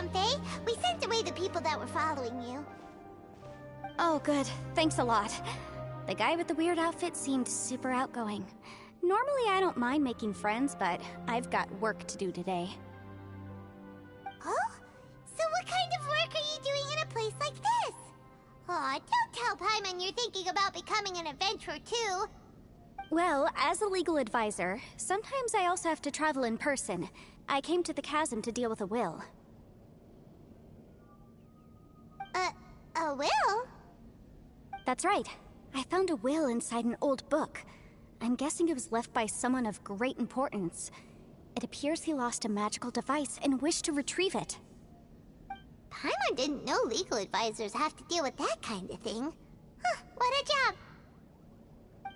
Yanfei. We sent away the people that were following you. Oh, good. Thanks a lot. The guy with the weird outfit seemed super outgoing. Normally I don't mind making friends, but I've got work to do today. Oh? So what kind of work are you doing in a place like this? Aw, don't tell Paimon you're thinking about becoming an adventurer too. Well, as a legal advisor, sometimes I also have to travel in person. I came to the chasm to deal with a will. A will? That's right. I found a will inside an old book. I'm guessing it was left by someone of great importance. It appears he lost a magical device and wished to retrieve it. Paimon didn't know legal advisors have to deal with that kind of thing. Huh, what a job.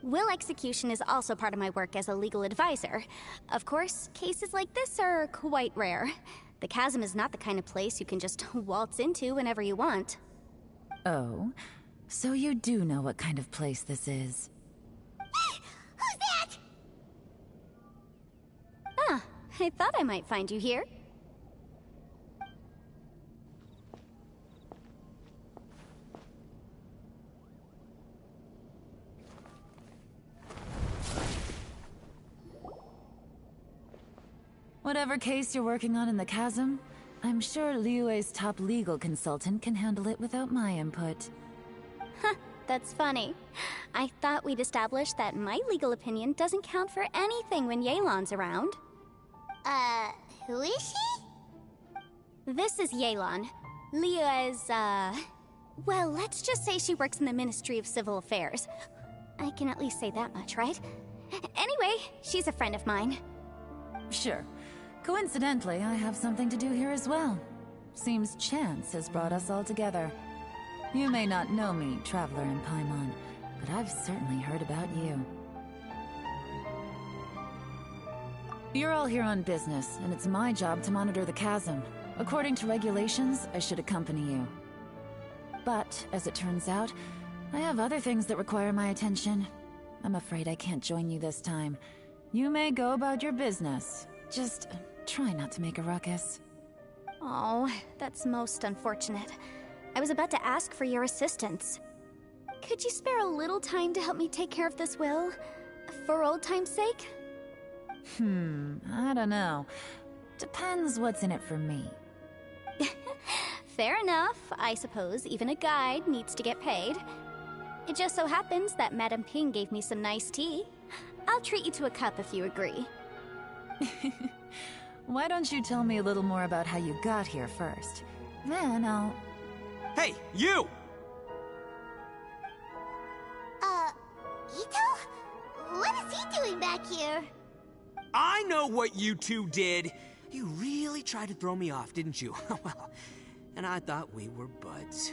Will execution is also part of my work as a legal advisor. Of course, cases like this are quite rare. The chasm is not the kind of place you can just waltz into whenever you want. Oh, so you do know what kind of place this is. Who's that? Ah, I thought I might find you here. Whatever case you're working on in the chasm, I'm sure Liyue's top legal consultant can handle it without my input. Huh, that's funny. I thought we'd established that my legal opinion doesn't count for anything when Yelan's around. Who is she? This is Yelan. Liyue's, well, let's just say she works in the Ministry of Civil Affairs. I can at least say that much, right? Anyway, she's a friend of mine. Sure. Coincidentally, I have something to do here as well. Seems chance has brought us all together. You may not know me, Traveler in Paimon, but I've certainly heard about you. You're all here on business, and it's my job to monitor the chasm. According to regulations, I should accompany you. But, as it turns out, I have other things that require my attention. I'm afraid I can't join you this time. You may go about your business. Just try not to make a ruckus. Oh, that's most unfortunate. I was about to ask for your assistance. Could you spare a little time to help me take care of this will? For old time's sake? I don't know. Depends what's in it for me. Fair enough. I suppose even a guide needs to get paid. It just so happens that Madame Ping gave me some nice tea. I'll treat you to a cup if you agree. Why don't you tell me a little more about how you got here first? Then I'll... Hey, you! Ito? What is he doing back here? I know what you two did. You really tried to throw me off, didn't you? Well, and I thought we were buds.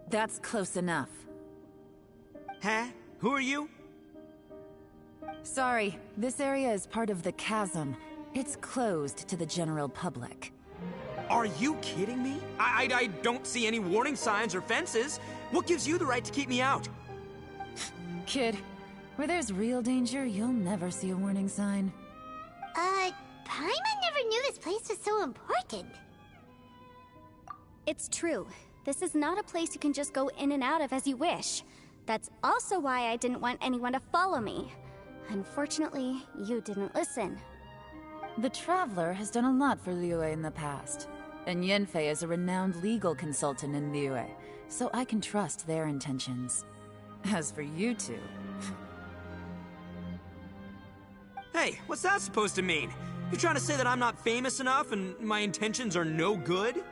That's close enough. Huh? Who are you? Sorry, this area is part of the chasm. It's closed to the general public. Are you kidding me? I don't see any warning signs or fences. What gives you the right to keep me out? Kid, where there's real danger, you'll never see a warning sign. Paimon never knew this place was so important. It's true. This is not a place you can just go in and out of as you wish. That's also why I didn't want anyone to follow me. Unfortunately, you didn't listen. The Traveler has done a lot for Liyue in the past, and Yanfei is a renowned legal consultant in Liyue, so I can trust their intentions. As for you two... Hey, what's that supposed to mean? You trying to say that I'm not famous enough and my intentions are no good?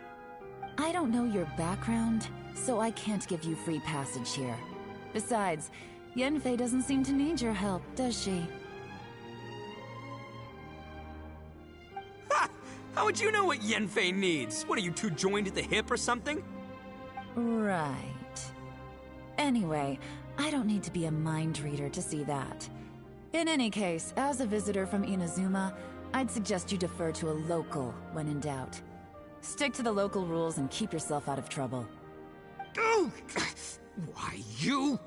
I don't know your background, so I can't give you free passage here. Besides, Yanfei doesn't seem to need your help, does she? Ha! How would you know what Yanfei needs? What, are you two joined at the hip or something? Right. Anyway, I don't need to be a mind reader to see that. In any case, as a visitor from Inazuma, I'd suggest you defer to a local when in doubt. Stick to the local rules and keep yourself out of trouble. Oh! Why, you?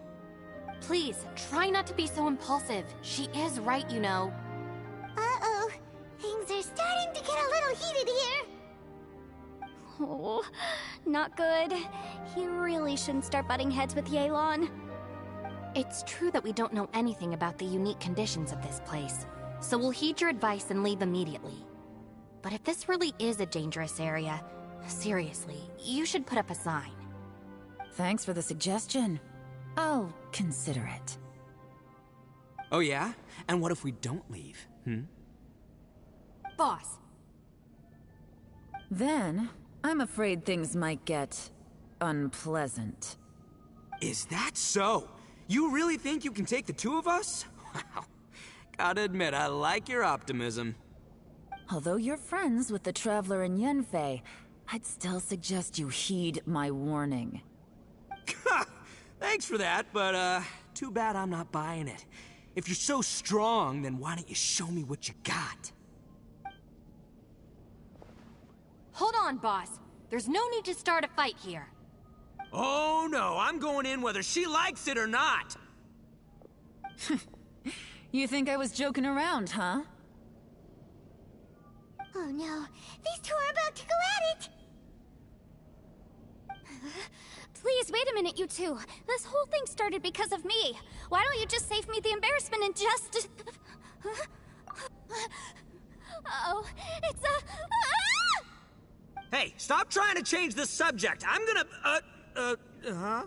Please, try not to be so impulsive. She is right, you know. Uh-oh. Things are starting to heated here. Oh, not good. He really shouldn't start butting heads with Yelan. It's true that we don't know anything about the unique conditions of this place, so we'll heed your advice and leave immediately. But if this really is a dangerous area, seriously, you should put up a sign. Thanks for the suggestion. I'll consider it. Oh yeah? And what if we don't leave, Boss, Then, I'm afraid things might get unpleasant. Is that so? You really think you can take the two of us? Wow. Gotta admit, I like your optimism. Although you're friends with the Traveler and Yenfei, I'd still suggest you heed my warning. Thanks for that, but too bad I'm not buying it. If you're so strong, then why don't you show me what you got? hold on, boss. There's no need to start a fight here. Oh no, I'm going in whether she likes it or not. You think I was joking around, huh? Oh no, these two are about to go at it! Please, wait a minute, you two. This whole thing started because of me. Why don't you just save me the embarrassment and just... Oh, it's a... Hey, stop trying to change the subject. I'm gonna, huh? Ah!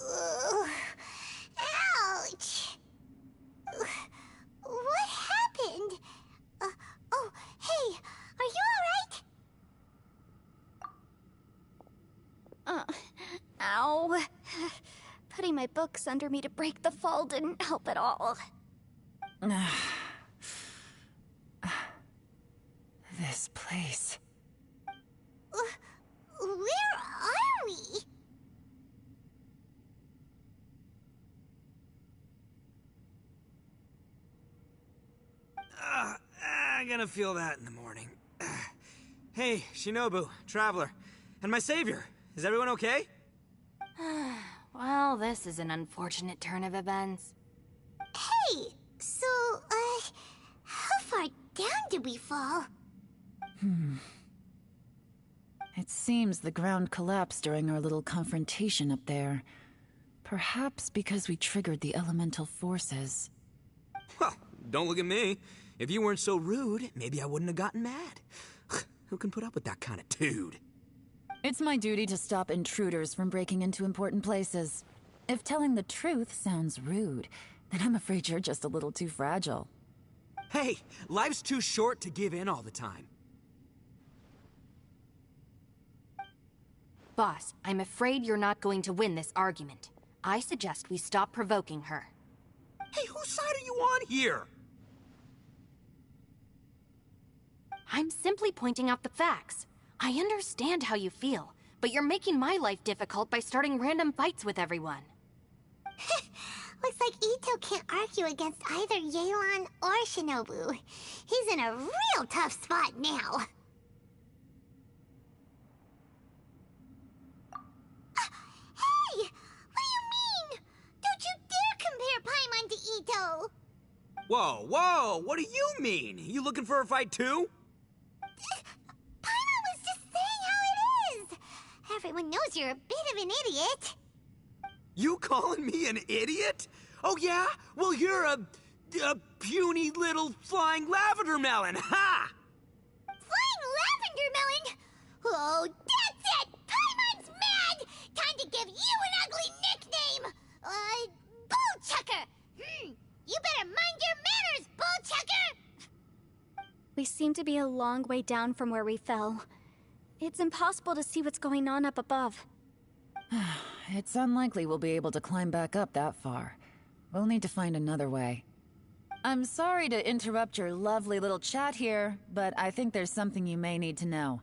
Ugh. Ouch! What happened? Oh, hey, are you alright? Ow. Putting my books under me to break the fall didn't help at all. This place. Where are we? I'm gonna feel that in the morning. Hey, Shinobu, Traveler, and my savior. Is everyone okay? Well, this is an unfortunate turn of events. Hey, so, how far down did we fall? It seems the ground collapsed during our little confrontation up there. Perhaps because we triggered the elemental forces. Well, don't look at me. If you weren't so rude, maybe I wouldn't have gotten mad. Who can put up with that kind of dude? It's my duty to stop intruders from breaking into important places. If telling the truth sounds rude, then I'm afraid you're just a little too fragile. Hey, life's too short to give in all the time. Boss, I'm afraid you're not going to win this argument. I suggest we stop provoking her. Hey, whose side are you on here? I'm simply pointing out the facts. I understand how you feel, but you're making my life difficult by starting random fights with everyone. Looks like Ito can't argue against either Yelan or Shinobu. He's in a real tough spot now. Hey! What do you mean? Don't you dare compare Paimon to Ito! Whoa, whoa, what do you mean? You looking for a fight too? Paimon was just saying how it is! Everyone knows you're a bit of an idiot. You calling me an idiot? Oh yeah? Well, you're a puny little flying lavender melon, ha! Flying lavender melon? Oh, that's it! Paimon's mad! Time to give you an ugly nickname! Bullchucker! You better mind your manners, Bullchucker! We seem to be a long way down from where we fell. It's impossible to see what's going on up above. It's unlikely we'll be able to climb back up that far. We'll need to find another way. I'm sorry to interrupt your lovely little chat here, but I think there's something you may need to know.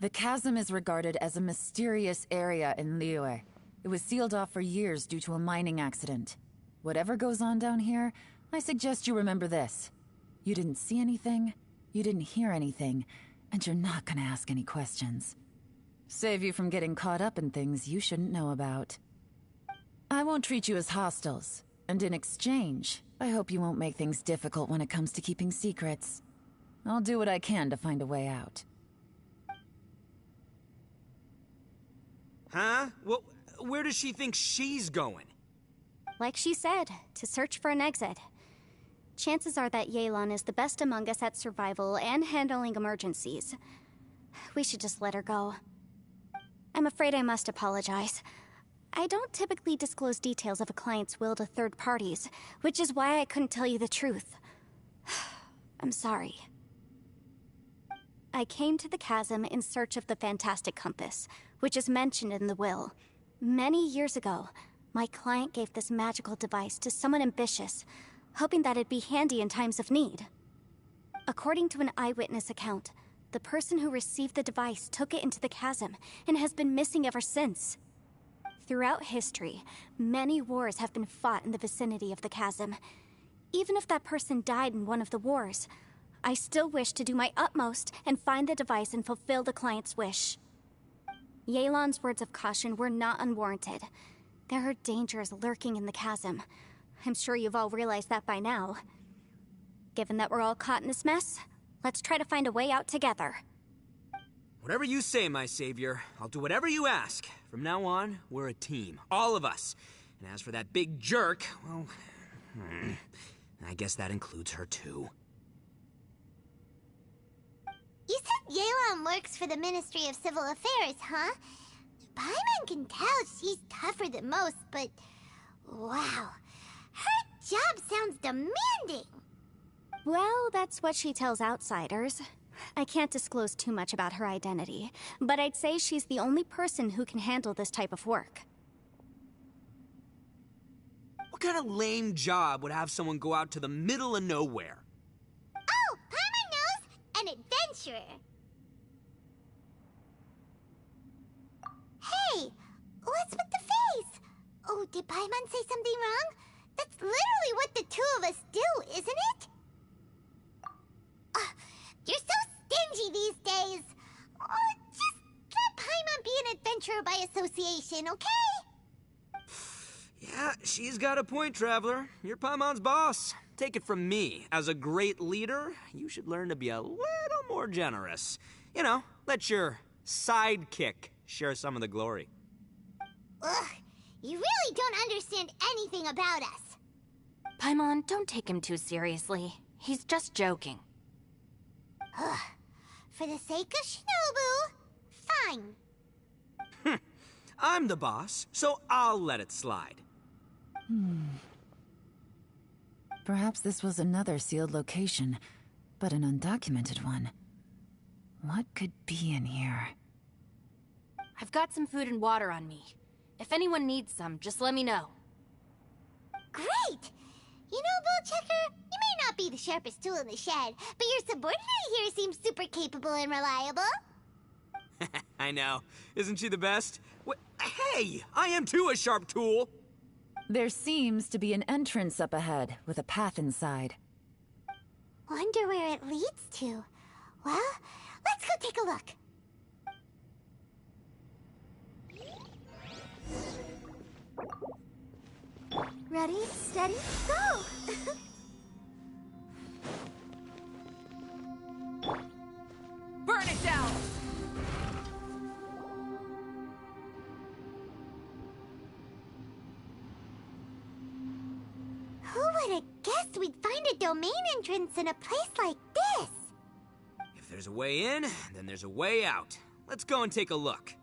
The chasm is regarded as a mysterious area in Liyue. It was sealed off for years due to a mining accident. Whatever goes on down here, I suggest you remember this. You didn't see anything, you didn't hear anything, and you're not gonna ask any questions. Save you from getting caught up in things you shouldn't know about. I won't treat you as hostiles, and in exchange, I hope you won't make things difficult when it comes to keeping secrets. I'll do what I can to find a way out. Huh? Well, where does she think she's going? Like she said, to search for an exit. Chances are that Yelan is the best among us at survival and handling emergencies. We should just let her go. I'm afraid I must apologize. I don't typically disclose details of a client's will to third parties, which is why I couldn't tell you the truth. I'm sorry. I came to the chasm in search of the Fantastic Compass, which is mentioned in the will. Many years ago, my client gave this magical device to someone ambitious, hoping that it'd be handy in times of need. According to an eyewitness account, the person who received the device took it into the chasm and has been missing ever since. Throughout history, many wars have been fought in the vicinity of the chasm. Even if that person died in one of the wars, I still wish to do my utmost and find the device and fulfill the client's wish. Yelan's words of caution were not unwarranted. There are dangers lurking in the chasm. I'm sure you've all realized that by now. Given that we're all caught in this mess, let's try to find a way out together. Whatever you say, my savior. I'll do whatever you ask. From now on, we're a team. All of us. And as for that big jerk, well, I guess that includes her too. You said Yelan works for the Ministry of Civil Affairs, huh? Paimon can tell she's tougher than most, but... wow. Her job sounds demanding. Well, that's what she tells outsiders. I can't disclose too much about her identity, but I'd say she's the only person who can handle this type of work. What kind of lame job would have someone go out to the middle of nowhere? Oh, Paimon knows! An adventurer. Hey, what's with the face? Oh, did Paimon say something wrong? That's literally what the two of us do, isn't it? You're so stingy these days. Oh, just let Paimon be an adventurer by association, okay? Yeah, she's got a point, Traveler. You're Paimon's boss. Take it from me. As a great leader, you should learn to be a little more generous. You know, let your sidekick share some of the glory. Ugh, you really don't understand anything about us. Paimon, don't take him too seriously. He's just joking. Ugh, for the sake of Shinobu, fine. I'm the boss, so I'll let it slide. Perhaps this was another sealed location, but an undocumented one. What could be in here? I've got some food and water on me. If anyone needs some, just let me know. Great! You know, Bullchecker, you may not be the sharpest tool in the shed, but your subordinate here seems super capable and reliable. I know. Isn't she the best? Hey, I am too a sharp tool. There seems to be an entrance up ahead, with a path inside. Wonder where it leads to. Well, let's go take a look. Ready, steady, go! Burn it down! Who would have guessed we'd find a domain entrance in a place like this? If there's a way in, then there's a way out. Let's go and take a look.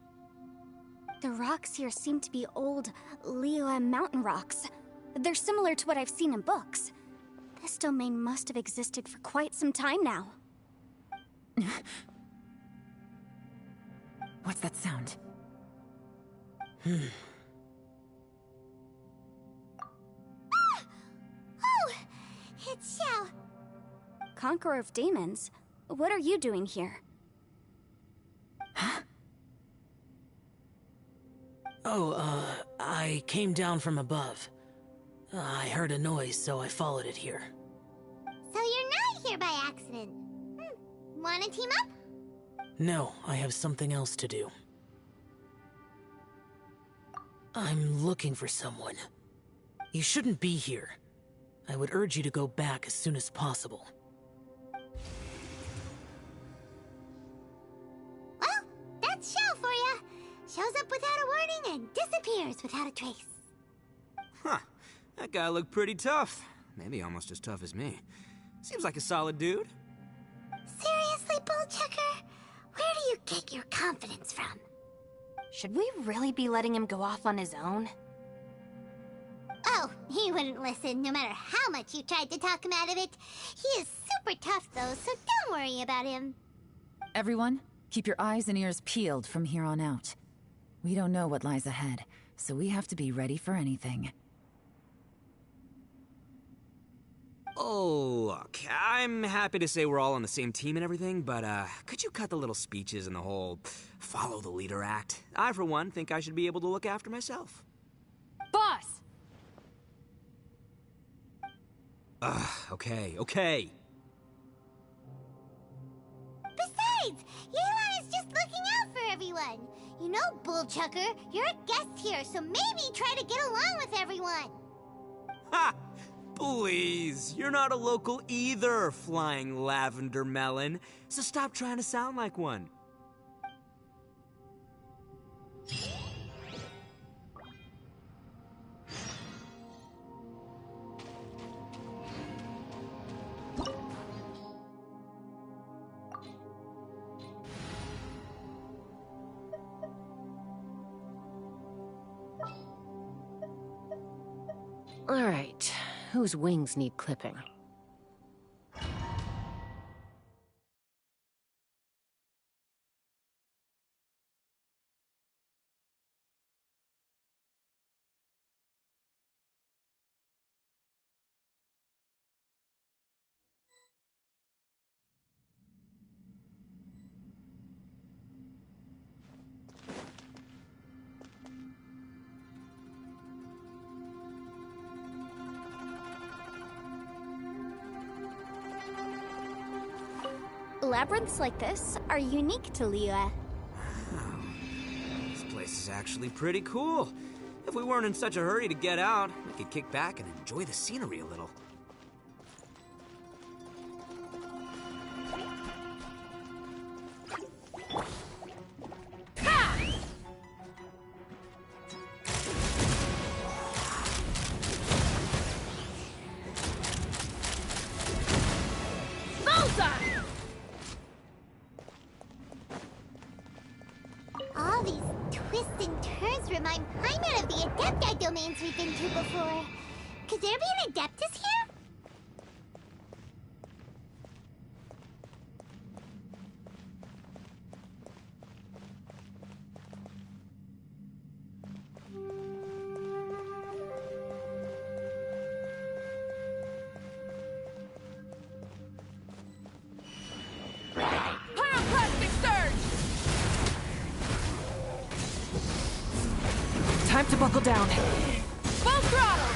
The rocks here seem to be old Liyue mountain rocks. They're similar to what I've seen in books. This domain must have existed for quite some time now. What's that sound? Oh, it's Xiao. Conqueror of Demons? What are you doing here? Huh? I came down from above. I heard a noise, so I followed it here. So you're not here by accident. Wanna team up? No, I have something else to do. I'm looking for someone. You shouldn't be here. I would urge you to go back as soon as possible. Well, that's Shell for ya. Shows up without a warning and disappears without a trace. Huh. That guy looked pretty tough. Maybe almost as tough as me. Seems like a solid dude. Seriously, Bullchucker? Where do you get your confidence from? Should we really be letting him go off on his own? Oh, he wouldn't listen no matter how much you tried to talk him out of it. He is super tough though, so don't worry about him. Everyone, keep your eyes and ears peeled from here on out. We don't know what lies ahead, so we have to be ready for anything. Oh, look, I'm happy to say we're all on the same team and everything, but could you cut the little speeches and the whole follow the leader act? I, for one, think I should be able to look after myself. Boss! Okay. Besides, Yelan is just looking out for everyone. You know, Bullchucker, you're a guest here, so maybe try to get along with everyone. Ha! Please, you're not a local either, flying lavender melon, so stop trying to sound like one. All right, whose wings need clipping? Labyrinths like this are unique to Liyue. This place is actually pretty cool. If we weren't in such a hurry to get out, we could kick back and enjoy the scenery a little. All these twists and turns remind Paimon of the Adepti domains we've been to before. Could there be an Adeptus here? Time to buckle down. Full throttle!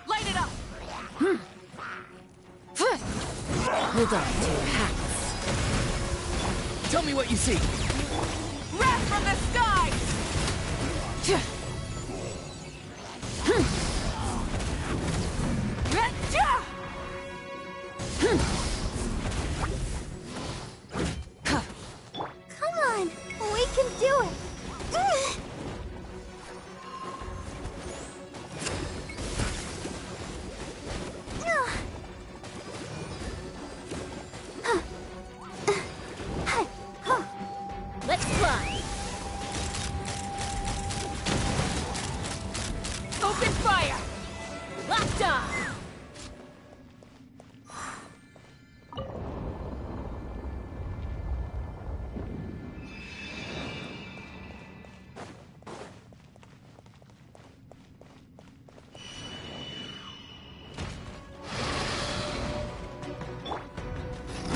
Light it up! Hold on to your hats. Tell me what you see. Wrath from the sky! Come on, we can do it. Let's fly. Open fire! Locked on.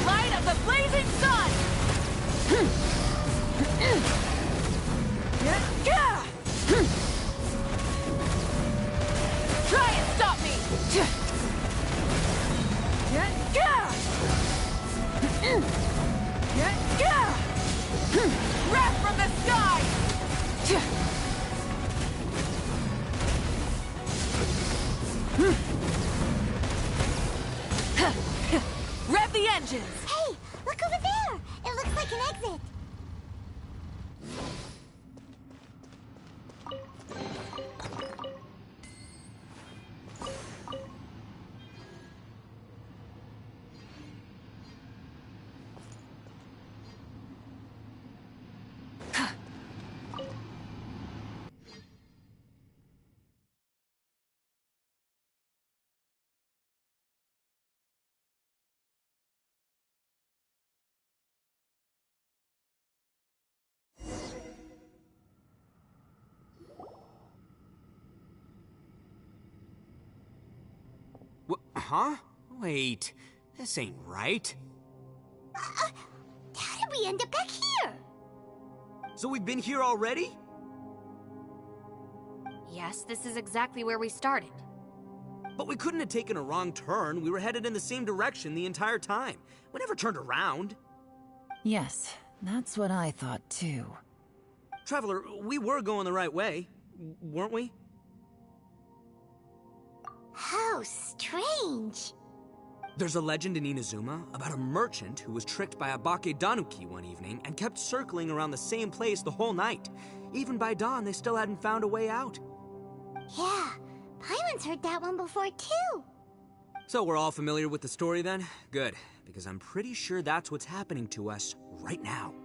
Light of the blazing sun! Try and stop me! Wrath from the sky! Rev the engines! Hey, look over there. It looks like an exit. Huh? Wait, this ain't right. How did we end up back here? So we've been here already? Yes, this is exactly where we started. But we couldn't have taken a wrong turn. We were headed in the same direction the entire time. We never turned around. Yes, that's what I thought too. Traveler, we were going the right way, weren't we? How strange. There's a legend in Inazuma about a merchant who was tricked by a Bakedanuki one evening and kept circling around the same place the whole night. Even by dawn, they still hadn't found a way out. Yeah, Paimon's heard that one before too. So we're all familiar with the story then? Good, because I'm pretty sure that's what's happening to us right now.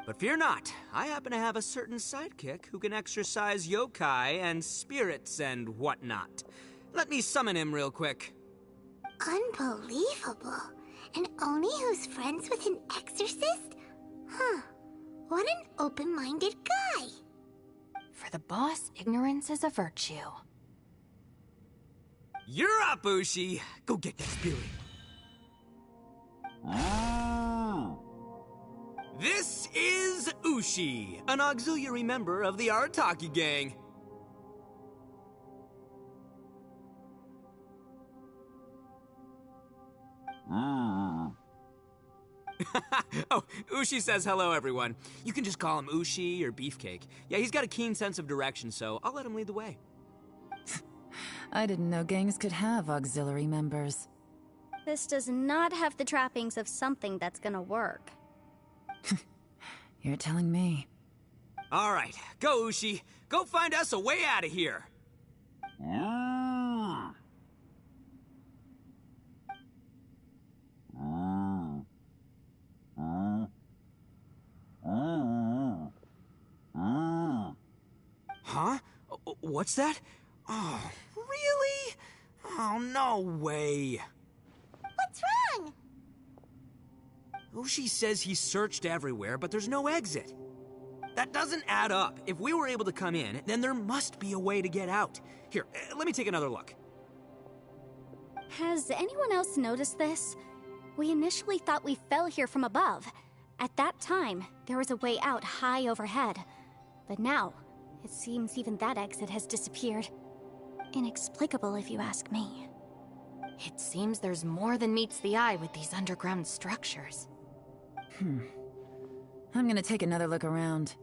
But fear not, I happen to have a certain sidekick who can exercise yokai and spirits and whatnot. Let me summon him real quick. Unbelievable. And Oni who's friends with an exorcist? Huh. What an open-minded guy. For the boss, ignorance is a virtue. You're up, Ushi! Go get that spirit. This is Ushi, an auxiliary member of the Arataki gang. Oh, Ushi says hello, everyone. You can just call him Ushi or Beefcake. Yeah, he's got a keen sense of direction, so I'll let him lead the way. I didn't know gangs could have auxiliary members. This does not have the trappings of something that's gonna work. You're telling me. All right, go, Ushi. Go find us a way out of here. Huh? What's that? Oh, really? Oh, no way. What's wrong? Ushi says he searched everywhere, but there's no exit. That doesn't add up. If we were able to come in, then there must be a way to get out. Here, let me take another look. Has anyone else noticed this? We initially thought we fell here from above. At that time, there was a way out high overhead. But now, it seems even that exit has disappeared. Inexplicable, if you ask me. It seems there's more than meets the eye with these underground structures. I'm gonna take another look around.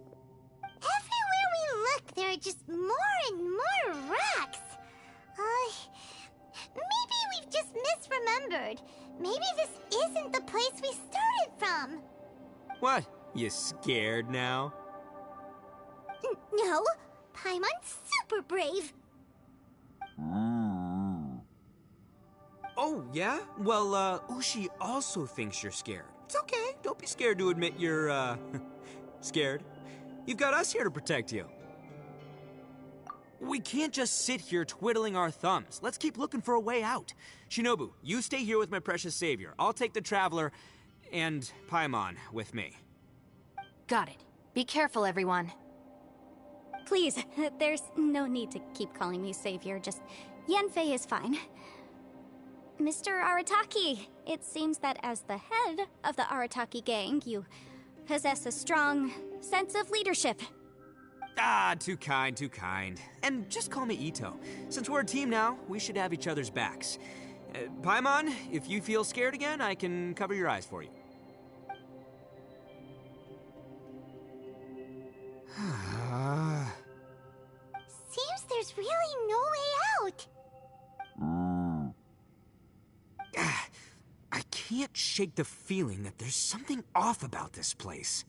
Everywhere we look, there are just more and more rocks. Maybe we've just misremembered. Maybe this isn't the place we started from. What? You scared now? No, Paimon's super brave. Oh, yeah? Well, Ushi also thinks you're scared. It's okay. Don't be scared to admit you're, scared. You've got us here to protect you. We can't just sit here twiddling our thumbs. Let's keep looking for a way out. Shinobu, you stay here with my precious savior. I'll take the Traveler and Paimon with me. Got it. Be careful, everyone. Please, there's no need to keep calling me savior, just Yanfei is fine. Mr. Arataki, it seems that as the head of the Arataki gang, you possess a strong sense of leadership. Ah, too kind, too kind. And just call me Ito. Since we're a team now, we should have each other's backs. Paimon, if you feel scared again, I can cover your eyes for you. Seems there's really no way out. I can't shake the feeling that there's something off about this place.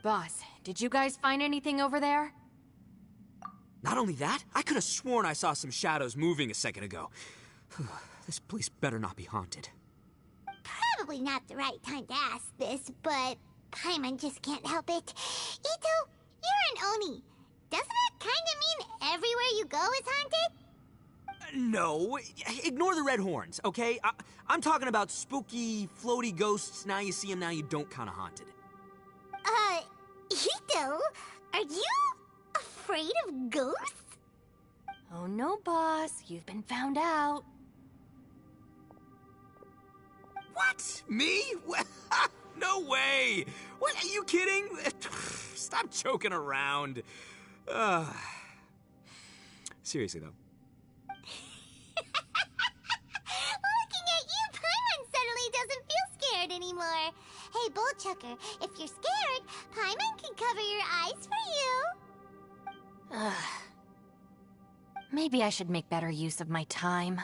Boss, did you guys find anything over there? Not only that, I could have sworn I saw some shadows moving a second ago. This place better not be haunted. Probably not the right time to ask this, but Paimon just can't help it. Ito, you're an Oni. Doesn't it kind of mean everywhere you go is haunted? No, ignore the red horns, okay? I'm talking about spooky, floaty ghosts, now you see them, now you don't kind of haunted. Ito, are you afraid of ghosts? Oh no, boss. You've been found out. What? Me? No way! What, are you kidding? Stop joking around. Seriously, though. Looking at you, Paimon suddenly doesn't feel scared anymore. Hey, Bullchucker, if you're scared, Paimon can cover your eyes for you. Maybe I should make better use of my time.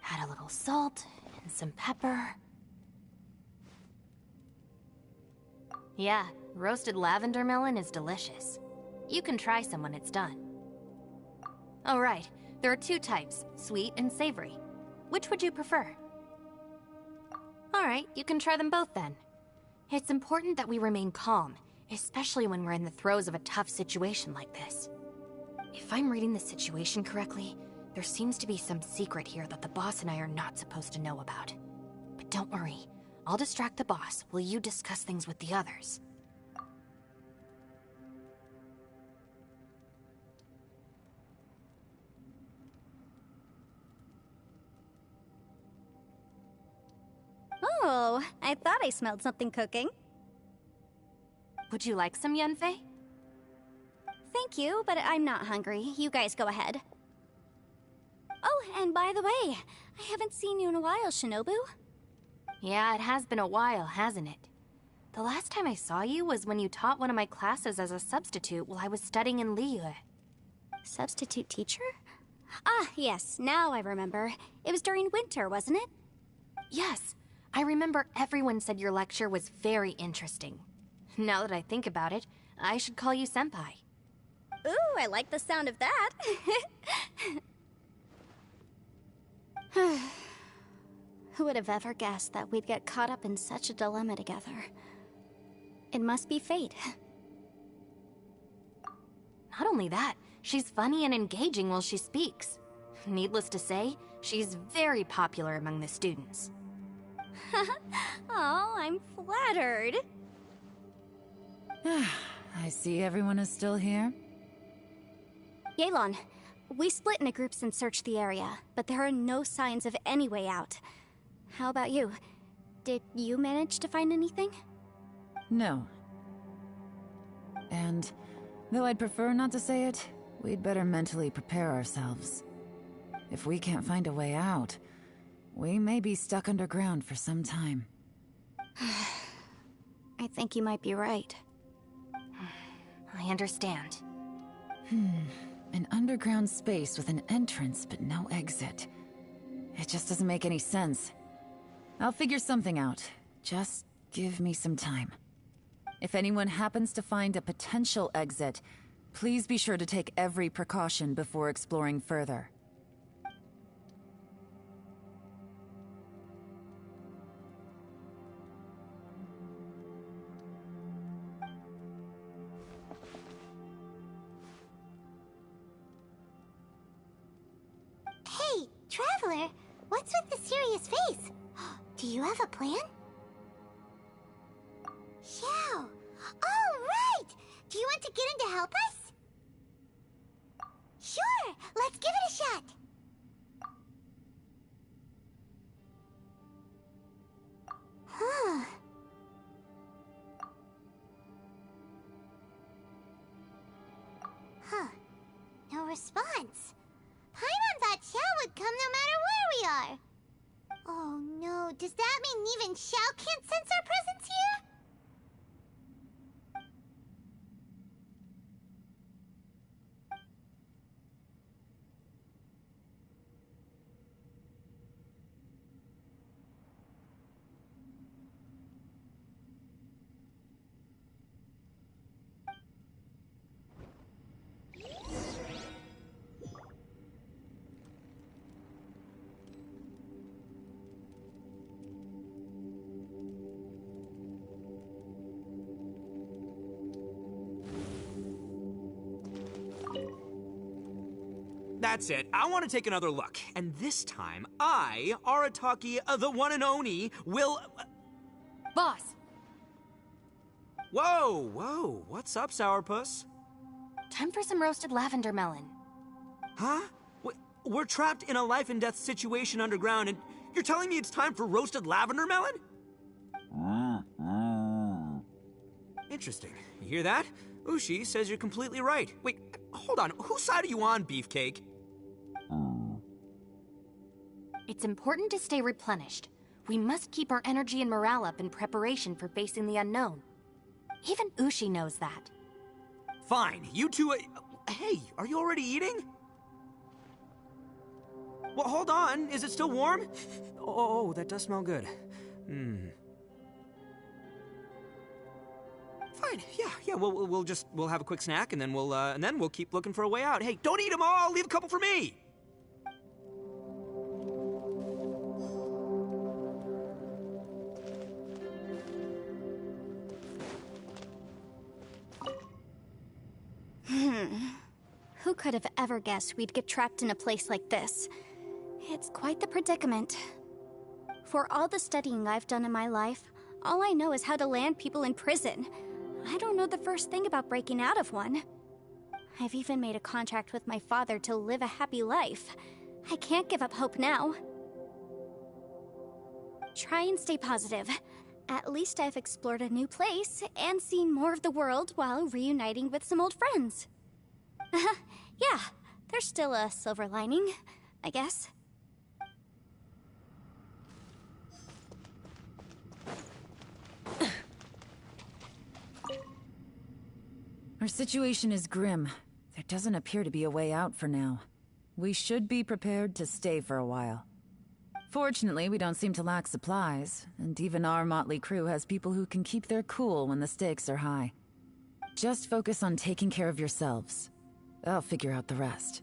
Add a little salt and some pepper. Yeah, roasted lavender melon is delicious. You can try some when it's done. Oh right, there are two types, sweet and savory. Which would you prefer? Alright, you can try them both then. It's important that we remain calm, especially when we're in the throes of a tough situation like this. If I'm reading the situation correctly, there seems to be some secret here that the boss and I are not supposed to know about. But don't worry, I'll distract the boss while you discuss things with the others. Oh, I thought I smelled something cooking. Would you like some Yanfei? Thank you, but I'm not hungry. You guys go ahead. Oh, and by the way, I haven't seen you in a while, Shinobu. Yeah, it has been a while, hasn't it? The last time I saw you was when you taught one of my classes as a substitute while I was studying in Liyue. Substitute teacher? Ah, yes, now I remember. It was during winter, wasn't it? Yes, I remember everyone said your lecture was very interesting. Now that I think about it, I should call you Senpai. Ooh, I like the sound of that. Who would have ever guessed that we'd get caught up in such a dilemma together? It must be fate. Not only that, she's funny and engaging while she speaks. Needless to say, she's very popular among the students. Oh, I'm flattered. I see everyone is still here. Yelan, we split into groups and searched the area, but there are no signs of any way out. How about you? Did you manage to find anything? No. And, though I'd prefer not to say it, we'd better mentally prepare ourselves. If we can't find a way out, we may be stuck underground for some time. I think you might be right. I understand. An underground space with an entrance but no exit. It just doesn't make any sense. I'll figure something out. Just give me some time. If anyone happens to find a potential exit, please be sure to take every precaution before exploring further. Hey, Traveler, what's with the serious face? Do you have a plan? Yeah. Oh, right! Do you want to get in to help us? Sure, let's give it a shot. Huh. Huh. No response. Paimon thought Xiao would come no matter where we are. Oh no, does that mean even Xiao can't sense our presence here? That's it. I want to take another look. And this time, I, Arataki, the one and only, will... Boss! Whoa, whoa. What's up, Sourpuss? Time for some roasted lavender melon. Huh? We're trapped in a life and death situation underground, and you're telling me it's time for roasted lavender melon? Interesting. You hear that? Ushi says you're completely right. Wait, hold on. Whose side are you on, Beefcake? It's important to stay replenished. We must keep our energy and morale up in preparation for facing the unknown. Even Ushi knows that. Fine. You two... Hey, are you already eating? Well, hold on. Is it still warm? Oh, that does smell good. Fine. Yeah. We'll have a quick snack, and then we'll keep looking for a way out. Hey, don't eat them all. Leave a couple for me. Who could have ever guessed we'd get trapped in a place like this? It's quite the predicament. For all the studying I've done in my life, all I know is how to land people in prison. I don't know the first thing about breaking out of one. I've even made a contract with my father to live a happy life. I can't give up hope now. Try and stay positive. At least I've explored a new place and seen more of the world while reuniting with some old friends. Yeah, there's still a silver lining, I guess. Our situation is grim. There doesn't appear to be a way out for now. We should be prepared to stay for a while. Fortunately, we don't seem to lack supplies, and even our motley crew has people who can keep their cool when the stakes are high. Just focus on taking care of yourselves. I'll figure out the rest.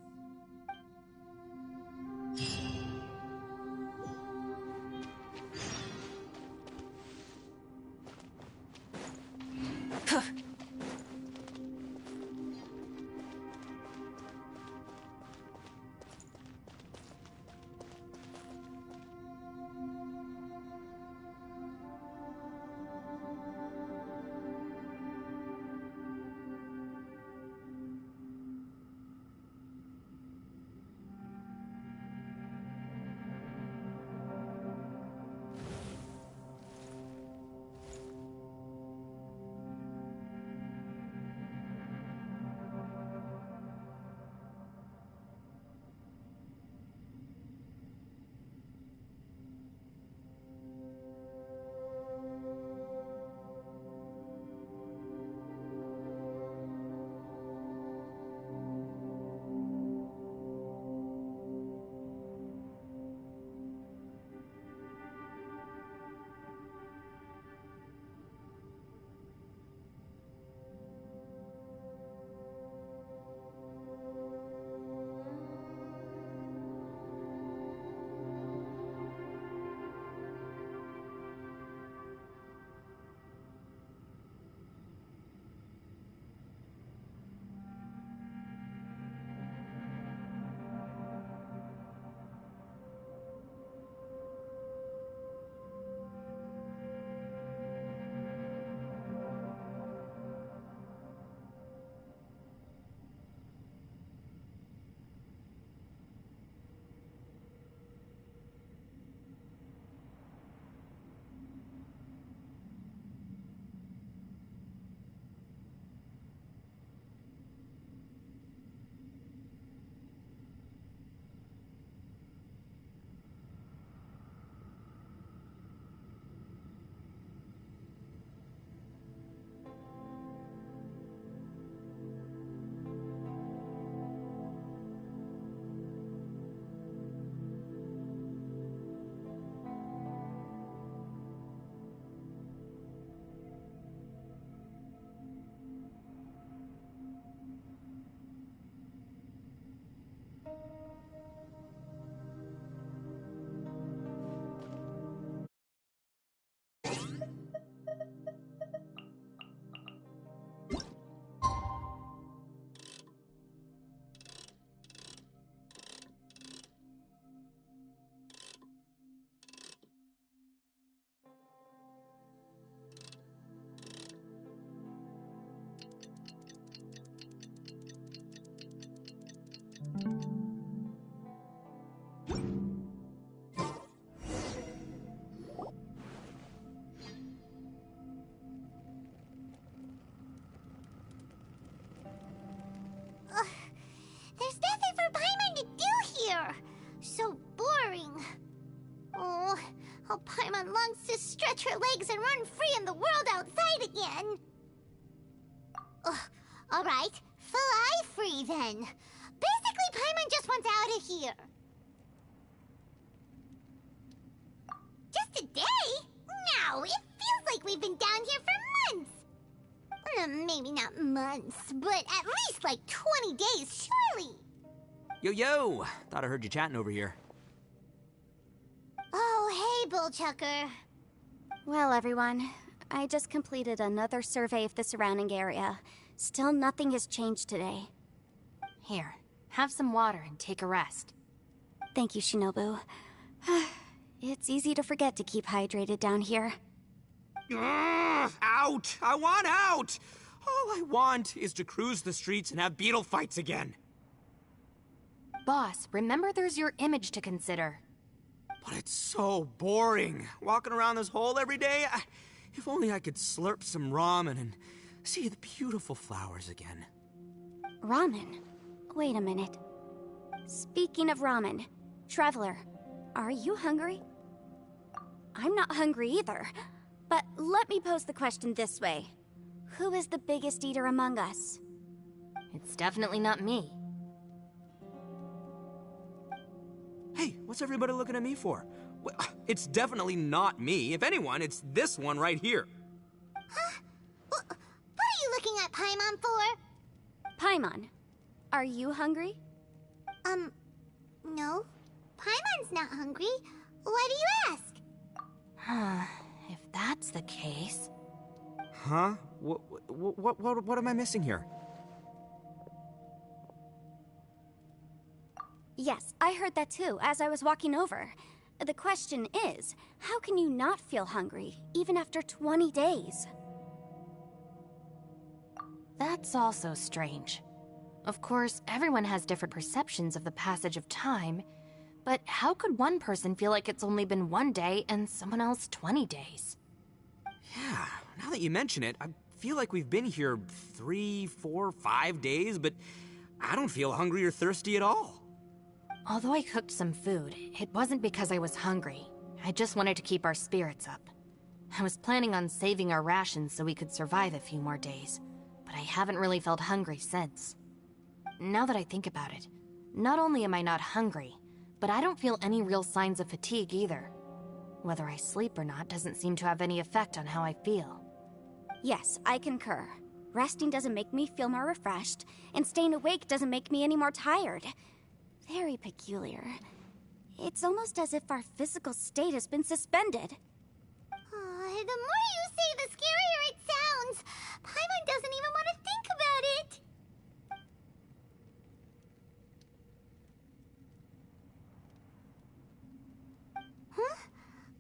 wants to stretch her legs and run free in the world outside again. Ugh, alright, fly free then. Basically, Paimon just wants out of here. Just a day? No, it feels like we've been down here for months. Maybe not months, but at least like 20 days, surely. Yo! Thought I heard you chatting over here. Oh, hey, Bullchucker. Well, everyone, I just completed another survey of the surrounding area. Still nothing has changed today. Here, have some water and take a rest. Thank you, Shinobu. It's easy to forget to keep hydrated down here. Ugh, out! I want out! All I want is to cruise the streets and have beetle fights again. Boss, remember there's your image to consider. But it's so boring, walking around this hole every day. If only I could slurp some ramen and see the beautiful flowers again. Ramen? Wait a minute. Speaking of ramen, Traveler, are you hungry? I'm not hungry either. But let me pose the question this way. Who is the biggest eater among us? It's definitely not me. Hey, what's everybody looking at me for? Well, it's definitely not me. If anyone, it's this one right here. Huh? What are you looking at Paimon for? Paimon, are you hungry? No. Paimon's not hungry. Why do you ask? If that's the case... Huh? What am I missing here? Yes, I heard that too, as I was walking over. The question is, how can you not feel hungry, even after 20 days? That's also strange. Of course, everyone has different perceptions of the passage of time, but how could one person feel like it's only been 1 day and someone else 20 days? Yeah, now that you mention it, I feel like we've been here 3, 4, 5 days, but I don't feel hungry or thirsty at all. Although I cooked some food, it wasn't because I was hungry. I just wanted to keep our spirits up. I was planning on saving our rations so we could survive a few more days, but I haven't really felt hungry since. Now that I think about it, not only am I not hungry, but I don't feel any real signs of fatigue either. Whether I sleep or not doesn't seem to have any effect on how I feel. Yes, I concur. Resting doesn't make me feel more refreshed, and staying awake doesn't make me any more tired. Very peculiar. It's almost as if our physical state has been suspended. The more you say, the scarier it sounds. Paimon doesn't even want to think about it. Huh?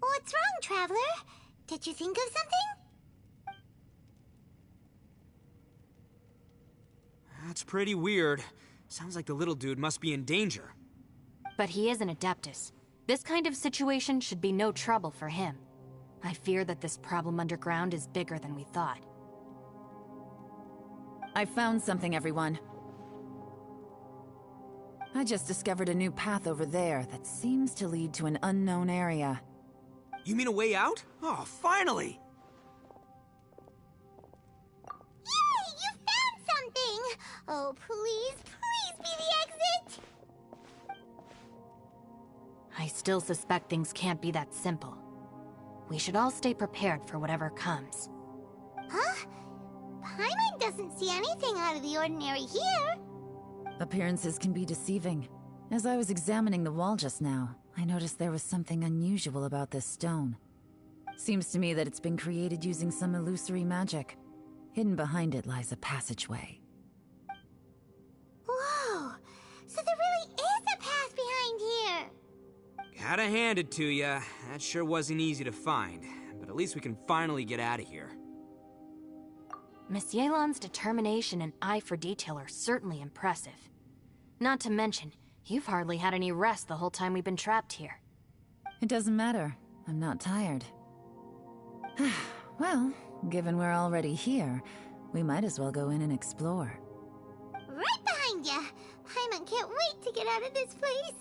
What's wrong, Traveler? Did you think of something? That's pretty weird. Sounds like the little dude must be in danger. But he is an Adeptus. This kind of situation should be no trouble for him. I fear that this problem underground is bigger than we thought. I found something, everyone. I just discovered a new path over there that seems to lead to an unknown area. You mean a way out? Oh, finally! Yay! You found something! Oh, please be the exit! I still suspect things can't be that simple. We should all stay prepared for whatever comes. Huh? Paimon doesn't see anything out of the ordinary here. Appearances can be deceiving. As I was examining the wall just now, I noticed there was something unusual about this stone. Seems to me that it's been created using some illusory magic. Hidden behind it lies a passageway. Whoa! So there really is a path behind here! Gotta hand it to ya. That sure wasn't easy to find. But at least we can finally get out of here. Miss Yelan's determination and eye for detail are certainly impressive. Not to mention, you've hardly had any rest the whole time we've been trapped here. It doesn't matter. I'm not tired. Well, given we're already here, we might as well go in and explore. Right behind ya! Paimon can't wait to get out of this place!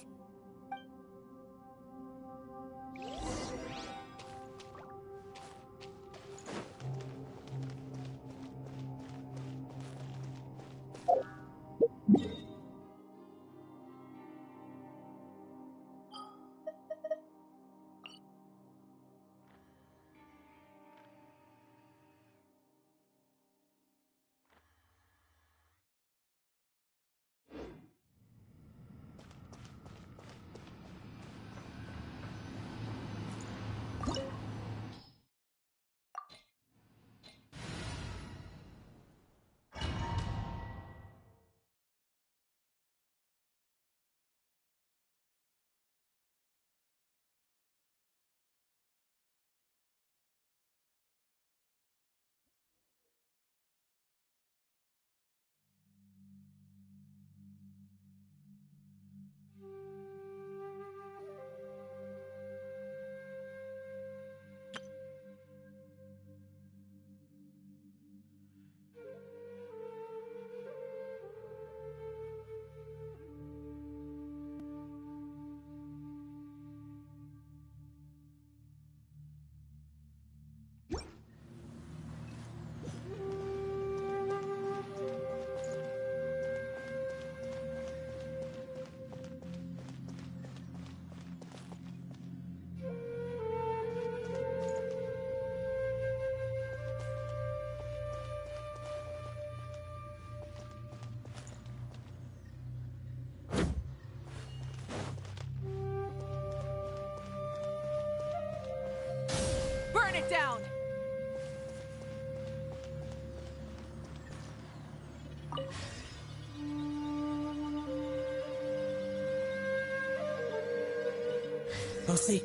Lucy,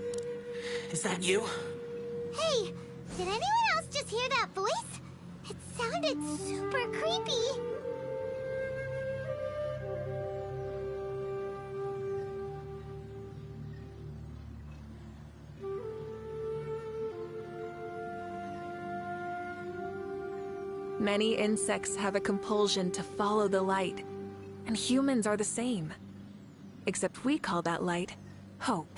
is that you? Hey, did anyone else just hear that voice? It sounded super creepy. Many insects have a compulsion to follow the light, and humans are the same. Except we call that light hope.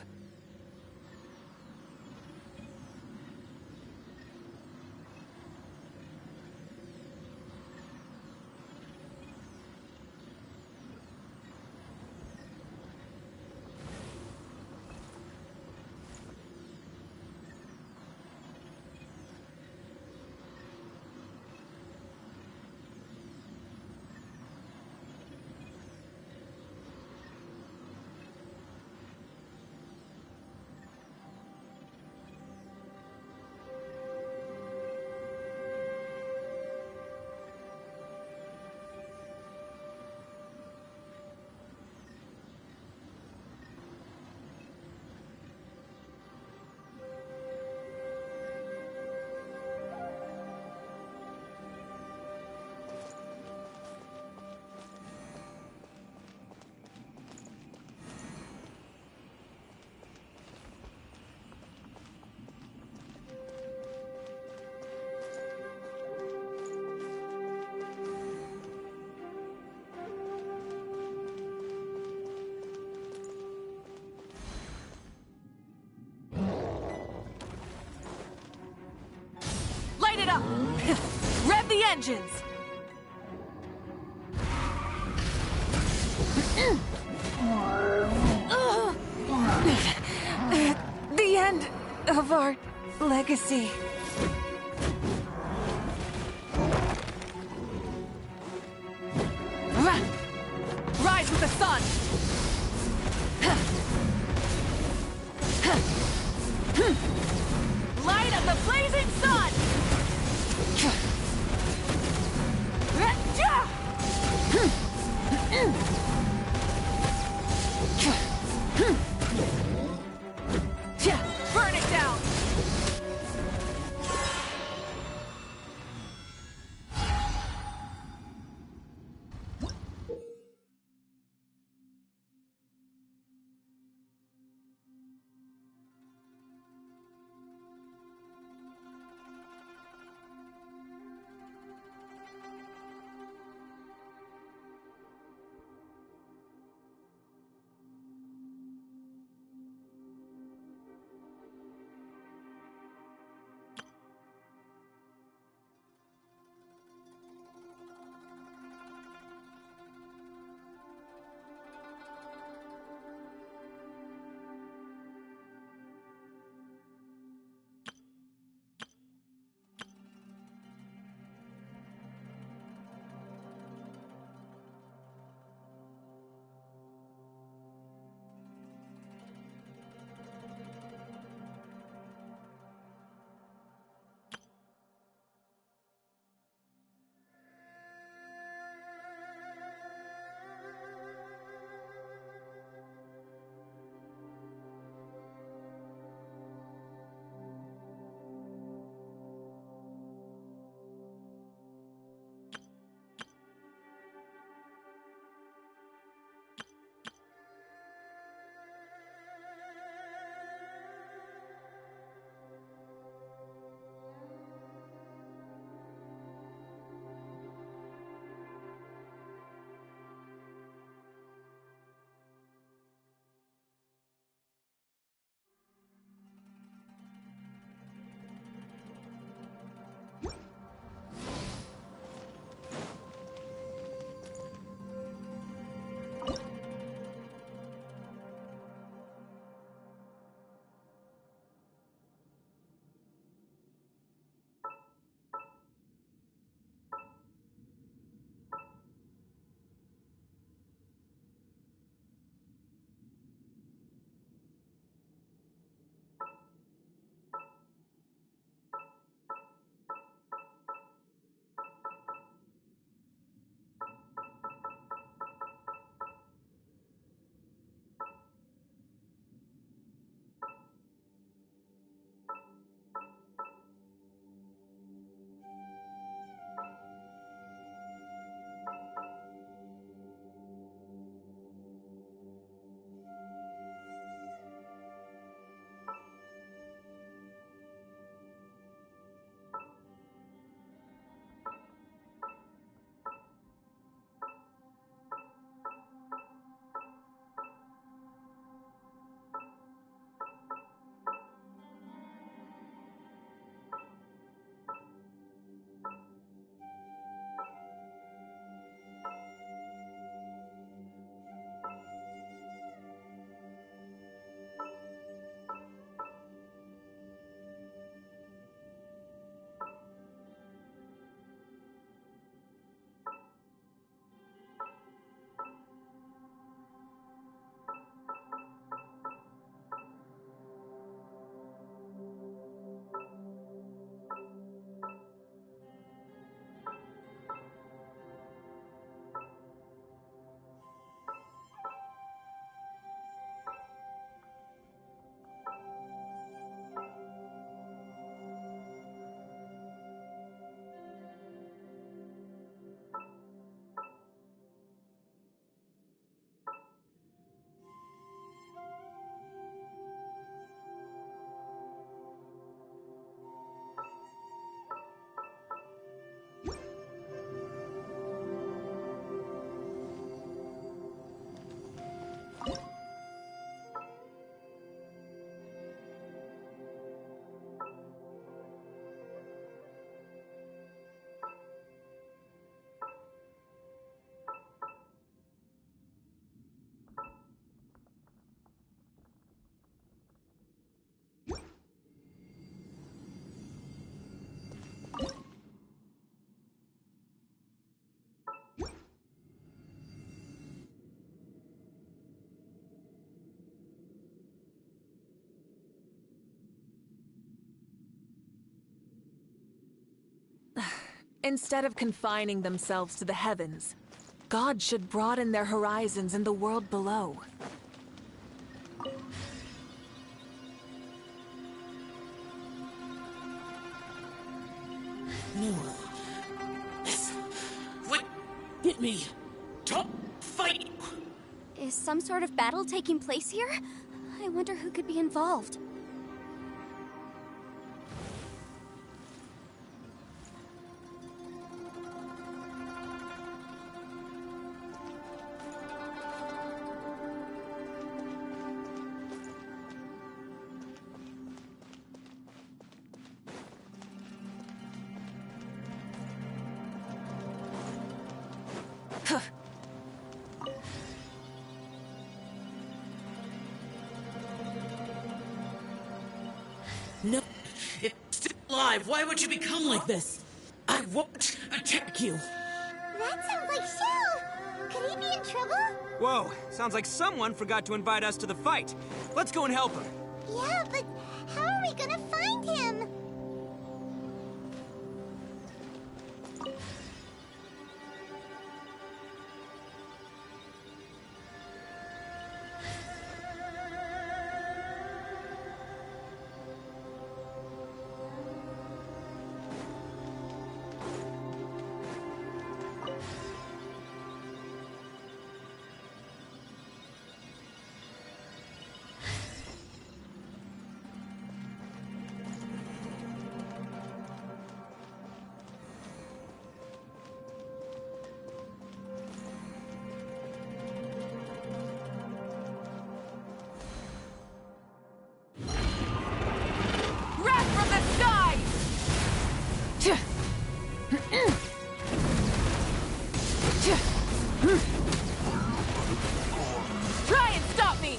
Light it up! Rev the engines! The end of our legacy. Rise with the sun! Light of the blazing sun! Burn it down! Instead of confining themselves to the heavens, God should broaden their horizons in the world below. No. What? Hit me. Don't fight. Is some sort of battle taking place here? I wonder who could be involved. No. It's still alive. Why would you become like this? I won't attack you. That sounds like Shell! Could he be in trouble? Whoa, sounds like someone forgot to invite us to the fight. Let's go and help him. Yeah, but how are we gonna find him? Try and stop me!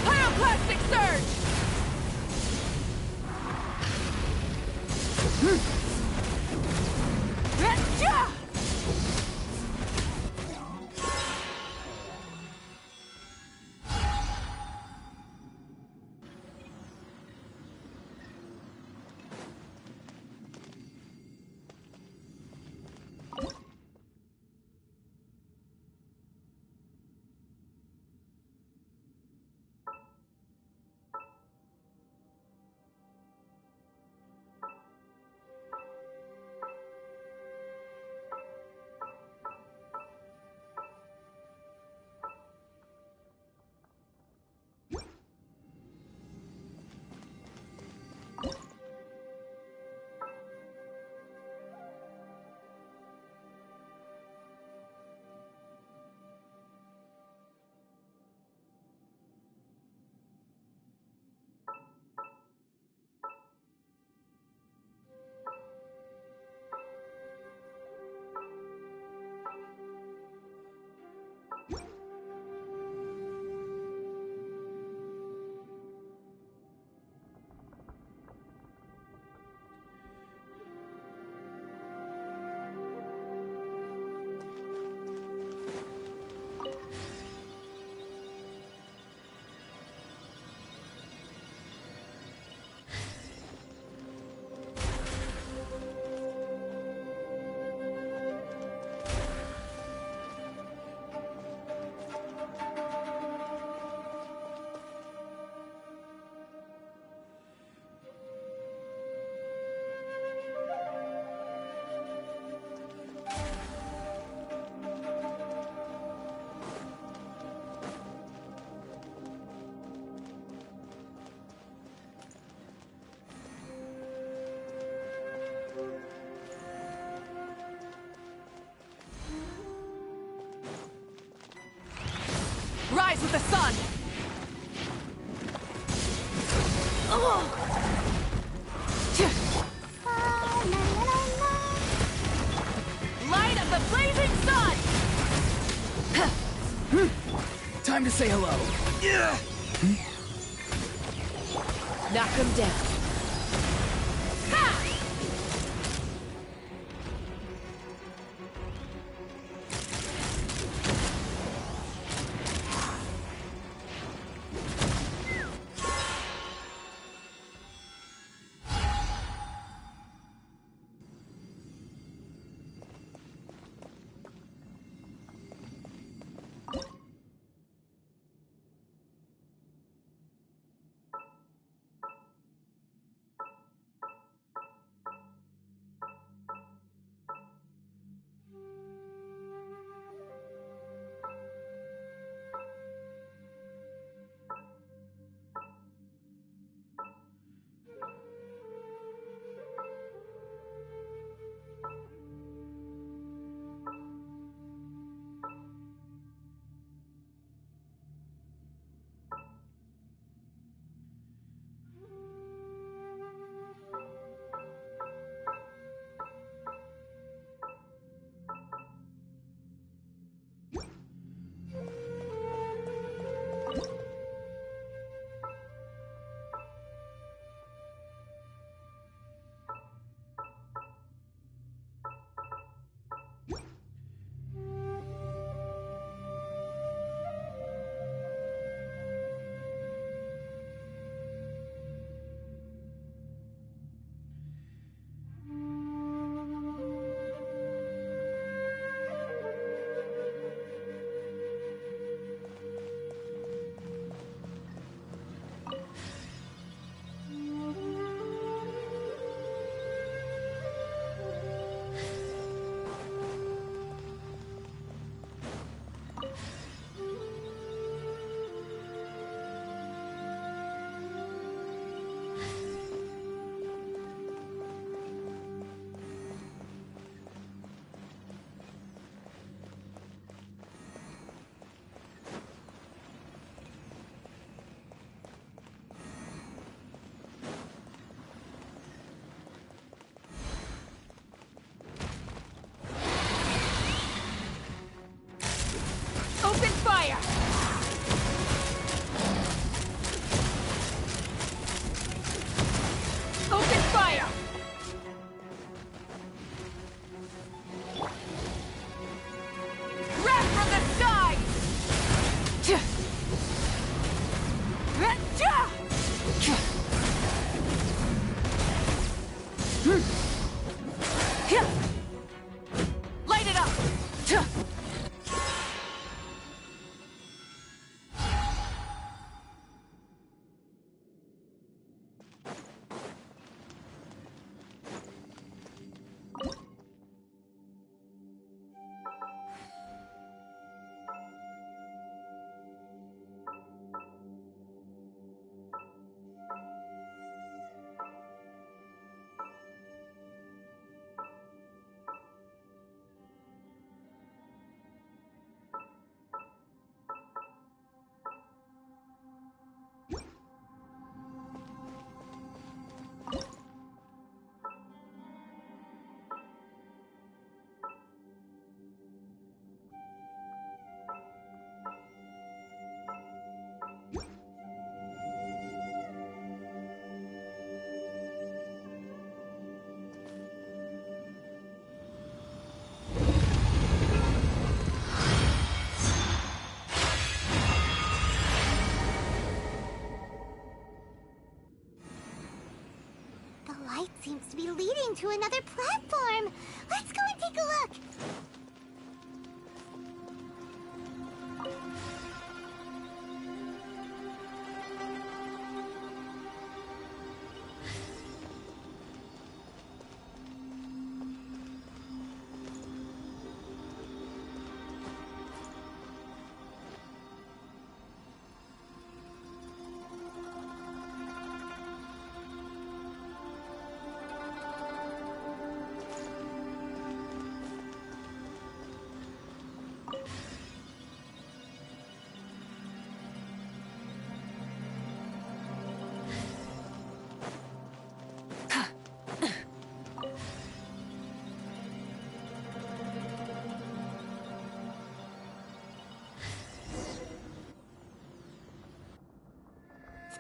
Pyroclastic surge! Gotcha! Rise with the sun! Light of the blazing sun! Time to say hello. Knock him down. Light it up! The light seems to be leading to another platform. Let's go and take a look.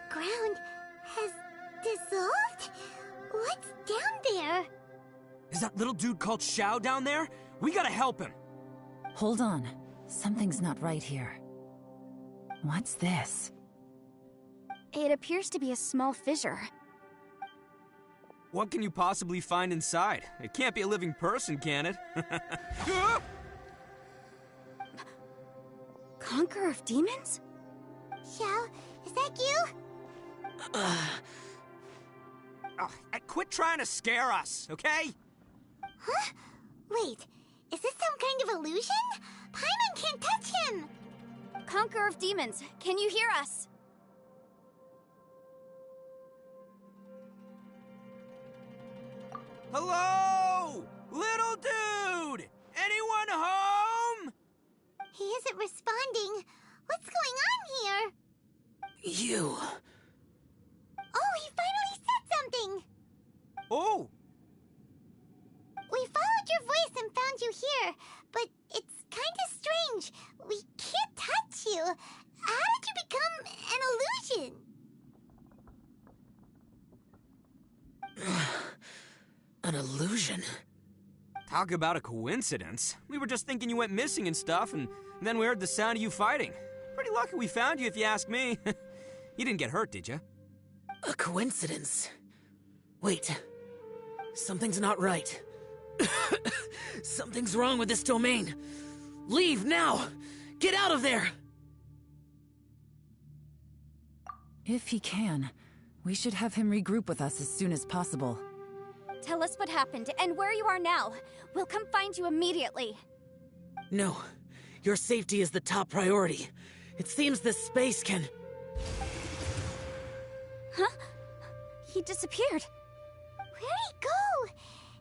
Ground has dissolved? What's down there? Is that little dude called Xiao down there? We gotta help him. Hold on. Something's not right here. What's this? It appears to be a small fissure. What can you possibly find inside? It can't be a living person, can it? Conqueror of demons? Xiao, is that you? Oh, quit trying to scare us, okay? Huh? Wait, is this some kind of illusion? Paimon can't touch him! Conqueror of demons, can you hear us? Hello? Little dude! Anyone home? He isn't responding. What's going on here? You. Oh, he finally said something! Oh! We followed your voice and found you here, but it's kind of strange. We can't touch you. How did you become an illusion? An illusion? Talk about a coincidence. We were just thinking you went missing and stuff, and then we heard the sound of you fighting. Pretty lucky we found you, if you ask me. You didn't get hurt, did you? A coincidence? Wait. Something's not right. Something's wrong with this domain. Leave now! Get out of there! If he can, we should have him regroup with us as soon as possible. Tell us what happened and where you are now. We'll come find you immediately. No. Your safety is the top priority. It seems this space can... Huh? He disappeared. Where'd he go?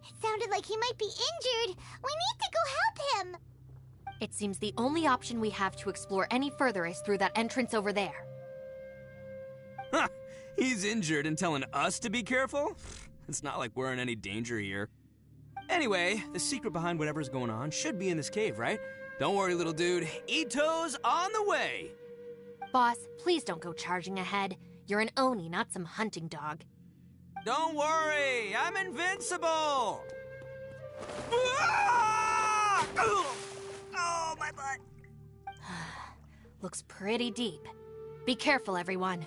It sounded like he might be injured. We need to go help him. It seems the only option we have to explore any further is through that entrance over there. Huh. He's injured and telling us to be careful? It's not like we're in any danger here. Anyway, the secret behind whatever's going on should be in this cave, right? Don't worry, little dude. Ito's on the way! Boss, please don't go charging ahead. You're an Oni, not some hunting dog. Don't worry, I'm invincible! Ah! Oh, my butt! Looks pretty deep. Be careful, everyone.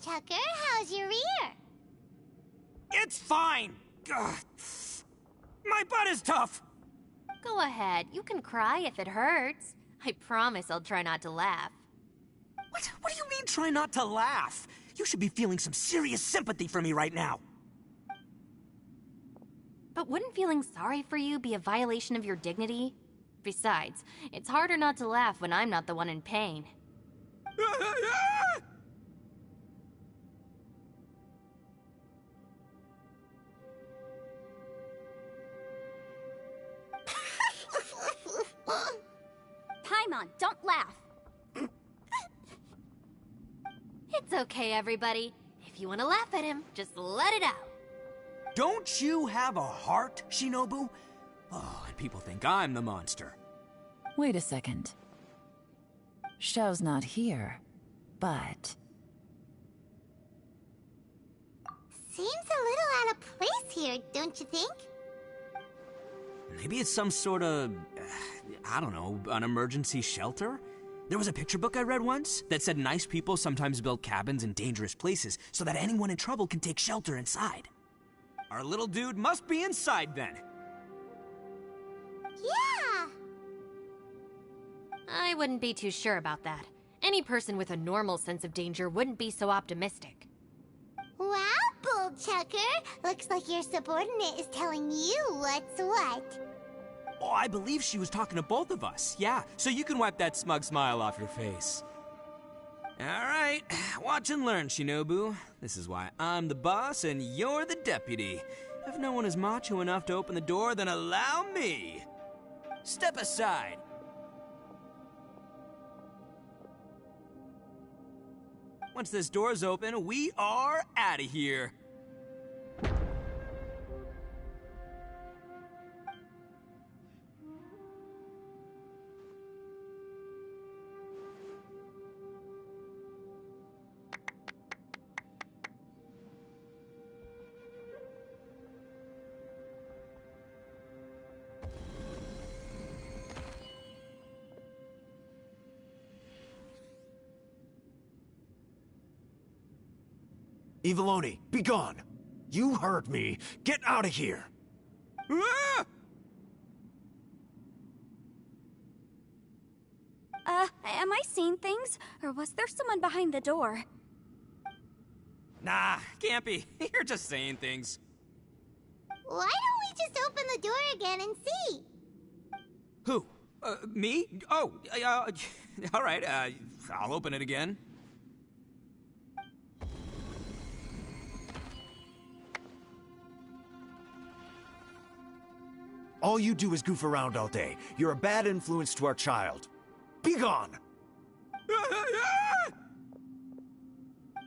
Chucker, how's your ear? It's fine! Ugh. My butt is tough! Go ahead, you can cry if it hurts. I promise I'll try not to laugh. What do you mean, try not to laugh? You should be feeling some serious sympathy for me right now. But wouldn't feeling sorry for you be a violation of your dignity? Besides, it's harder not to laugh when I'm not the one in pain. Paimon, don't laugh. It's okay, everybody. If you want to laugh at him, just let it out. Don't you have a heart, Shinobu? Oh, and people think I'm the monster. Wait a second. Xiao's not here, but... Seems a little out of place here, don't you think? Maybe it's some sort of, I don't know, an emergency shelter? There was a picture book I read once that said nice people sometimes build cabins in dangerous places so that anyone in trouble can take shelter inside. Our little dude must be inside then. Yeah! I wouldn't be too sure about that. Any person with a normal sense of danger wouldn't be so optimistic. Wow, Bull Chucker! Looks like your subordinate is telling you what's what. Oh, I believe she was talking to both of us. Yeah, so you can wipe that smug smile off your face. All right, watch and learn, Shinobu. This is why I'm the boss and you're the deputy. If no one is macho enough to open the door, then allow me. Step aside. Once this door's open, we are out of here. Eviloni, be gone! You heard me! Get out of here! Ah! Am I seeing things? Or was there someone behind the door? Nah, can't be. You're just saying things. Why don't we just open the door again and see? Who? Me? Oh, all right, I'll open it again. All you do is goof around all day. You're a bad influence to our child. Be gone!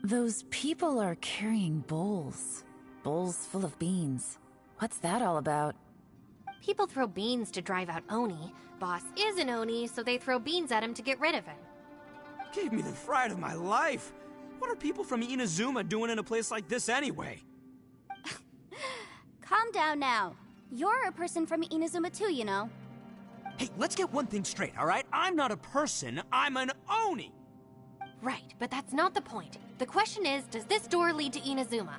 Those people are carrying bowls. Bowls full of beans. What's that all about? People throw beans to drive out Oni. Boss is an Oni, so they throw beans at him to get rid of him. Gave me the fright of my life. What are people from Inazuma doing in a place like this anyway? Calm down now. You're a person from Inazuma too, you know. Hey, let's get one thing straight, all right? I'm not a person, I'm an Oni! Right, but that's not the point. The question is, does this door lead to Inazuma?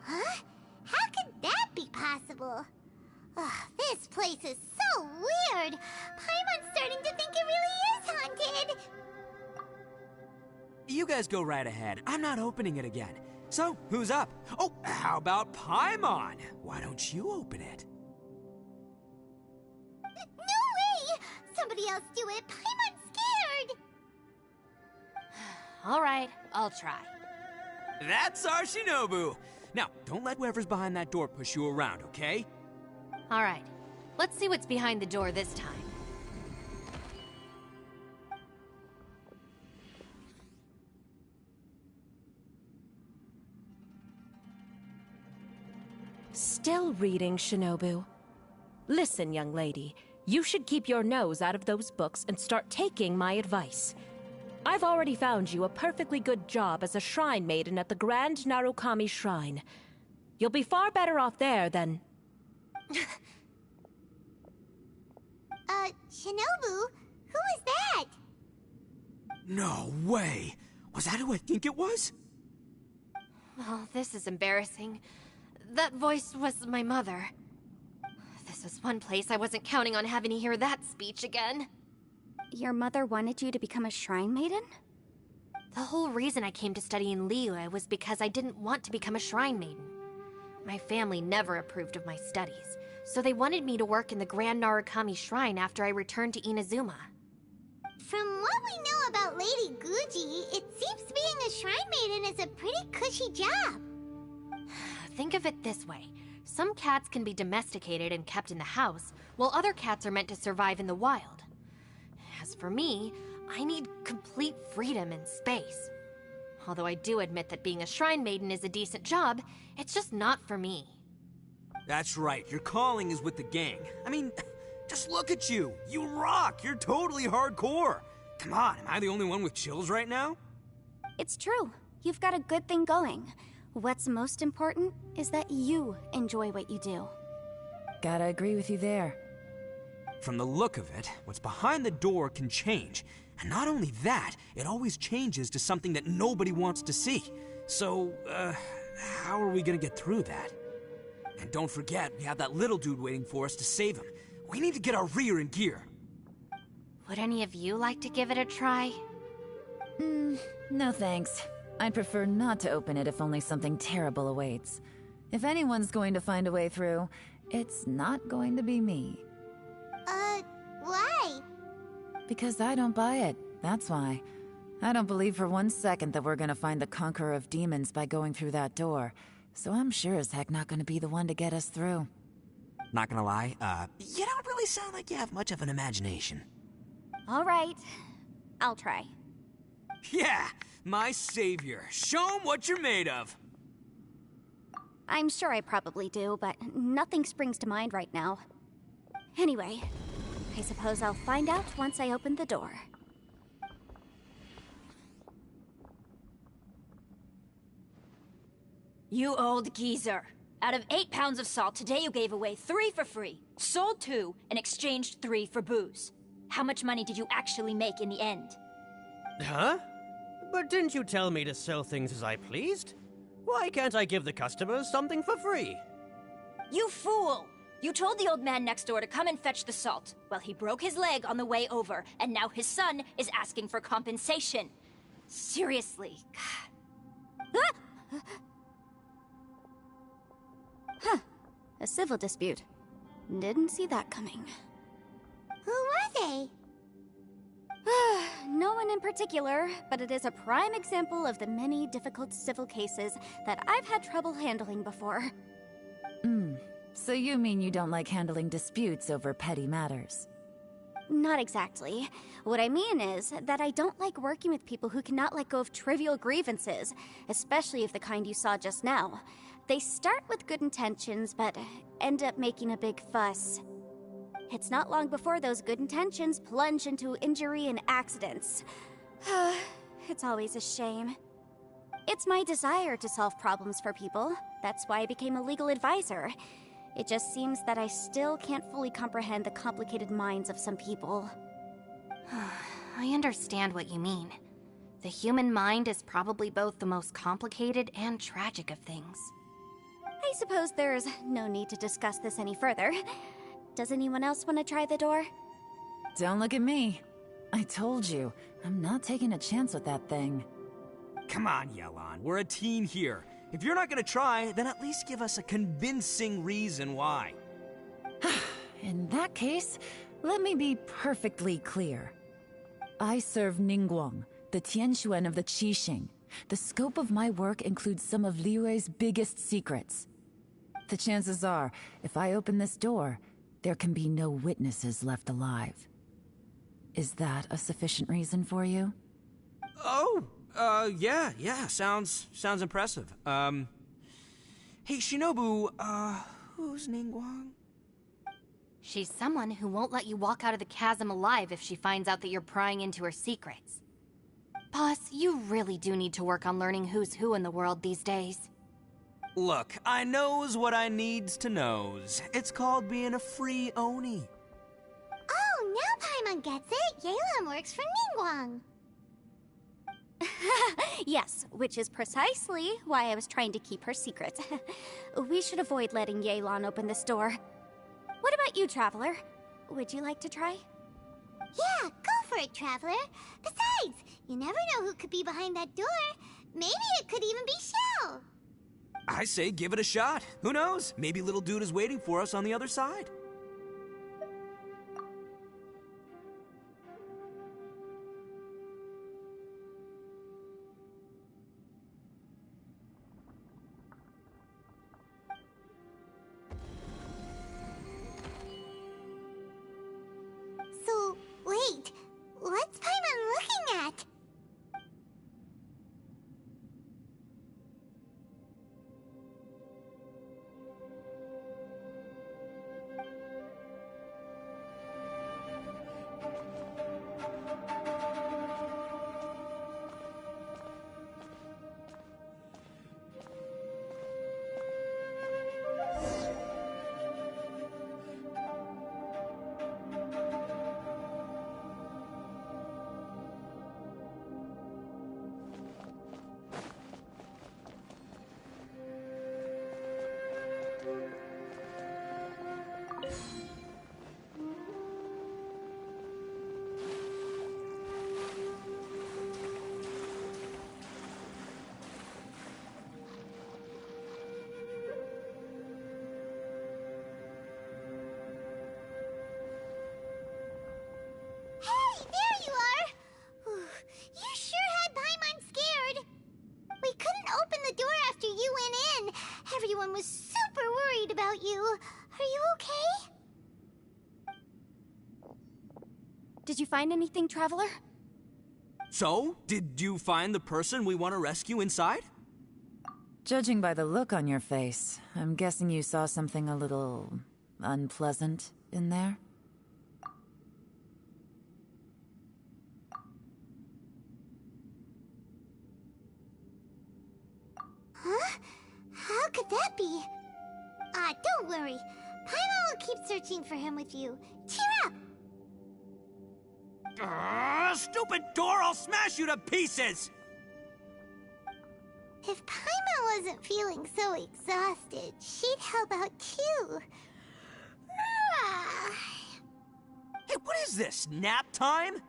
Huh? How could that be possible? Ugh, this place is so weird. Paimon's starting to think it really is haunted. You guys go right ahead. I'm not opening it again. So, who's up? Oh, how about Paimon? Why don't you open it? No way! Somebody else do it. Paimon's scared. All right, I'll try. That's our Shinobu! Now, don't let whoever's behind that door push you around, okay? All right, let's see what's behind the door this time. Still reading, Shinobu. Listen, young lady. You should keep your nose out of those books and start taking my advice. I've already found you a perfectly good job as a shrine maiden at the Grand Narukami Shrine. You'll be far better off there than... Shinobu? Who is that? No way! Was that who I think it was? Oh, this is embarrassing. That voice was my mother. This is one place I wasn't counting on having to hear that speech again. Your mother wanted you to become a shrine maiden? The whole reason I came to study in Liyue was because I didn't want to become a shrine maiden. My family never approved of my studies, so they wanted me to work in the Grand Narukami Shrine after I returned to Inazuma. From what we know about Lady Guji, it seems being a shrine maiden is a pretty cushy job. Think of it this way. Some cats can be domesticated and kept in the house, while other cats are meant to survive in the wild. As for me, I need complete freedom and space. Although I do admit that being a shrine maiden is a decent job, it's just not for me. That's right, your calling is with the gang. I mean, just look at you. You rock. You're totally hardcore. Come on, am I the only one with chills right now? It's true. You've got a good thing going. What's most important is that you enjoy what you do. Gotta agree with you there. From the look of it, what's behind the door can change. And not only that, it always changes to something that nobody wants to see. So, how are we gonna get through that? And don't forget, we have that little dude waiting for us to save him. We need to get our rear in gear. Would any of you like to give it a try? No thanks. I'd prefer not to open it if only something terrible awaits. If anyone's going to find a way through, it's not going to be me. Why? Because I don't buy it, that's why. I don't believe for 1 second that we're gonna find the Conqueror of Demons by going through that door. So I'm sure as heck not gonna be the one to get us through. Not gonna lie, you don't really sound like you have much of an imagination. All right, I'll try. Yeah, my savior. Show 'em what you're made of. I'm sure I probably do, but nothing springs to mind right now. Anyway, I suppose I'll find out once I open the door. You old geezer. Out of 8 pounds of salt, today you gave away 3 for free, sold 2, and exchanged 3 for booze. How much money did you actually make in the end? Huh? But didn't you tell me to sell things as I pleased? Why can't I give the customers something for free? You fool! You told the old man next door to come and fetch the salt. Well, he broke his leg on the way over, and now his son is asking for compensation. Seriously. Huh. A civil dispute. Didn't see that coming. Who were they? No one in particular, but it is a prime example of the many difficult civil cases that I've had trouble handling before. So you mean you don't like handling disputes over petty matters? Not exactly. What I mean is that I don't like working with people who cannot let go of trivial grievances, especially of the kind you saw just now. They start with good intentions, but end up making a big fuss. It's not long before those good intentions plunge into injury and accidents. It's always a shame. It's my desire to solve problems for people. That's why I became a legal advisor. It just seems that I still can't fully comprehend the complicated minds of some people. I understand what you mean. The human mind is probably both the most complicated and tragic of things. I suppose there's no need to discuss this any further. Does anyone else want to try the door? Don't look at me. I told you, I'm not taking a chance with that thing. Come on, Yelan. We're a team here. If you're not gonna try, then at least give us a convincing reason why. In that case, let me be perfectly clear. I serve Ningguang, the Tianxuan of the Qixing. The scope of my work includes some of Liyue's biggest secrets. The chances are, if I open this door, there can be no witnesses left alive. Is that a sufficient reason for you? Oh, yeah, sounds impressive. Hey, Shinobu, who's Ningguang? She's someone who won't let you walk out of the chasm alive if she finds out that you're prying into her secrets. Boss, you really do need to work on learning who's who in the world these days. Look, I knows what I needs to knows. It's called being a free Oni. Oh, now Paimon gets it. Yelan works for Ningguang. Yes, which is precisely why I was trying to keep her secret. We should avoid letting Yelan open this door. What about you, Traveler? Would you like to try? Yeah, go for it, Traveler. Besides, you never know who could be behind that door. Maybe it could even be Shell. I say give it a shot. Who knows? Maybe little dude is waiting for us on the other side. So, wait. What's Paimon looking at? Hey, there you are! Whew, you sure had Paimon scared. We couldn't open the door after you went in. Everyone was super worried about you. Are you okay? Did you find anything, Traveler? So, did you find the person we want to rescue inside? Judging by the look on your face, I'm guessing you saw something a little unpleasant in there? Huh? How could that be? Don't worry. Paimon will keep searching for him with you. Cheer up! Stupid door! I'll smash you to pieces! If Paimon wasn't feeling so exhausted, she'd help out too. Hey, what is this? Nap time?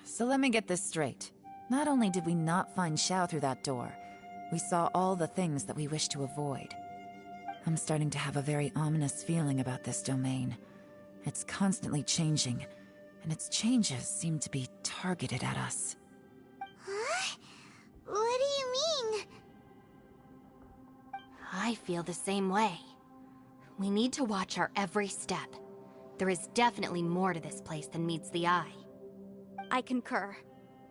So let me get this straight. Not only did we not find Xiao through that door, we saw all the things that we wish to avoid. I'm starting to have a very ominous feeling about this domain. It's constantly changing, and its changes seem to be targeted at us. Huh? What do you mean? I feel the same way. We need to watch our every step. There is definitely more to this place than meets the eye. I concur.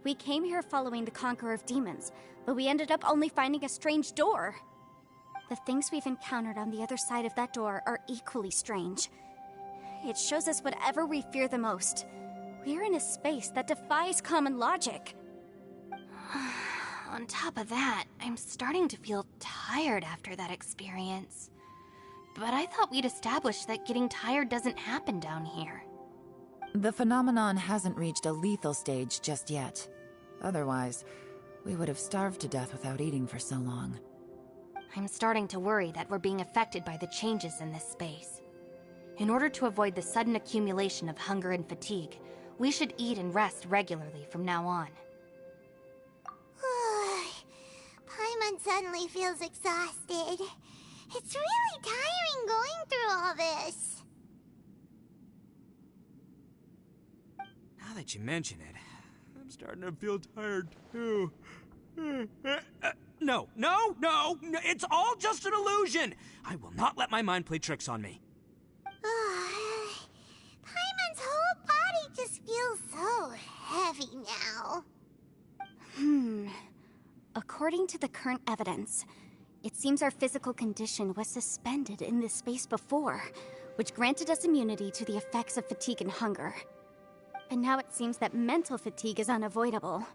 We came here following the Conqueror of Demons, but we ended up only finding a strange door. The things we've encountered on the other side of that door are equally strange. It shows us whatever we fear the most. We're in a space that defies common logic. On top of that, I'm starting to feel tired after that experience. But I thought we'd established that getting tired doesn't happen down here. The phenomenon hasn't reached a lethal stage just yet. Otherwise, we would have starved to death without eating for so long. I'm starting to worry that we're being affected by the changes in this space. In order to avoid the sudden accumulation of hunger and fatigue, we should eat and rest regularly from now on. Paimon suddenly feels exhausted. It's really tiring going through all this. Now that you mention it, I'm starting to feel tired too. No, it's all just an illusion! I will not let my mind play tricks on me. Paimon's whole body just feels so heavy now. According to the current evidence, it seems our physical condition was suspended in this space before, which granted us immunity to the effects of fatigue and hunger. And now it seems that mental fatigue is unavoidable.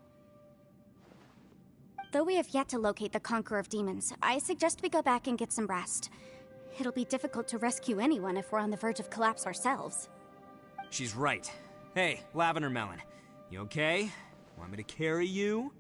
Though we have yet to locate the Conqueror of Demons, I suggest we go back and get some rest. It'll be difficult to rescue anyone if we're on the verge of collapse ourselves. She's right. Hey, Lavender Melon. You okay? Want me to carry you?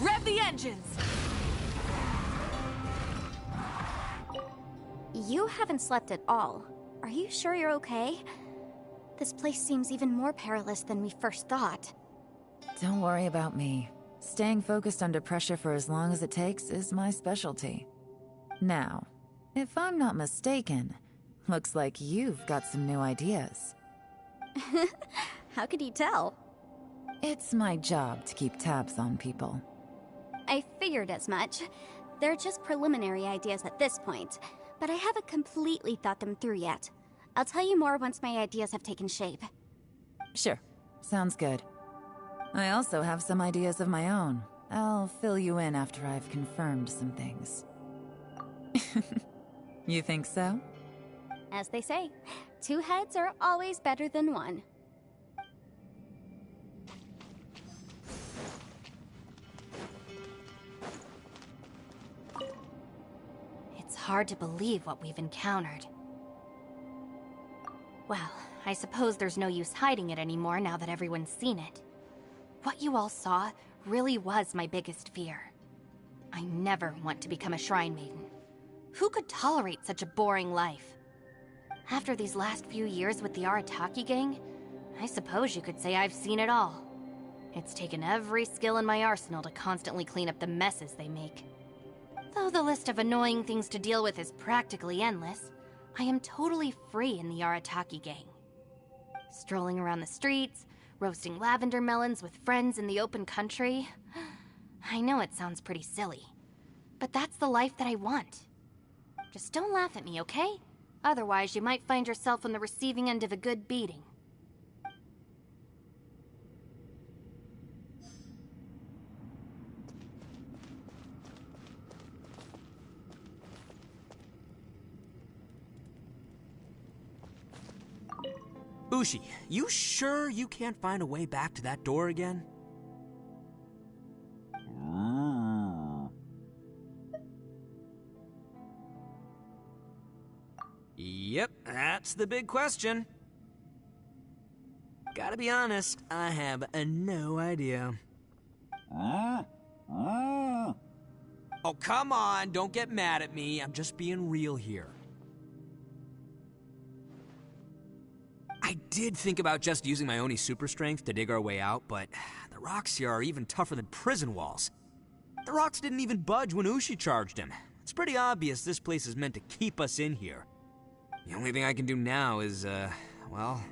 Rev the engines! You haven't slept at all. Are you sure you're okay? This place seems even more perilous than we first thought. Don't worry about me. Staying focused under pressure for as long as it takes is my specialty. Now, if I'm not mistaken, looks like you've got some new ideas. How could you tell? It's my job to keep tabs on people. I figured as much. They're just preliminary ideas at this point, but I haven't completely thought them through yet. I'll tell you more once my ideas have taken shape. Sure, sounds good. I also have some ideas of my own. I'll fill you in after I've confirmed some things. You think so? As they say, 2 heads are always better than 1. It's hard to believe what we've encountered. Well, I suppose there's no use hiding it anymore now that everyone's seen it. What you all saw really was my biggest fear. I never want to become a Shrine Maiden. Who could tolerate such a boring life? After these last few years with the Arataki gang, I suppose you could say I've seen it all. It's taken every skill in my arsenal to constantly clean up the messes they make. Though the list of annoying things to deal with is practically endless, I am totally free in the Arataki gang. Strolling around the streets, roasting lavender melons with friends in the open country. I know it sounds pretty silly, but that's the life that I want. Just don't laugh at me, okay? Otherwise, you might find yourself on the receiving end of a good beating. Ushi, you sure you can't find a way back to that door again? Yep, that's the big question. Gotta be honest, I have no idea. Oh, come on, don't get mad at me. I'm just being real here. I did think about just using my Oni super strength to dig our way out, but the rocks here are even tougher than prison walls. The rocks didn't even budge when Ushi charged him. It's pretty obvious this place is meant to keep us in here. The only thing I can do now is, well,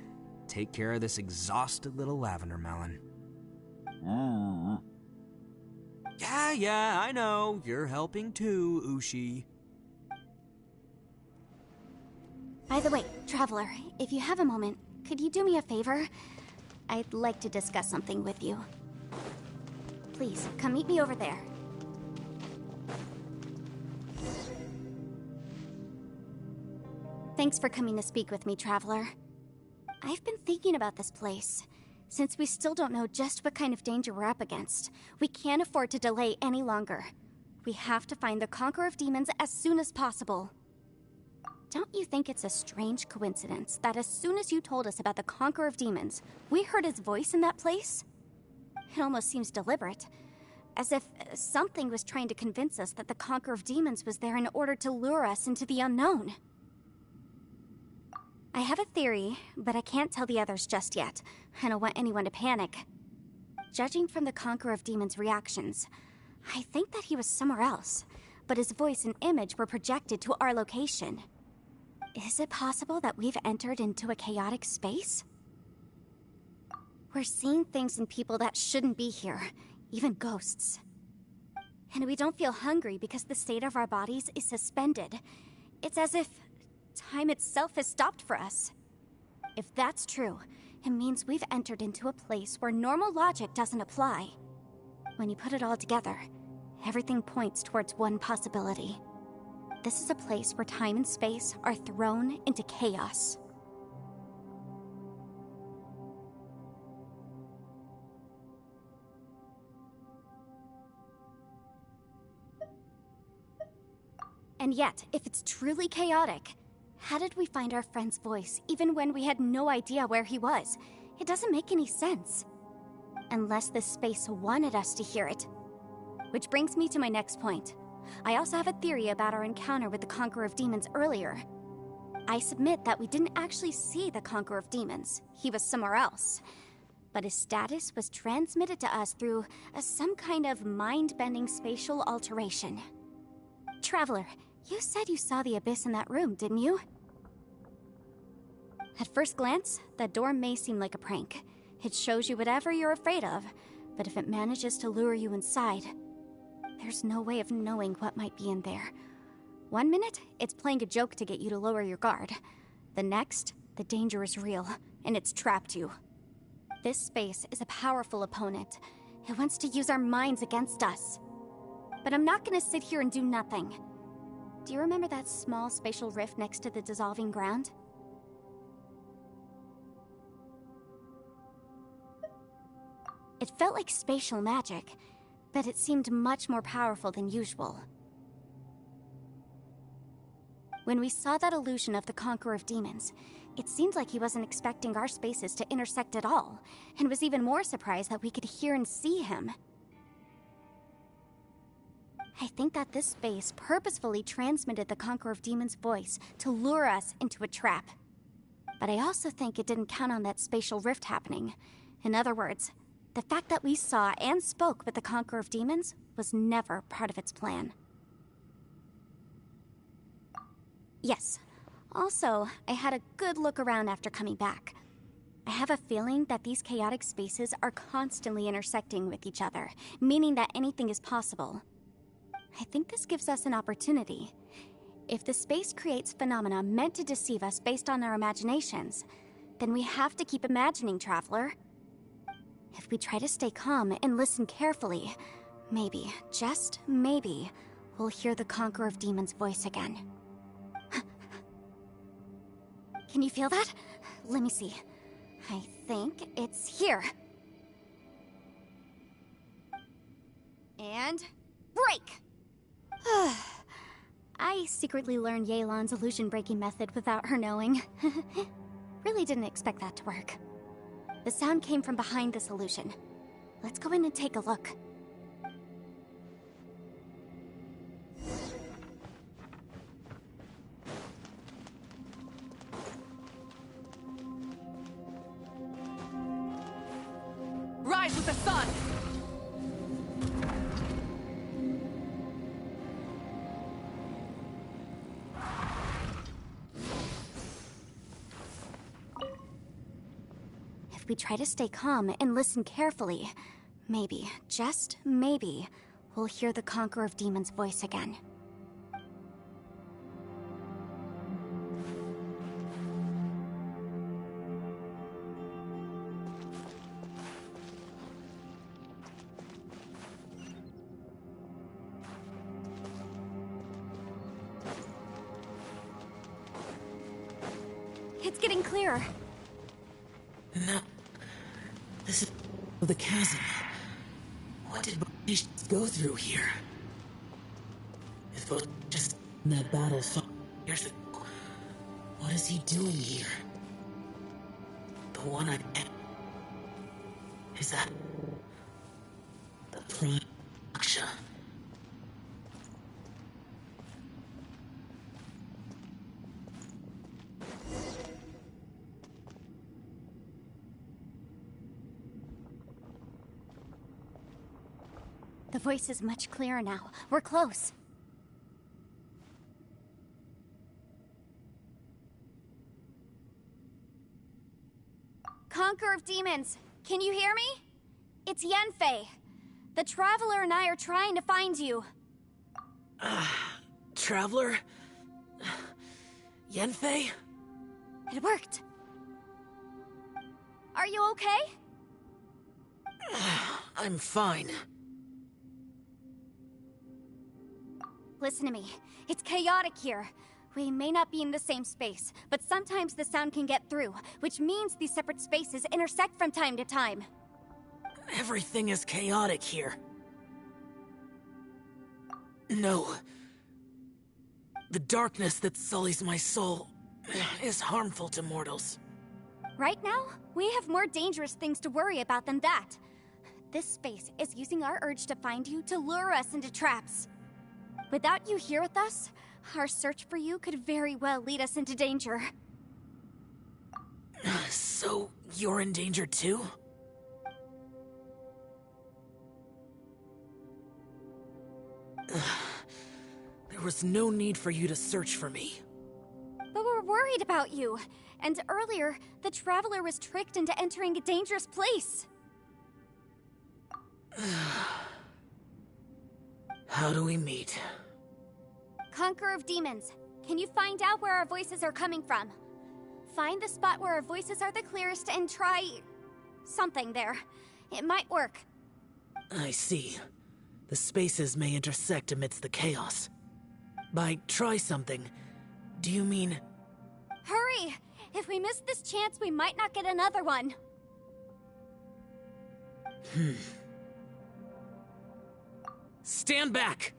take care of this exhausted little lavender melon. Yeah, I know. You're helping too, Ushi. By the way, Traveler, if you have a moment, could you do me a favor? I'd like to discuss something with you. Please, come meet me over there. Thanks for coming to speak with me, Traveler. I've been thinking about this place. Since we still don't know just what kind of danger we're up against, we can't afford to delay any longer. We have to find the Conqueror of Demons as soon as possible. Don't you think it's a strange coincidence that as soon as you told us about the Conqueror of Demons, we heard his voice in that place? It almost seems deliberate. As if something was trying to convince us that the Conqueror of Demons was there in order to lure us into the unknown. I have a theory, but I can't tell the others just yet. I don't want anyone to panic. Judging from the Conqueror of Demons' reactions, I think that he was somewhere else, but his voice and image were projected to our location. Is it possible that we've entered into a chaotic space? We're seeing things and people that shouldn't be here, even ghosts. And we don't feel hungry because the state of our bodies is suspended. It's as if time itself has stopped for us. If that's true, it means we've entered into a place where normal logic doesn't apply. When you put it all together, everything points towards one possibility. This is a place where time and space are thrown into chaos. And yet, if it's truly chaotic, how did we find our friend's voice even when we had no idea where he was? It doesn't make any sense. Unless this space wanted us to hear it. Which brings me to my next point. I also have a theory about our encounter with the Conqueror of Demons earlier. I submit that we didn't actually see the Conqueror of Demons. He was somewhere else. But his status was transmitted to us through some kind of mind-bending spatial alteration. Traveler, you said you saw the abyss in that room, didn't you? At first glance, that door may seem like a prank. It shows you whatever you're afraid of, but if it manages to lure you inside, there's no way of knowing what might be in there. One minute, it's playing a joke to get you to lower your guard. The next, the danger is real, and it's trapped you. This space is a powerful opponent. It wants to use our minds against us. But I'm not gonna sit here and do nothing. Do you remember that small spatial rift next to the dissolving ground? It felt like spatial magic, but it seemed much more powerful than usual. When we saw that illusion of the Conqueror of Demons, it seemed like he wasn't expecting our spaces to intersect at all, and was even more surprised that we could hear and see him. I think that this space purposefully transmitted the Conqueror of Demons' voice to lure us into a trap. But I also think it didn't count on that spatial rift happening. In other words, the fact that we saw and spoke with the Conqueror of Demons was never part of its plan. Yes. Also, I had a good look around after coming back. I have a feeling that these chaotic spaces are constantly intersecting with each other, meaning that anything is possible. I think this gives us an opportunity. If the space creates phenomena meant to deceive us based on our imaginations, then we have to keep imagining, Traveler. If we try to stay calm and listen carefully, maybe, just maybe, we'll hear the Conqueror of Demons' voice again. Can you feel that? Let me see. I think it's here. And break! I secretly learned Yelan's illusion-breaking method without her knowing. Really didn't expect that to work. The sound came from behind this illusion. Let's go in and take a look. Rise with the sun! If we try to stay calm and listen carefully, maybe, just maybe, we'll hear the Conqueror of Demons' voice again. It's getting clearer. No. This is the chasm. What did Bosch go through here? If Bosch just in that battle years ago, what is he doing here? The one-eyed is that the prime Aksha? The voice is much clearer now. We're close. Conqueror of Demons, can you hear me? It's Yenfei. The Traveler and I are trying to find you. Traveler? Yenfei? It worked. Are you okay? I'm fine. Listen to me. It's chaotic here. We may not be in the same space, but sometimes the sound can get through, which means these separate spaces intersect from time to time. Everything is chaotic here. No. The darkness that sullies my soul is harmful to mortals. Right now, we have more dangerous things to worry about than that. This space is using our urge to find you to lure us into traps. Without you here with us, our search for you could very well lead us into danger. So, you're in danger too? There was no need for you to search for me. But we're worried about you. And earlier, the Traveler was tricked into entering a dangerous place. How do we meet? Conqueror of Demons, can you find out where our voices are coming from? Find the spot where our voices are the clearest and try... something there. It might work. I see. The spaces may intersect amidst the chaos. By try something, do you mean... Hurry! If we miss this chance, we might not get another one. Stand back!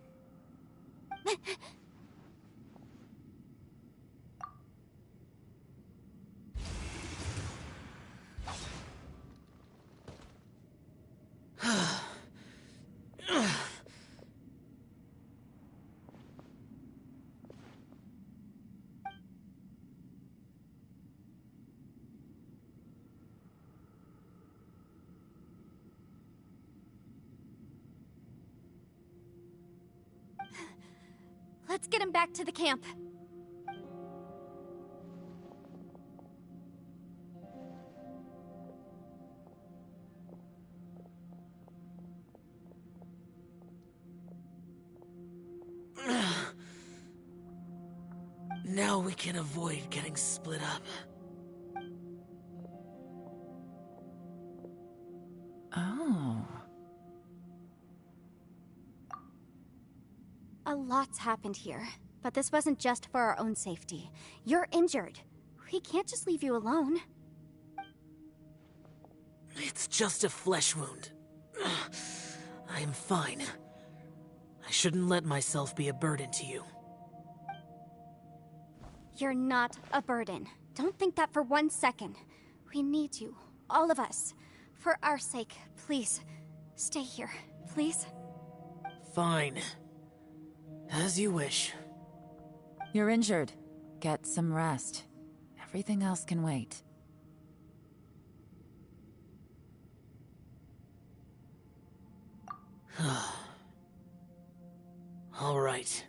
Let's get him back to the camp. Now we can avoid getting split up. Oh. A lot's happened here, but this wasn't just for our own safety. You're injured. We can't just leave you alone. It's just a flesh wound. I am fine. I shouldn't let myself be a burden to you. You're not a burden. Don't think that for 1 second. We need you, all of us. For our sake, please, stay here, please. Fine. As you wish. You're injured. Get some rest. Everything else can wait. All right.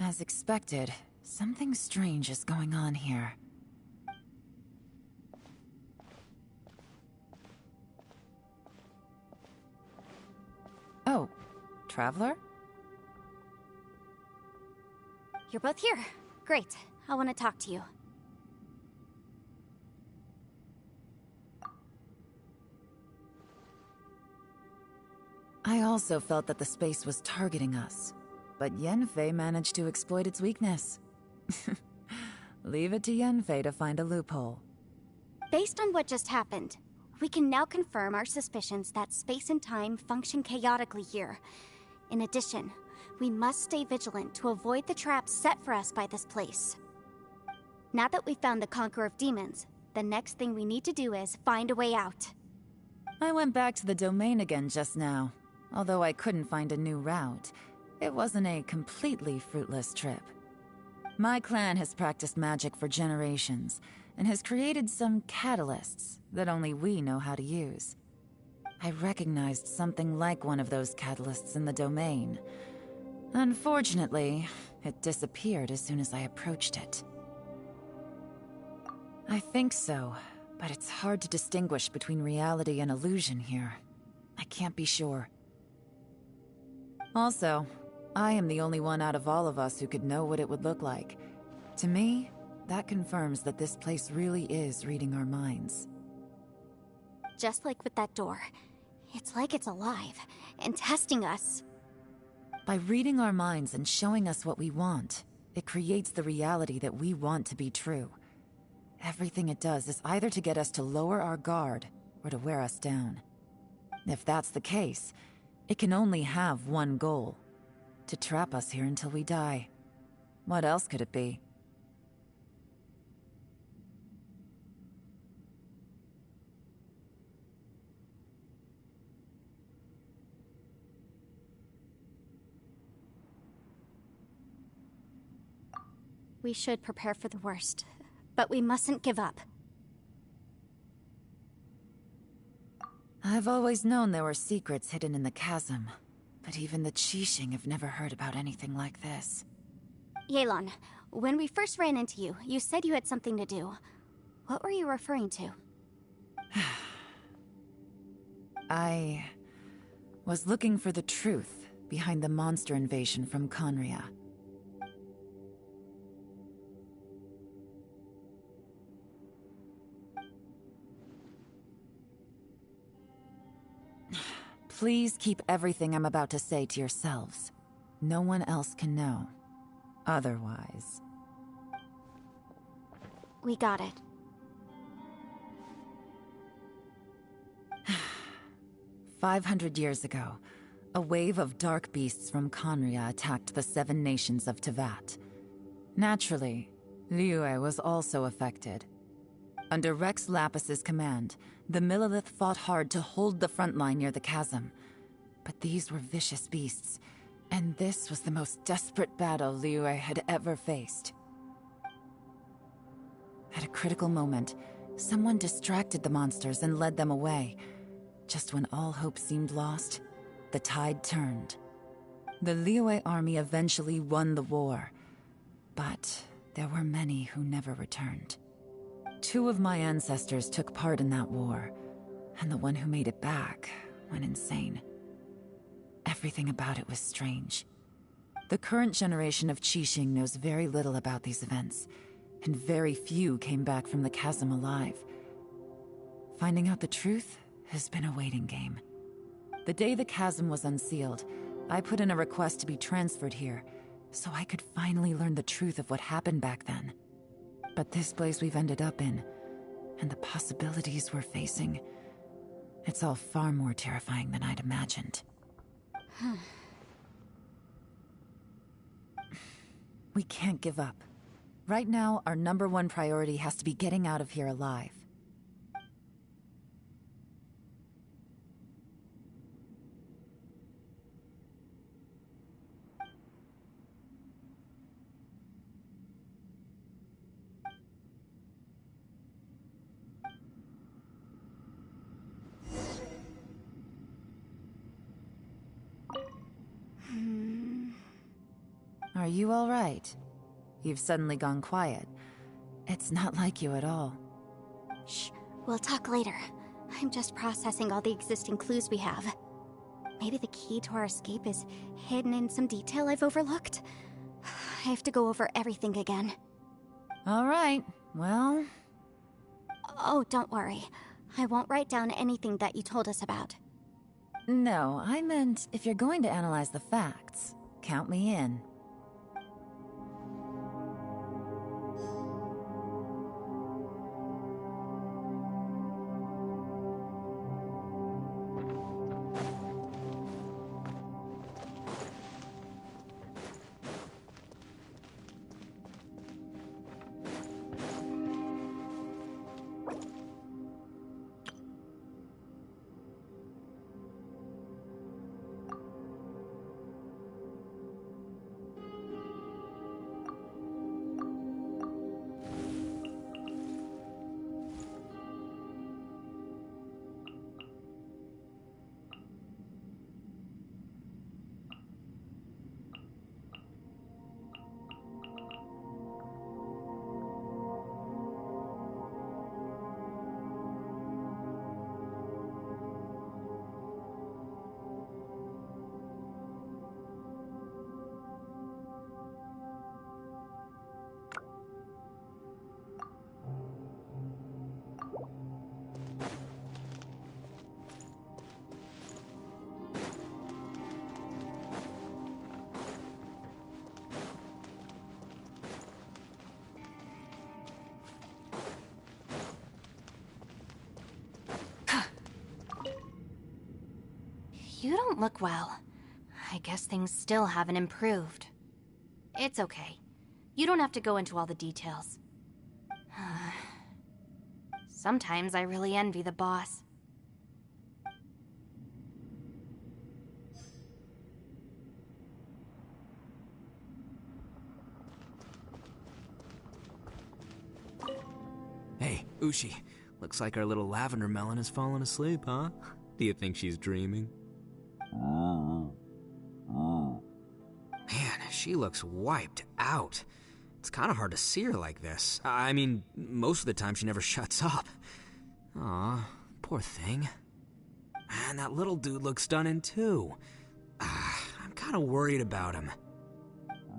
As expected, something strange is going on here. Oh, Traveler? You're both here. Great. I want to talk to you. I also felt that the space was targeting us, but Yenfei managed to exploit its weakness. Leave it to Yenfei to find a loophole. Based on what just happened, we can now confirm our suspicions that space and time function chaotically here. In addition, we must stay vigilant to avoid the traps set for us by this place. Now that we've found the Conqueror of Demons, the next thing we need to do is find a way out. I went back to the domain again just now. Although I couldn't find a new route, it wasn't a completely fruitless trip. My clan has practiced magic for generations, and has created some catalysts that only we know how to use. I recognized something like one of those catalysts in the domain. Unfortunately, it disappeared as soon as I approached it. I think so, but it's hard to distinguish between reality and illusion here. I can't be sure. Also, I am the only one out of all of us who could know what it would look like. To me, that confirms that this place really is reading our minds. Just like with that door, it's like it's alive and testing us. By reading our minds and showing us what we want, it creates the reality that we want to be true. Everything it does is either to get us to lower our guard or to wear us down. If that's the case, it can only have one goal: to trap us here until we die. What else could it be? We should prepare for the worst, but we mustn't give up. I've always known there were secrets hidden in the chasm, but even the Qixing have never heard about anything like this. Yelan, when we first ran into you, you said you had something to do. What were you referring to? I was looking for the truth behind the monster invasion from Conria. Please keep everything I'm about to say to yourselves. No one else can know. Otherwise... We got it. 500 years ago, a wave of dark beasts from Conria attacked the 7 nations of Tevat. Naturally, Liyue was also affected. Under Rex Lapis's command, the Millelith fought hard to hold the front line near the chasm. But these were vicious beasts, and this was the most desperate battle Liyue had ever faced. At a critical moment, someone distracted the monsters and led them away. Just when all hope seemed lost, the tide turned. The Liyue army eventually won the war, but there were many who never returned. 2 of my ancestors took part in that war, and the one who made it back went insane. Everything about it was strange. The current generation of Qixing knows very little about these events, and very few came back from the chasm alive. Finding out the truth has been a waiting game. The day the chasm was unsealed, I put in a request to be transferred here, so I could finally learn the truth of what happened back then. But this place we've ended up in, and the possibilities we're facing, it's all far more terrifying than I'd imagined. We can't give up. Right now, our #1 priority has to be getting out of here alive. Are you all right? You've suddenly gone quiet. It's not like you at all. Shh, we'll talk later. I'm just processing all the existing clues we have. Maybe the key to our escape is hidden in some detail I've overlooked. I have to go over everything again. All right, well... Oh, don't worry. I won't write down anything that you told us about. No, I meant if you're going to analyze the facts, count me in. You don't look well. I guess things still haven't improved. It's okay. You don't have to go into all the details. Sometimes I really envy the boss. Hey, Ushi. Looks like our little lavender melon has fallen asleep, huh? Do you think she's dreaming? Man, she looks wiped out. It's kind of hard to see her like this. I mean, most of the time she never shuts up. Aw, poor thing. Man, that little dude looks stunning too. I'm kind of worried about him.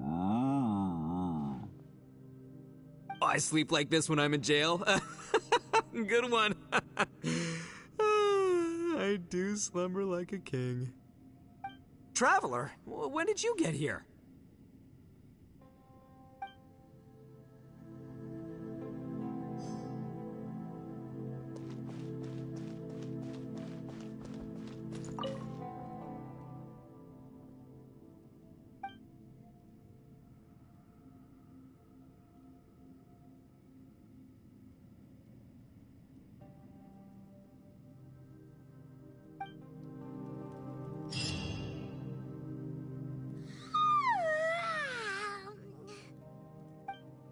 Oh, I sleep like this when I'm in jail? Good one. I do slumber like a king. Traveler, when did you get here?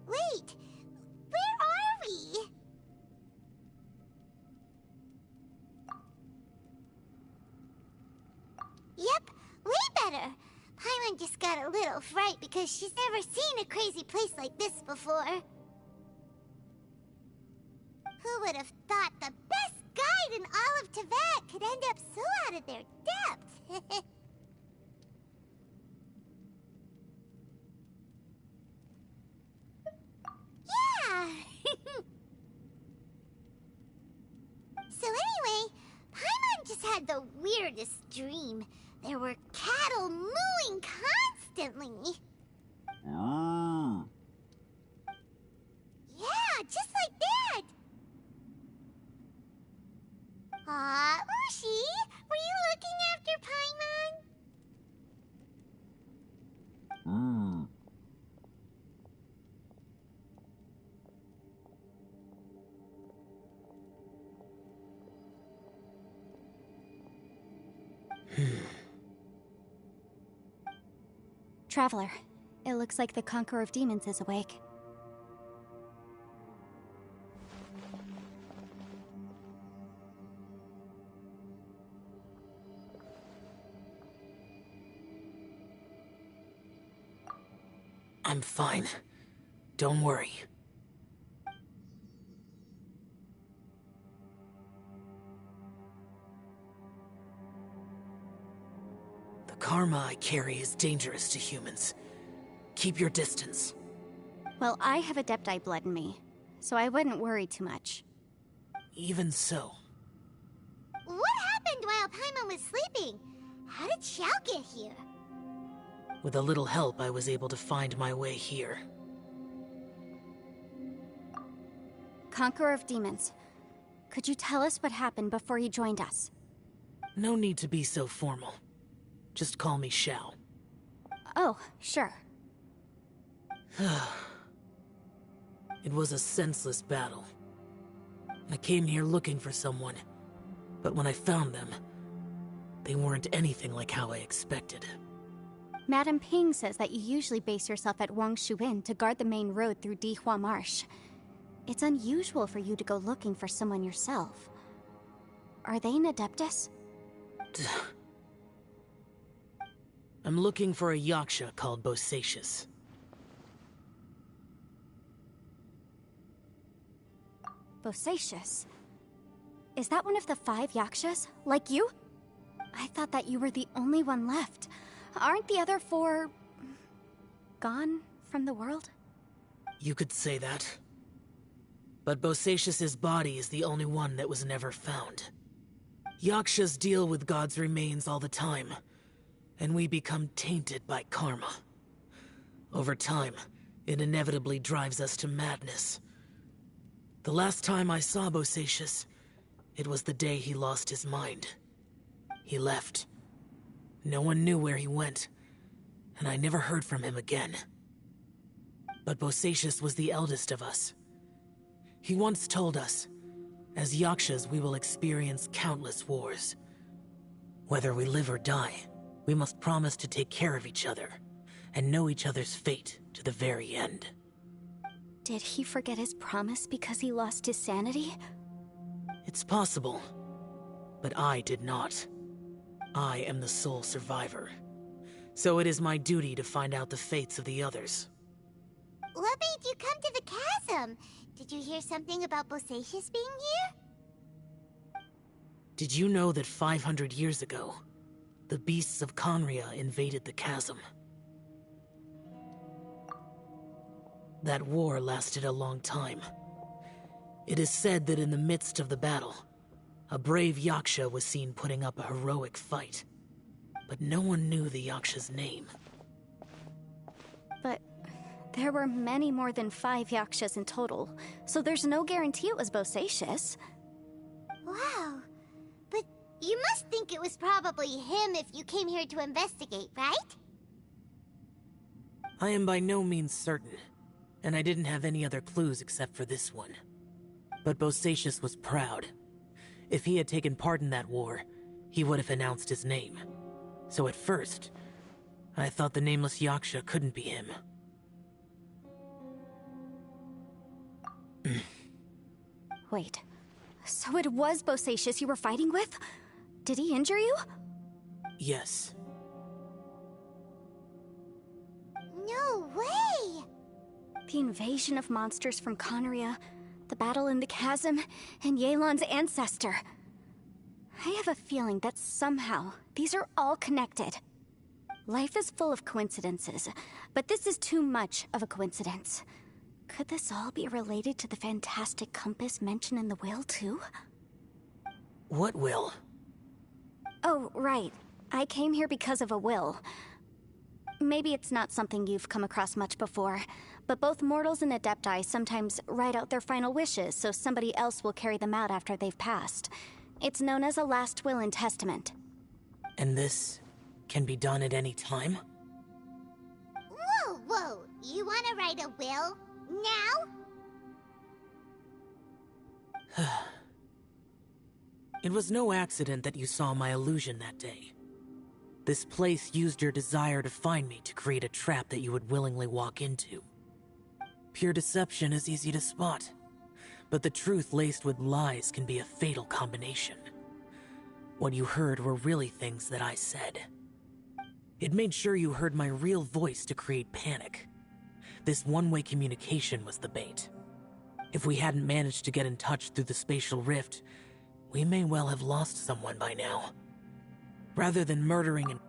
Wait, where are we? Yep, way better. Paimon just got a little fright because she's never seen a crazy place like this before. Who would have thought the best guide in all of Teyvat could end up so out of their depth? Yeah! So anyway, Paimon just had the weirdest dream. There were cattle mooing constantly. Yeah, just like that. Aw, Ushi, were you looking after Paimon? Traveler, it looks like the Conqueror of Demons is awake. I'm fine. Don't worry. The karma I carry is dangerous to humans. Keep your distance. Well, I have Adepti blood in me, so I wouldn't worry too much. Even so. What happened while Paimon was sleeping. How did Xiao get here? With a little help, I was able to find my way here. Conqueror of Demons, could you tell us what happened before you joined us? No need to be so formal. Just call me Xiao. Oh, sure. It was a senseless battle. I came here looking for someone, but when I found them, they weren't anything like how I expected. Madame Ping says that you usually base yourself at Wangshuin to guard the main road through Dihua Marsh. It's unusual for you to go looking for someone yourself. Are they an Adeptus? I'm looking for a Yaksha called Bosacius. Bosacius? Is that one of the 5 Yakshas? Like you? I thought that you were the only one left. Aren't the other 4... gone from the world? You could say that. But Bosacius's body is the only one that was never found. Yakshas deal with God's remains all the time, and we become tainted by karma. Over time, it inevitably drives us to madness. The last time I saw Bosacius, it was the day he lost his mind. He left. No one knew where he went, and I never heard from him again. But Bosacius was the eldest of us. He once told us, as Yakshas we will experience countless wars. Whether we live or die, we must promise to take care of each other, and know each other's fate to the very end. Did he forget his promise because he lost his sanity? It's possible, but I did not. I am the sole survivor, so it is my duty to find out the fates of the others. What made you come to the chasm? Did you hear something about Bosacius being here? Did you know that 500 years ago, the beasts of Conria invaded the chasm? That war lasted a long time. It is said that in the midst of the battle, a brave Yaksha was seen putting up a heroic fight. But no one knew the Yaksha's name. But there were many more than 5 Yakshas in total, so there's no guarantee it was Bosacius. Wow. But you must think it was probably him if you came here to investigate, right? I am by no means certain, and I didn't have any other clues except for this one. But Bosacius was proud. If he had taken part in that war, he would have announced his name. So at first, I thought the nameless Yaksha couldn't be him. Wait, so it was Bosacius you were fighting with? Did he injure you? Yes. No way! The invasion of monsters from Conria, the battle in the chasm, and Yelan's ancestor. I have a feeling that somehow these are all connected. Life is full of coincidences, but this is too much of a coincidence. Could this all be related to the fantastic compass mentioned in the will, too? What will? Oh, right. I came here because of a will. Maybe it's not something you've come across much before, but both mortals and Adepti sometimes write out their final wishes so somebody else will carry them out after they've passed. It's known as a last will and testament. And this can be done at any time? Whoa, whoa! You want to write a will? Now? It was no accident that you saw my illusion that day. This place used your desire to find me to create a trap that you would willingly walk into. Pure deception is easy to spot, but the truth laced with lies can be a fatal combination. What you heard were really things that I said. It made sure you heard my real voice to create panic. This one-way communication was the bait. If we hadn't managed to get in touch through the spatial rift, we may well have lost someone by now. Rather than murdering and...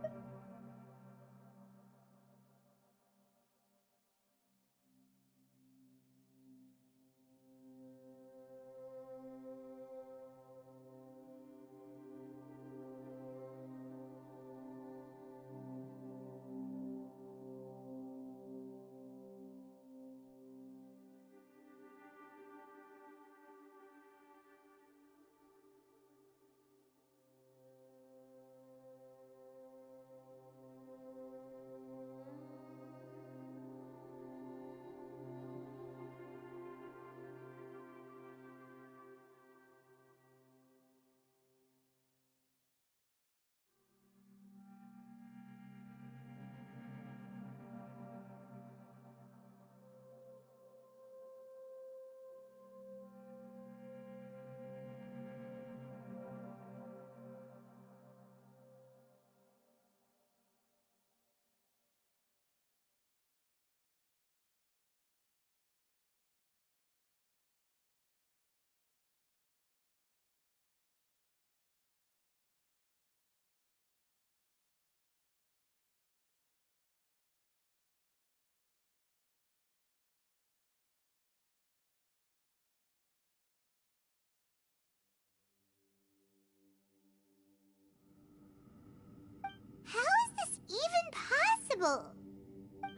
impossible.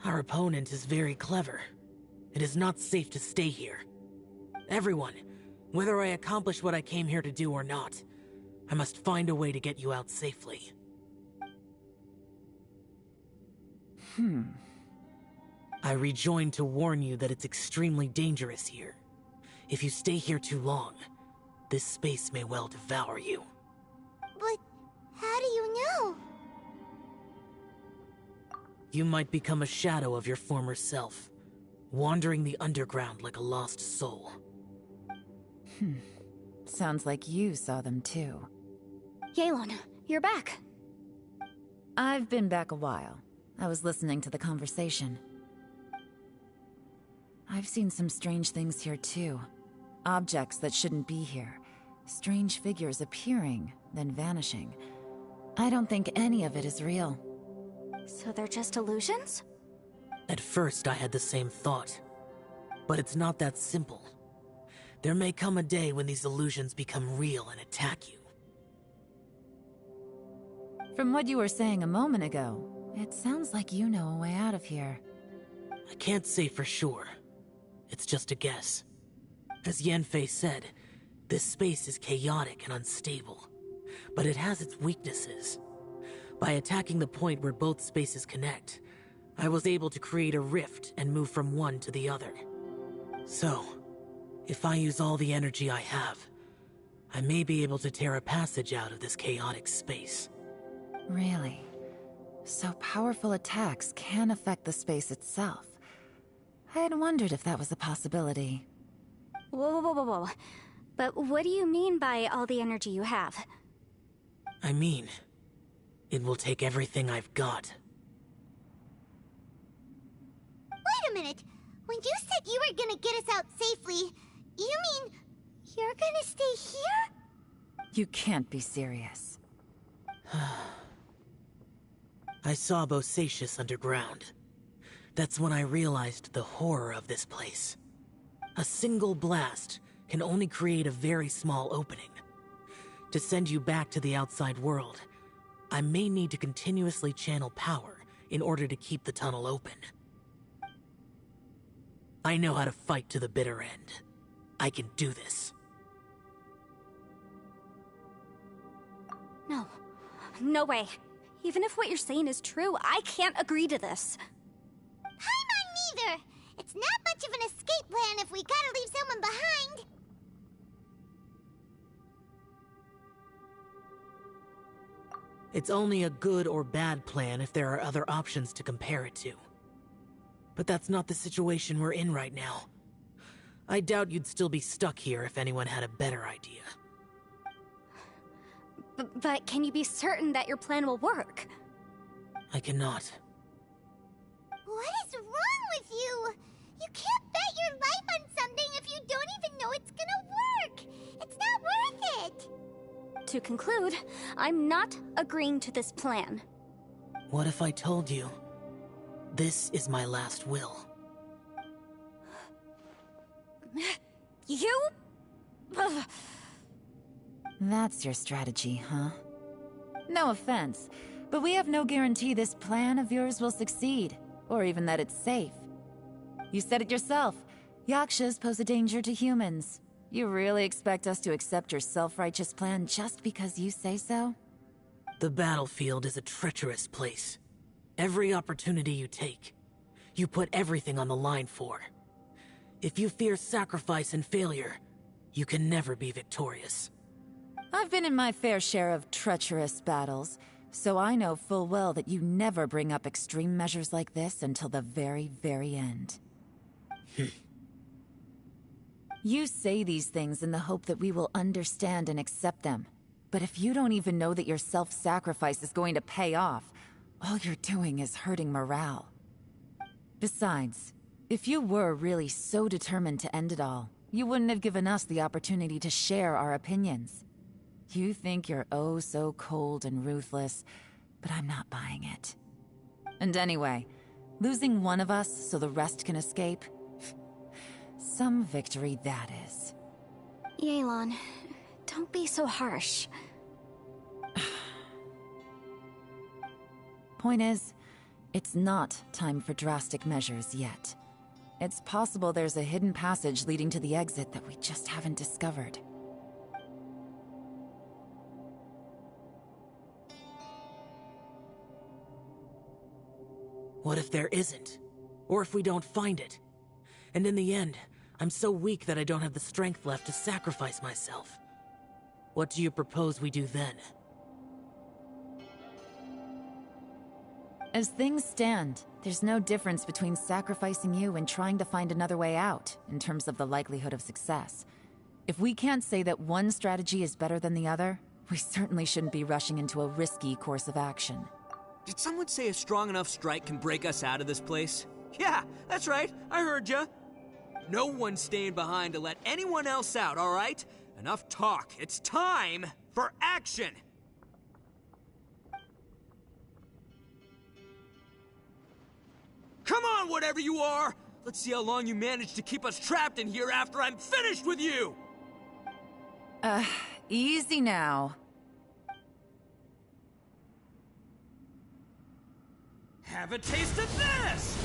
Our opponent is very clever. It is not safe to stay here. Everyone, whether I accomplish what I came here to do or not, I must find a way to get you out safely. I rejoined to warn you that it's extremely dangerous here. If you stay here too long, this space may well devour you. But how do you know? You might become a shadow of your former self, wandering the underground like a lost soul. Sounds like you saw them too. Yelan, you're back. I've been back a while. I was listening to the conversation. I've seen some strange things here too. Objects that shouldn't be here. Strange figures appearing, then vanishing. I don't think any of it is real. So they're just illusions? At first, I had the same thought. But it's not that simple. There may come a day when these illusions become real and attack you. From what you were saying a moment ago, it sounds like you know a way out of here. I can't say for sure. It's just a guess. As Yanfei said, this space is chaotic and unstable, but it has its weaknesses. By attacking the point where both spaces connect, I was able to create a rift and move from one to the other. So, if I use all the energy I have, I may be able to tear a passage out of this chaotic space. Really? So powerful attacks can affect the space itself. I had wondered if that was a possibility. Whoa. But what do you mean by all the energy you have? I mean, it will take everything I've got. Wait a minute. When you said you were gonna get us out safely, you mean you're gonna stay here? You can't be serious. I saw Bosacius underground. That's when I realized the horror of this place. A single blast can only create a very small opening. To send you back to the outside world, I may need to continuously channel power in order to keep the tunnel open. I know how to fight to the bitter end. I can do this. No. No way. Even if what you're saying is true, I can't agree to this. Paimon neither! It's not much of an escape plan if we gotta leave someone behind. It's only a good or bad plan if there are other options to compare it to. But that's not the situation we're in right now. I doubt you'd still be stuck here if anyone had a better idea. But can you be certain that your plan will work? I cannot. What is wrong with you? You can't bet your life on something if you don't even know it's gonna work. It's not worth it. To conclude, I'm not agreeing to this plan. What if I told you, this is my last will? You? Ugh. That's your strategy, huh? No offense, but we have no guarantee this plan of yours will succeed, or even that it's safe. You said it yourself. Yakshas pose a danger to humans. You really expect us to accept your self-righteous plan just because you say so? The battlefield is a treacherous place. Every opportunity you take, you put everything on the line for. If you fear sacrifice and failure, you can never be victorious. I've been in my fair share of treacherous battles, so I know full well that you never bring up extreme measures like this until the very, very end. You say these things in the hope that we will understand and accept them. But if you don't even know that your self-sacrifice is going to pay off, all you're doing is hurting morale. Besides, if you were really so determined to end it all, you wouldn't have given us the opportunity to share our opinions. You think you're oh so cold and ruthless, but I'm not buying it. And anyway, losing one of us so the rest can escape? Some victory that is. Yelan, don't be so harsh. Point is, It's not time for drastic measures yet. It's possible there's a hidden passage leading to the exit that we just haven't discovered. What if there isn't? Or if we don't find it? And in the end, I'm so weak that I don't have the strength left to sacrifice myself. What do you propose we do then? As things stand, there's no difference between sacrificing you and trying to find another way out, in terms of the likelihood of success. If we can't say that one strategy is better than the other, we certainly shouldn't be rushing into a risky course of action. Did someone say a strong enough strike can break us out of this place? Yeah, that's right, I heard ya. No one's staying behind to let anyone else out, all right? Enough talk. It's time for action! Come on, whatever you are! Let's see how long you manage to keep us trapped in here after I'm finished with you! Easy now. Have a taste of this!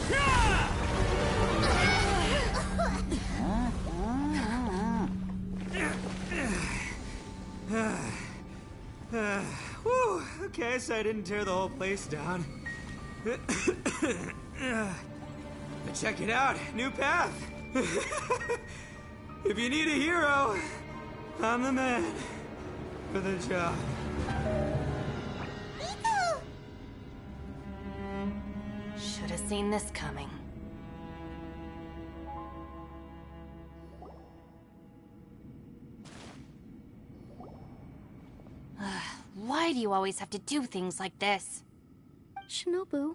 Whew, okay, so I didn't tear the whole place down. But check it out, new path. If you need a hero, I'm the man for the job. Should have seen this coming. Why do you always have to do things like this? Shinobu.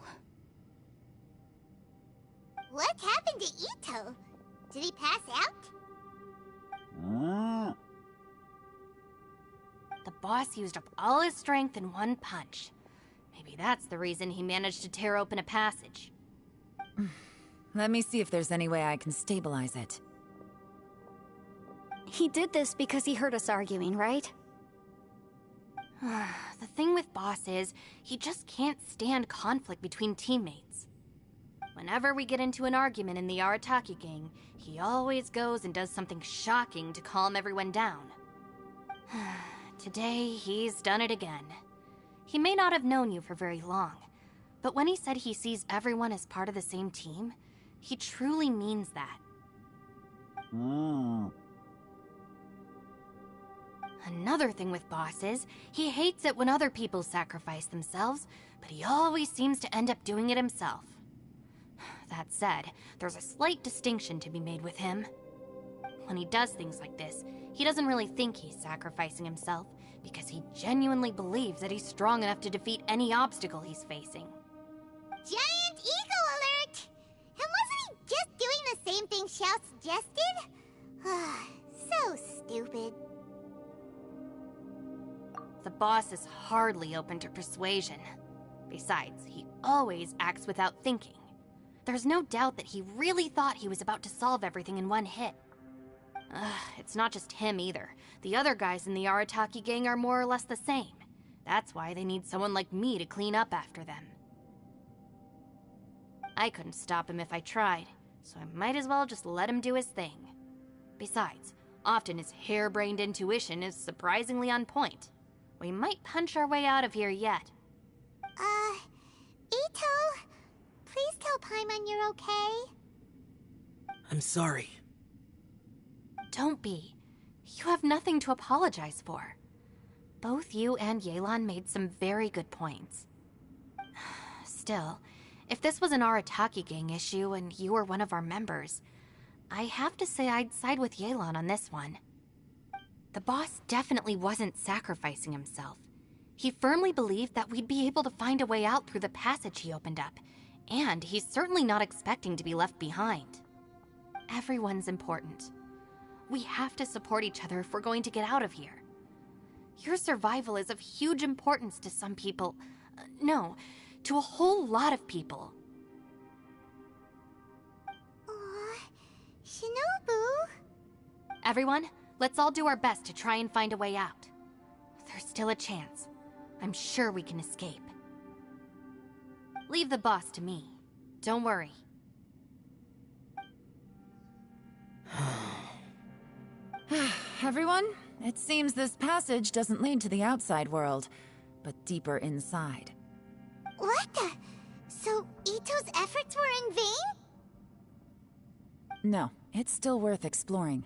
What happened to Ito? Did he pass out? The boss used up all his strength in one punch. Maybe that's the reason he managed to tear open a passage. Let me see if there's any way I can stabilize it. He did this because he heard us arguing, right? The thing with Boss is, he just can't stand conflict between teammates. Whenever we get into an argument in the Arataki gang, he always goes and does something shocking to calm everyone down. Today, he's done it again. He may not have known you for very long, but when he said he sees everyone as part of the same team, he truly means that. Another thing with Boss is, he hates it when other people sacrifice themselves, but he always seems to end up doing it himself. That said, there's a slight distinction to be made with him. When he does things like this, he doesn't really think he's sacrificing himself, because he genuinely believes that he's strong enough to defeat any obstacle he's facing. Giant eagle alert! And wasn't he just doing the same thing Xiao suggested? So stupid. The boss is hardly open to persuasion. Besides, he always acts without thinking. There's no doubt that he really thought he was about to solve everything in one hit. It's not just him either. The other guys in the Arataki gang are more or less the same. That's why they need someone like me to clean up after them. I couldn't stop him if I tried, so I might as well just let him do his thing. Besides, often his harebrained intuition is surprisingly on point. We might punch our way out of here yet. Ito, please tell Paimon you're okay. I'm sorry. Don't be. You have nothing to apologize for. Both you and Yelan made some very good points. Still, if this was an Arataki gang issue and you were one of our members, I have to say I'd side with Yelan on this one. The boss definitely wasn't sacrificing himself. He firmly believed that we'd be able to find a way out through the passage he opened up, and he's certainly not expecting to be left behind. Everyone's important. We have to support each other if we're going to get out of here. Your survival is of huge importance to some people. No, to a whole lot of people. Shinobu? Everyone, let's all do our best to try and find a way out. There's still a chance. I'm sure we can escape. Leave the boss to me. Don't worry. Everyone, it seems this passage doesn't lead to the outside world, but deeper inside. What the? So Ito's efforts were in vain? No, it's still worth exploring.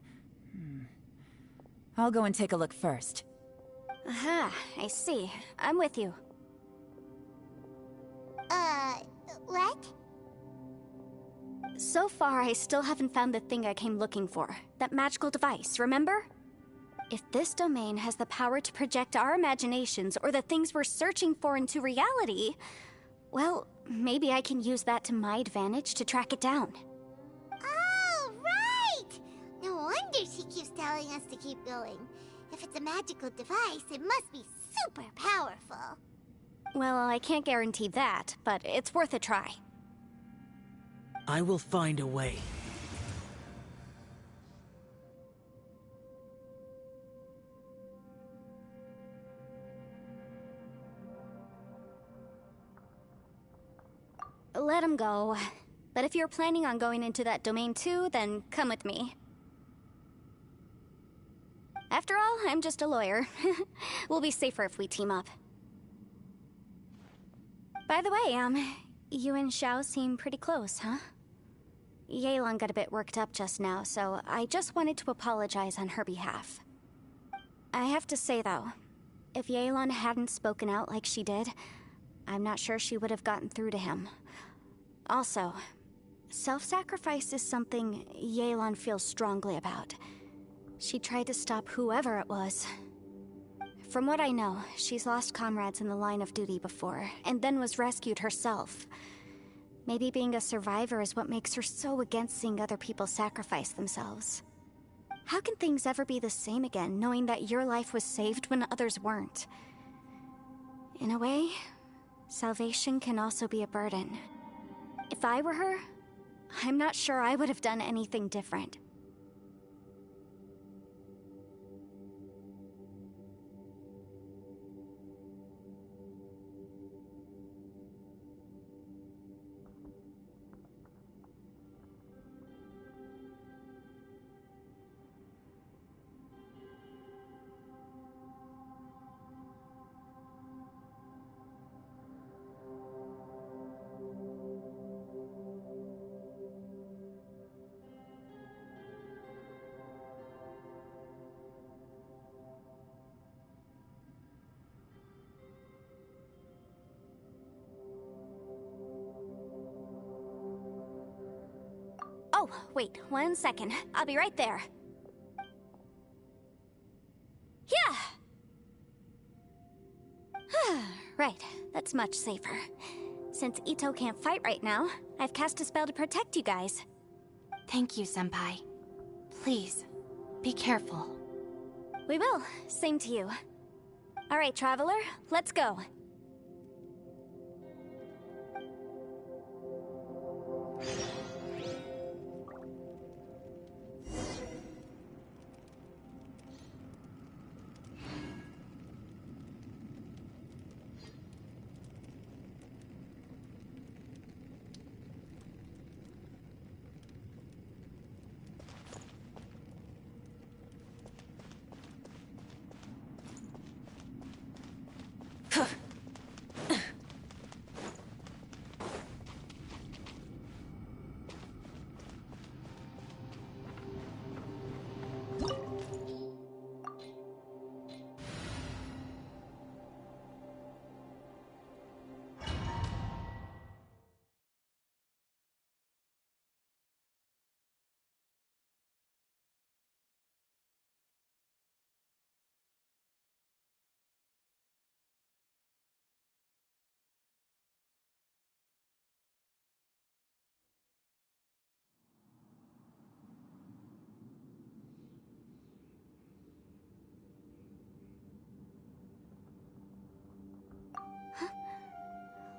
I'll go and take a look first. Aha, I see. I'm with you. What? So far, I still haven't found the thing I came looking for. That magical device, remember? If this domain has the power to project our imaginations or the things we're searching for into reality, well, maybe I can use that to my advantage to track it down. Oh, right! No wonder she keeps telling us to keep going. If it's a magical device, it must be super powerful. Well, I can't guarantee that, but it's worth a try. I will find a way. Let him go. But if you're planning on going into that domain too, then come with me. After all, I'm just a lawyer. We'll be safer if we team up. By the way, you and Xiao seem pretty close, huh? Yelan got a bit worked up just now, so I just wanted to apologize on her behalf. I have to say, though, if Yelan hadn't spoken out like she did, I'm not sure she would have gotten through to him. Also, self-sacrifice is something Yelan feels strongly about. She tried to stop whoever it was. From what I know, she's lost comrades in the line of duty before, and then was rescued herself. Maybe being a survivor is what makes her so against seeing other people sacrifice themselves. How can things ever be the same again, knowing that your life was saved when others weren't? In a way, salvation can also be a burden. If I were her, I'm not sure I would have done anything different. Oh, wait, 1 second. I'll be right there. Yeah! Right, that's much safer. Since Ito can't fight right now, I've cast a spell to protect you guys. Thank you, Senpai. Please, be careful. We will. Same to you. All right, Traveler, let's go.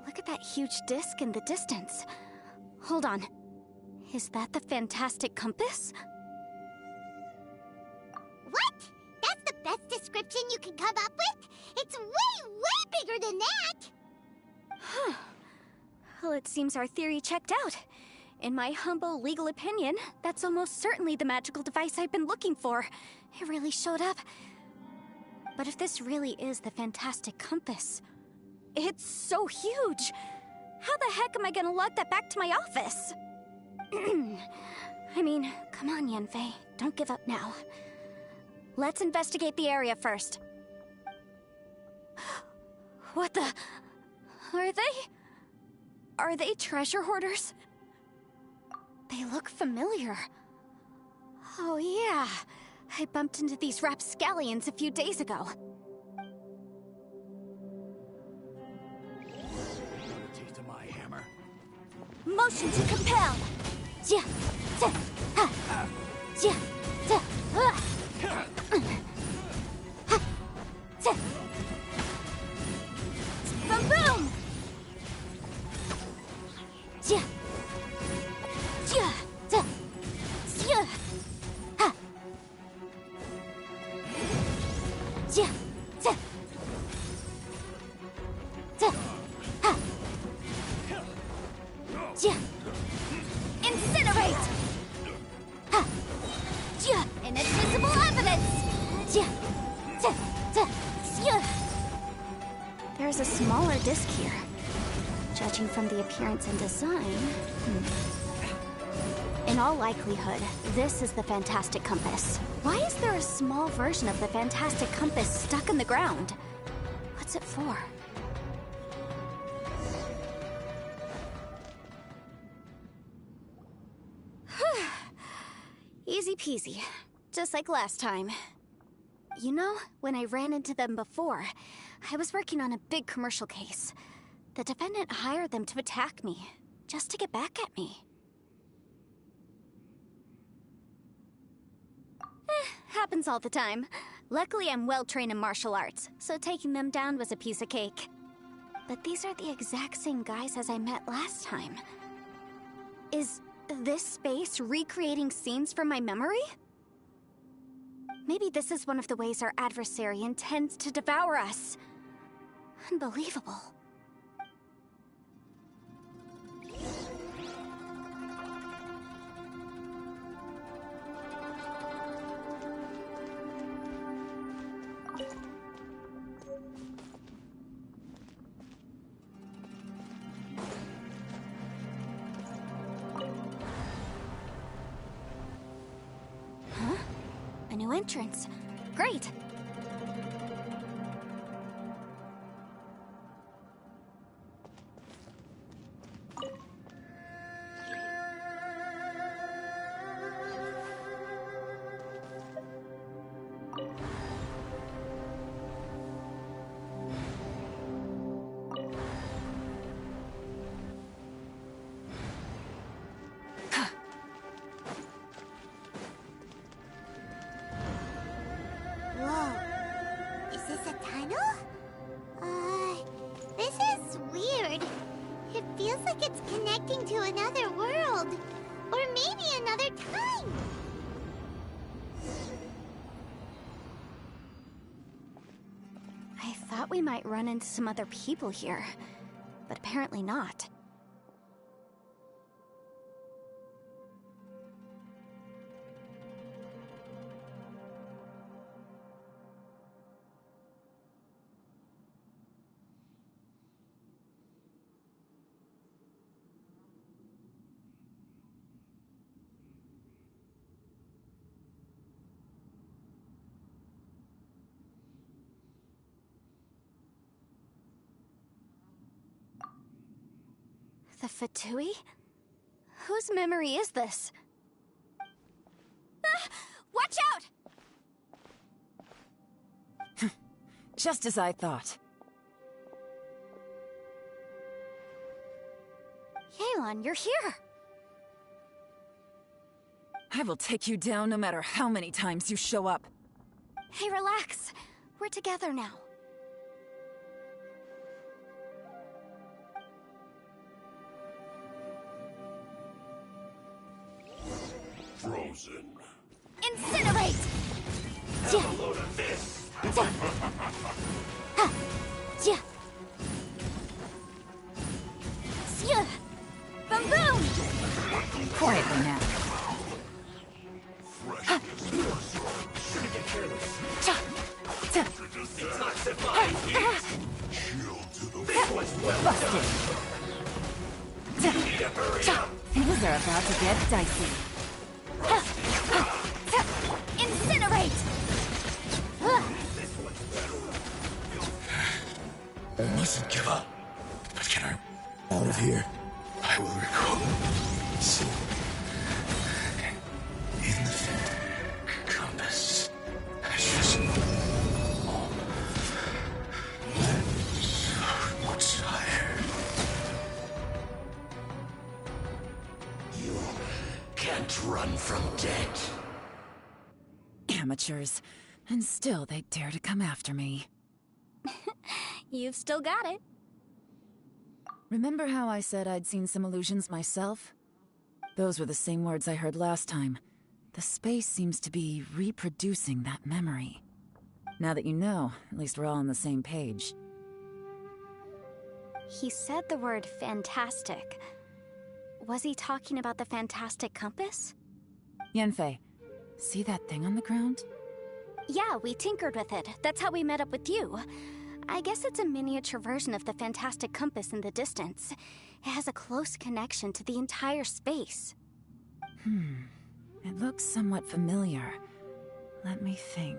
Look at that huge disc in the distance. Hold on. Is that the fantastic compass? What? That's the best description you can come up with? It's way, way bigger than that! Huh. Well, it seems our theory checked out. In my humble legal opinion, that's almost certainly the magical device I've been looking for. It really showed up. But if this really is the fantastic compass, it's so huge! How the heck am I gonna lug that back to my office? I mean, come on, Yanfei. Don't give up now. Let's investigate the area first. What the... Are they treasure hoarders? They look familiar. Oh yeah, I bumped into these rapscallions a few days ago. A taste of my hammer. Motion to compel! Yeah, ha, yeah, boom, boom! Yeah, yeah, yeah, ha, yeah, ha, yeah. Incinerate! Ha! Yeah! Inadmissible evidence! Yeah! Yeah! There's a smaller disc here. Judging from the appearance and design... In all likelihood, this is the Fantastic Compass. Why is there a small version of the Fantastic Compass stuck in the ground? What's it for? Easy peasy. Just like last time. You know, when I ran into them before, I was working on a big commercial case. The defendant hired them to attack me, just to get back at me. Happens all the time. Luckily, I'm well-trained in martial arts, so taking them down was a piece of cake. But these are the exact same guys as I met last time. Is this space recreating scenes from my memory? Maybe this is one of the ways our adversary intends to devour us. Unbelievable. A new entrance. Great! To another world, or maybe another time. I thought we might run into some other people here, but apparently not. The Fatui? Whose memory is this? Ah! Watch out! Just as I thought. Yelan, you're here! I will take you down no matter how many times you show up. Hey, relax. We're together now. Frozen. Incinerate! Have a load of this! Ha! Yeah! Yeah! Quietly now. Busted. Things are about to get dicey. Incinerate! I mustn't give up. But can I out of here? I will recall soon. In the compass. I just so tired. You can't run from death. Amateurs. And still they dare to come after me. You've still got it. Remember how I said I'd seen some illusions myself? Those were the same words I heard last time. The space seems to be reproducing that memory. Now that you know, at least we're all on the same page. He said the word fantastic. Was he talking about the fantastic compass? Yanfei, see that thing on the ground? Yeah, we tinkered with it. That's how we met up with you. I guess it's a miniature version of the fantastic compass in the distance. It has a close connection to the entire space. It looks somewhat familiar. Let me think.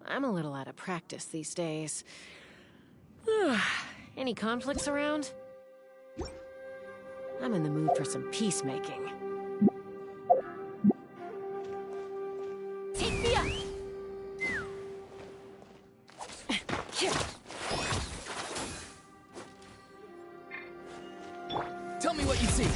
I'm a little out of practice these days. Any conflicts around? I'm in the mood for some peacemaking. Take me up! Tell me what you see.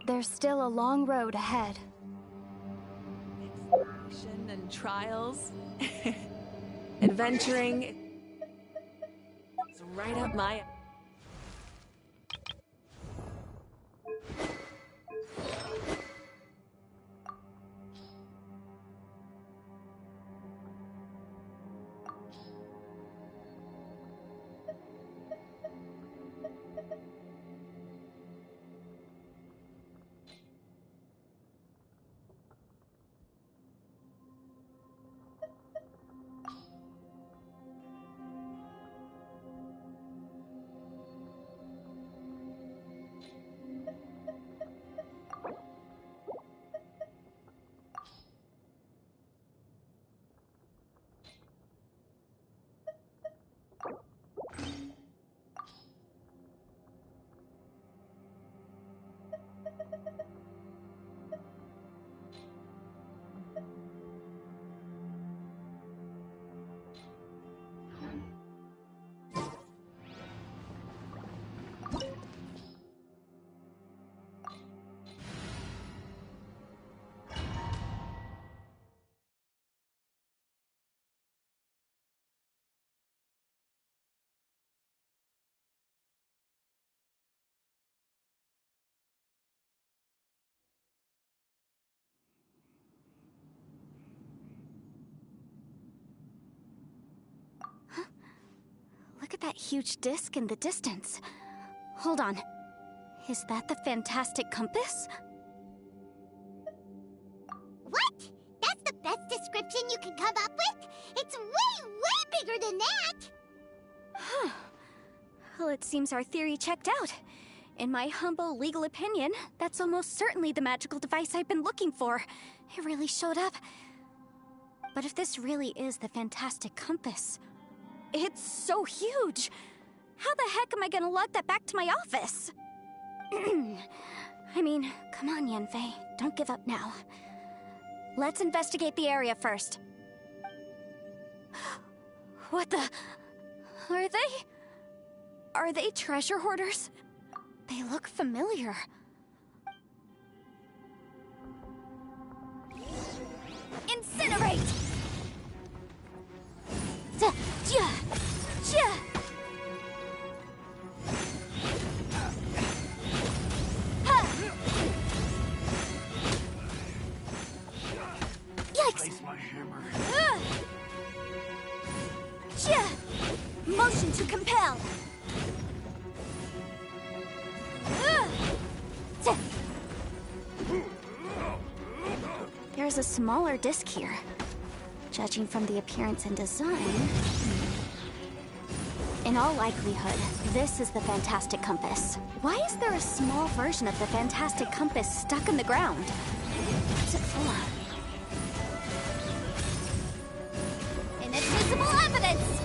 There's still a long road ahead. Exploration and trials. Adventuring. It's right up my... Look at that huge disc in the distance. Hold on. Is that the fantastic compass? What? That's the best description you can come up with? It's way, way bigger than that! Huh. Well, it seems our theory checked out. In my humble legal opinion, that's almost certainly the magical device I've been looking for. It really showed up. But if this really is the fantastic compass, it's so huge! How the heck am I gonna lug that back to my office? I mean, come on, Yanfei. Don't give up now. Let's investigate the area first. What the... Are they treasure hoarders? They look familiar. Incinerate! Yikes! Place my hammer. Motion to compel. There's a smaller disc here. Judging from the appearance and design... In all likelihood, this is the fantastic compass. Why is there a small version of the fantastic compass stuck in the ground? What's it for? Inadmissible evidence!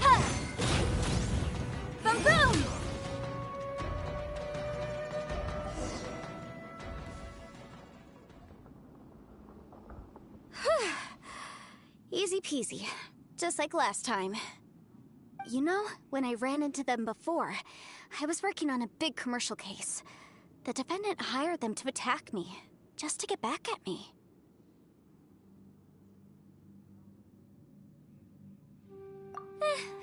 Ha! Boom boom! Easy peasy. Just like last time. You know, when I ran into them before, I was working on a big commercial case. The defendant hired them to attack me, just to get back at me.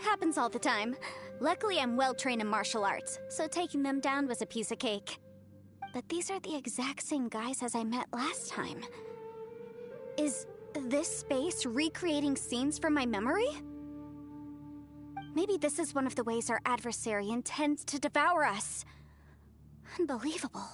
Happens all the time. Luckily, I'm well-trained in martial arts, so taking them down was a piece of cake. But these are the exact same guys as I met last time. Is this space recreating scenes from my memory? Maybe this is one of the ways our adversary intends to devour us. Unbelievable.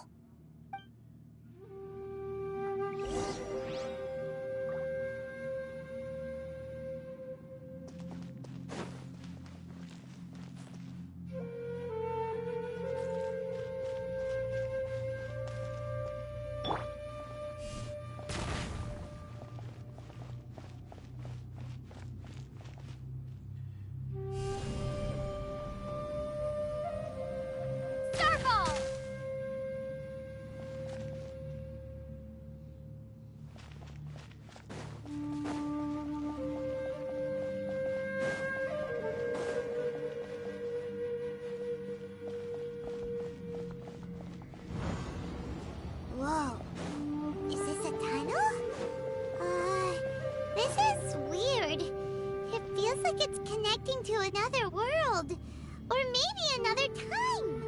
Whoa. Is this a tunnel? This is weird. It feels like it's connecting to another world. Or maybe another time.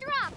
Drop!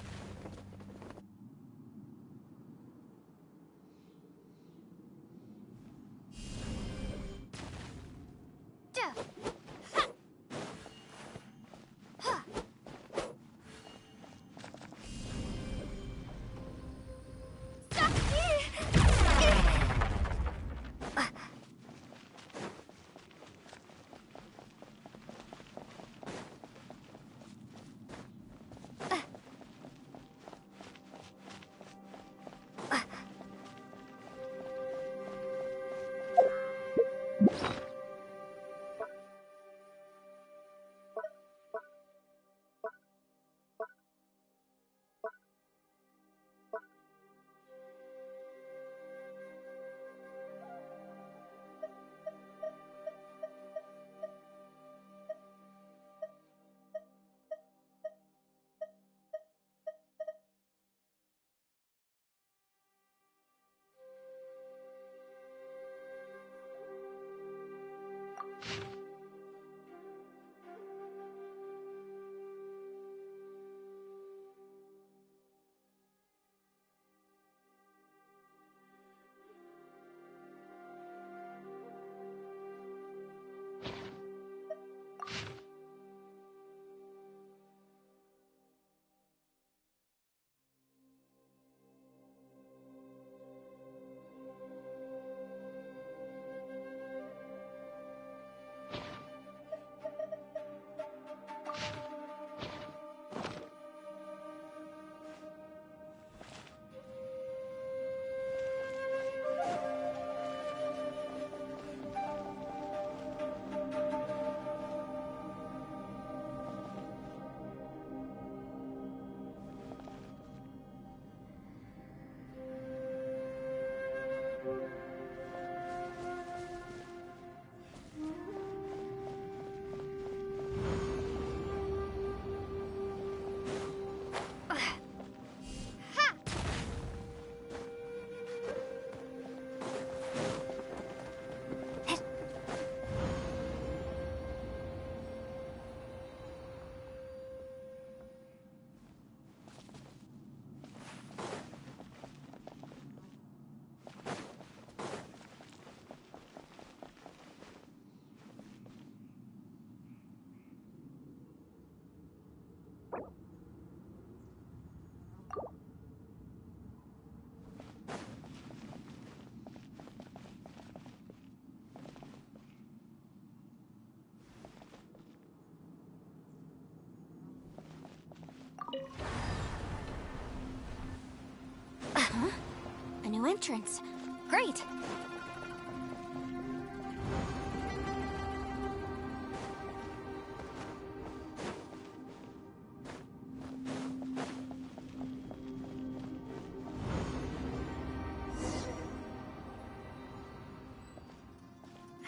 A new entrance. Great!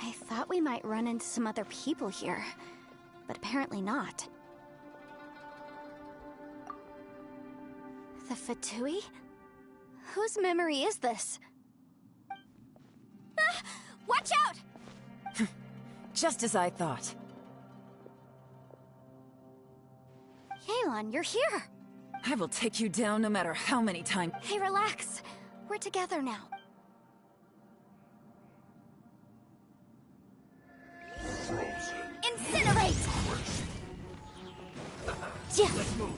I thought we might run into some other people here, but apparently not. The Fatui? Whose memory is this? Ah! Watch out! Just as I thought. Yelan, you're here! I will take you down no matter how many times. Hey, relax. We're together now. Incinerate! Yeah. Let's move.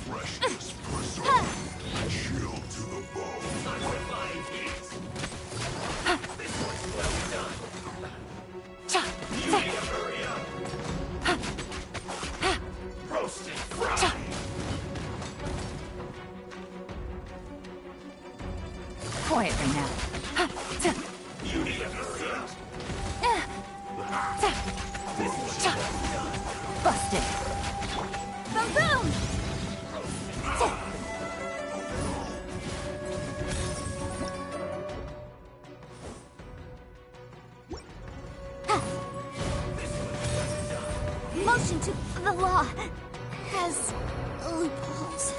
Freshness preserved. Chill to the bone. I'm reviving heat. This one's well done. You need to hurry up. Roast and fry. Quietly now. You need to hurry up. Busted. Boom boom! Motion to the law has loopholes.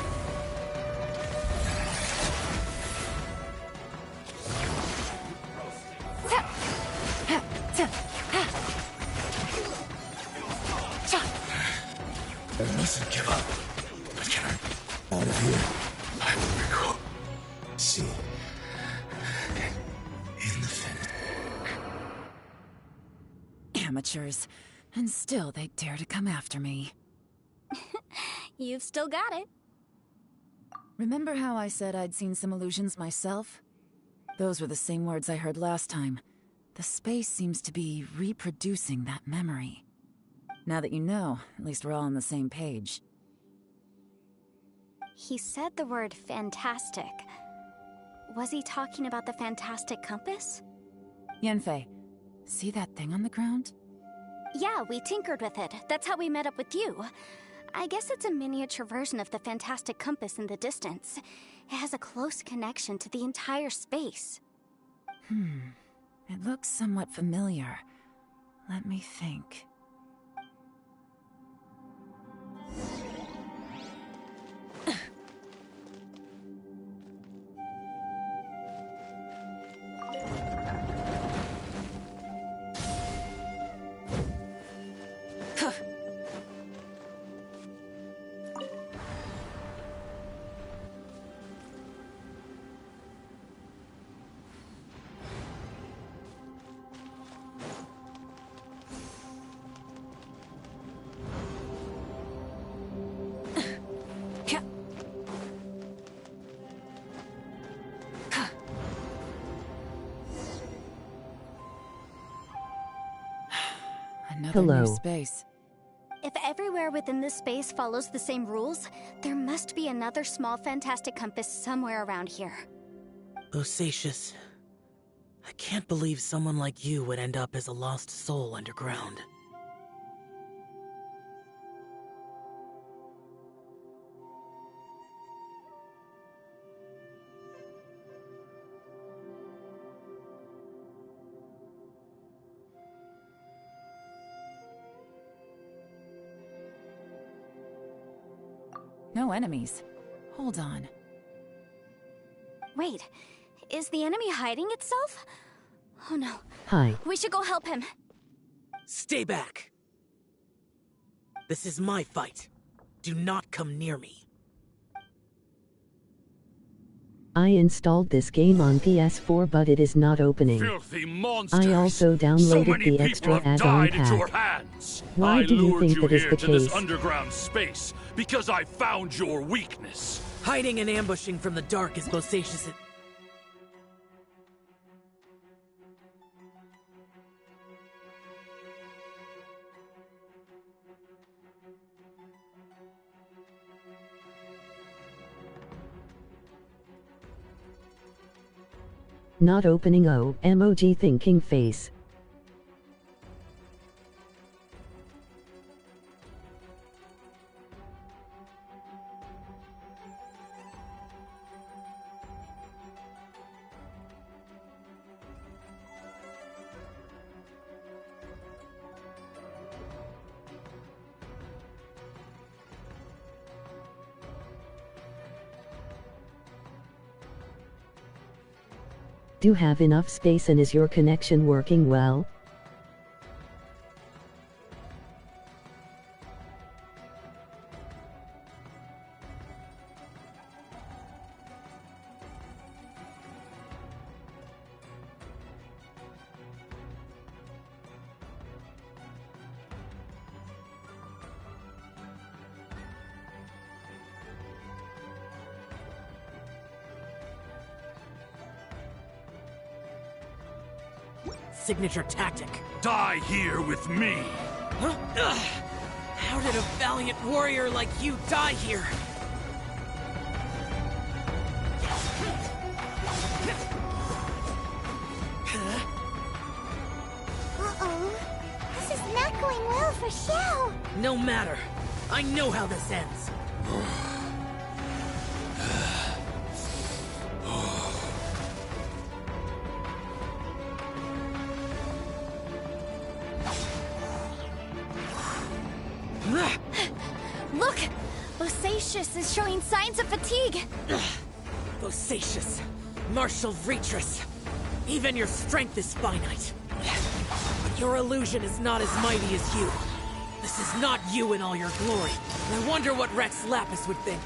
I mustn't give up. But can I out of here? I will recall. See. In the fin. Amateurs. And still they dare to come after me. You've still got it. Remember how I said I'd seen some illusions myself? Those were the same words I heard last time. The space seems to be reproducing that memory. Now that you know, at least we're all on the same page. He said the word fantastic. Was he talking about the fantastic compass? Yanfei, see that thing on the ground? Yeah, we tinkered with it. That's how we met up with you. I guess it's a miniature version of the fantastic compass in the distance. It has a close connection to the entire space. It looks somewhat familiar. Let me think. Another Hello. new space. If everywhere within this space follows the same rules, there must be another small fantastic compass somewhere around here. Bosacious. I can't believe someone like you would end up as a lost soul underground. No enemies. Hold on. Wait, is the enemy hiding itself? Oh no. Hi. We should go help him. Stay back! This is my fight. Do not come near me. I installed this game on PS4 but it is not opening. Filthy monsters. I also So downloaded many the people extra have add-on died at your pack. hands. Why I do you lured think that is here the to this case? underground space because I found your weakness. Hiding and ambushing from the dark is Bosacious. Not opening emoji thinking face. Do you have enough space and is your connection working well? Signature tactic. Die here with me. Huh? Ugh. How did a valiant warrior like you die here? Uh-oh. This is not going well for Xiao. No matter. I know how this ends. Look! Bosacius is showing signs of fatigue. Bosacius, martial Vitris. Even your strength is finite. But your illusion is not as mighty as you. This is not you in all your glory. And I wonder what Rex Lapis would think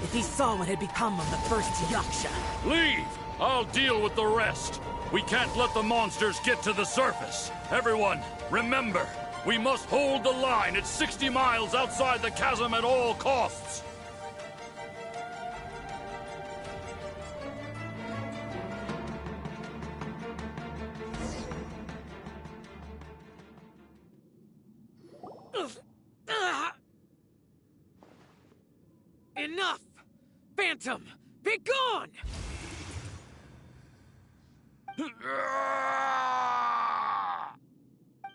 if he saw what had become of the first Yaksha. Leave! I'll deal with the rest. We can't let the monsters get to the surface. Everyone, remember, we must hold the line at 60 miles outside the chasm at all costs. Enough! Phantom, be gone!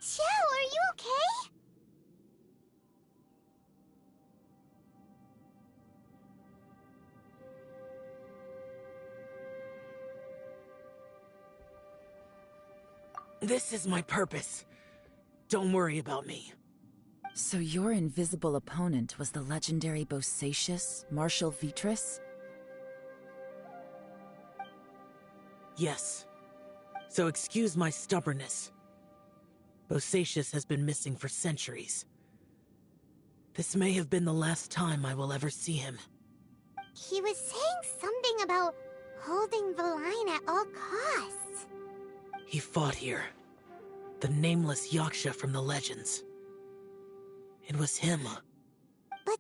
Xiao, are you okay? This is my purpose. Don't worry about me. So your invisible opponent was the legendary Bosacius, Marshal Vitris? Yes. So excuse my stubbornness. Bosacius has been missing for centuries. This may have been the last time I will ever see him. He was saying something about holding the line at all costs. He fought here. The nameless Yaksha from the legends. It was him. But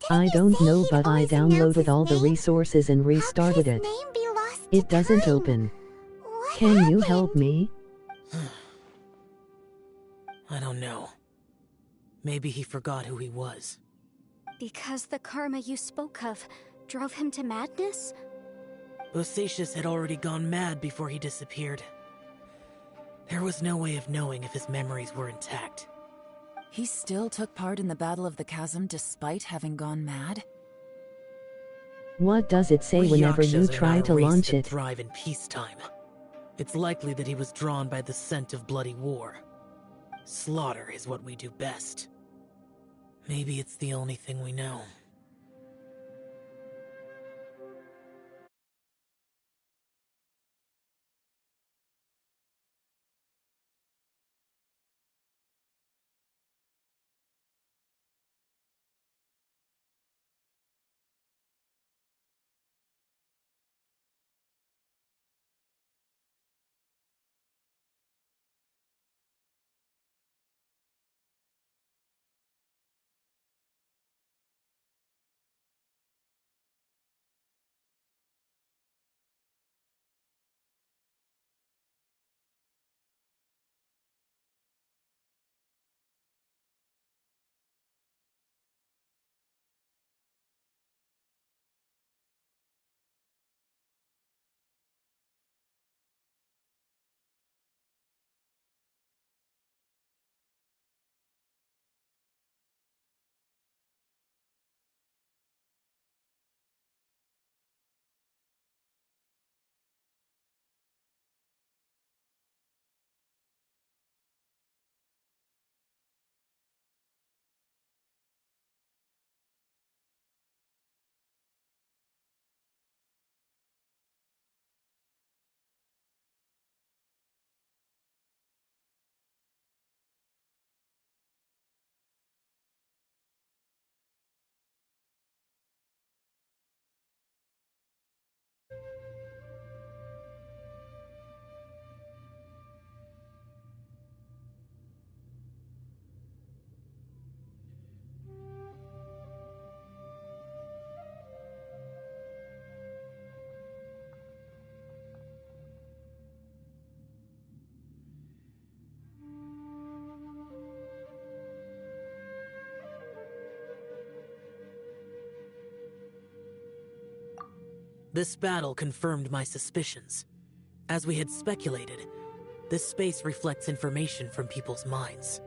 I don't know, but I downloaded all the resources and restarted it. It doesn't open. Can you help me? I don't know. Maybe he forgot who he was. Because the karma you spoke of drove him to madness? Bosacius had already gone mad before he disappeared. There was no way of knowing if his memories were intact. He still took part in the Battle of the Chasm despite having gone mad? What does it say We whenever Yakshas you are try not a to race launch that it? thrive in peacetime. It's likely that he was drawn by the scent of bloody war. Slaughter is what we do best. Maybe it's the only thing we know. This battle confirmed my suspicions. As we had speculated, this space reflects information from people's minds.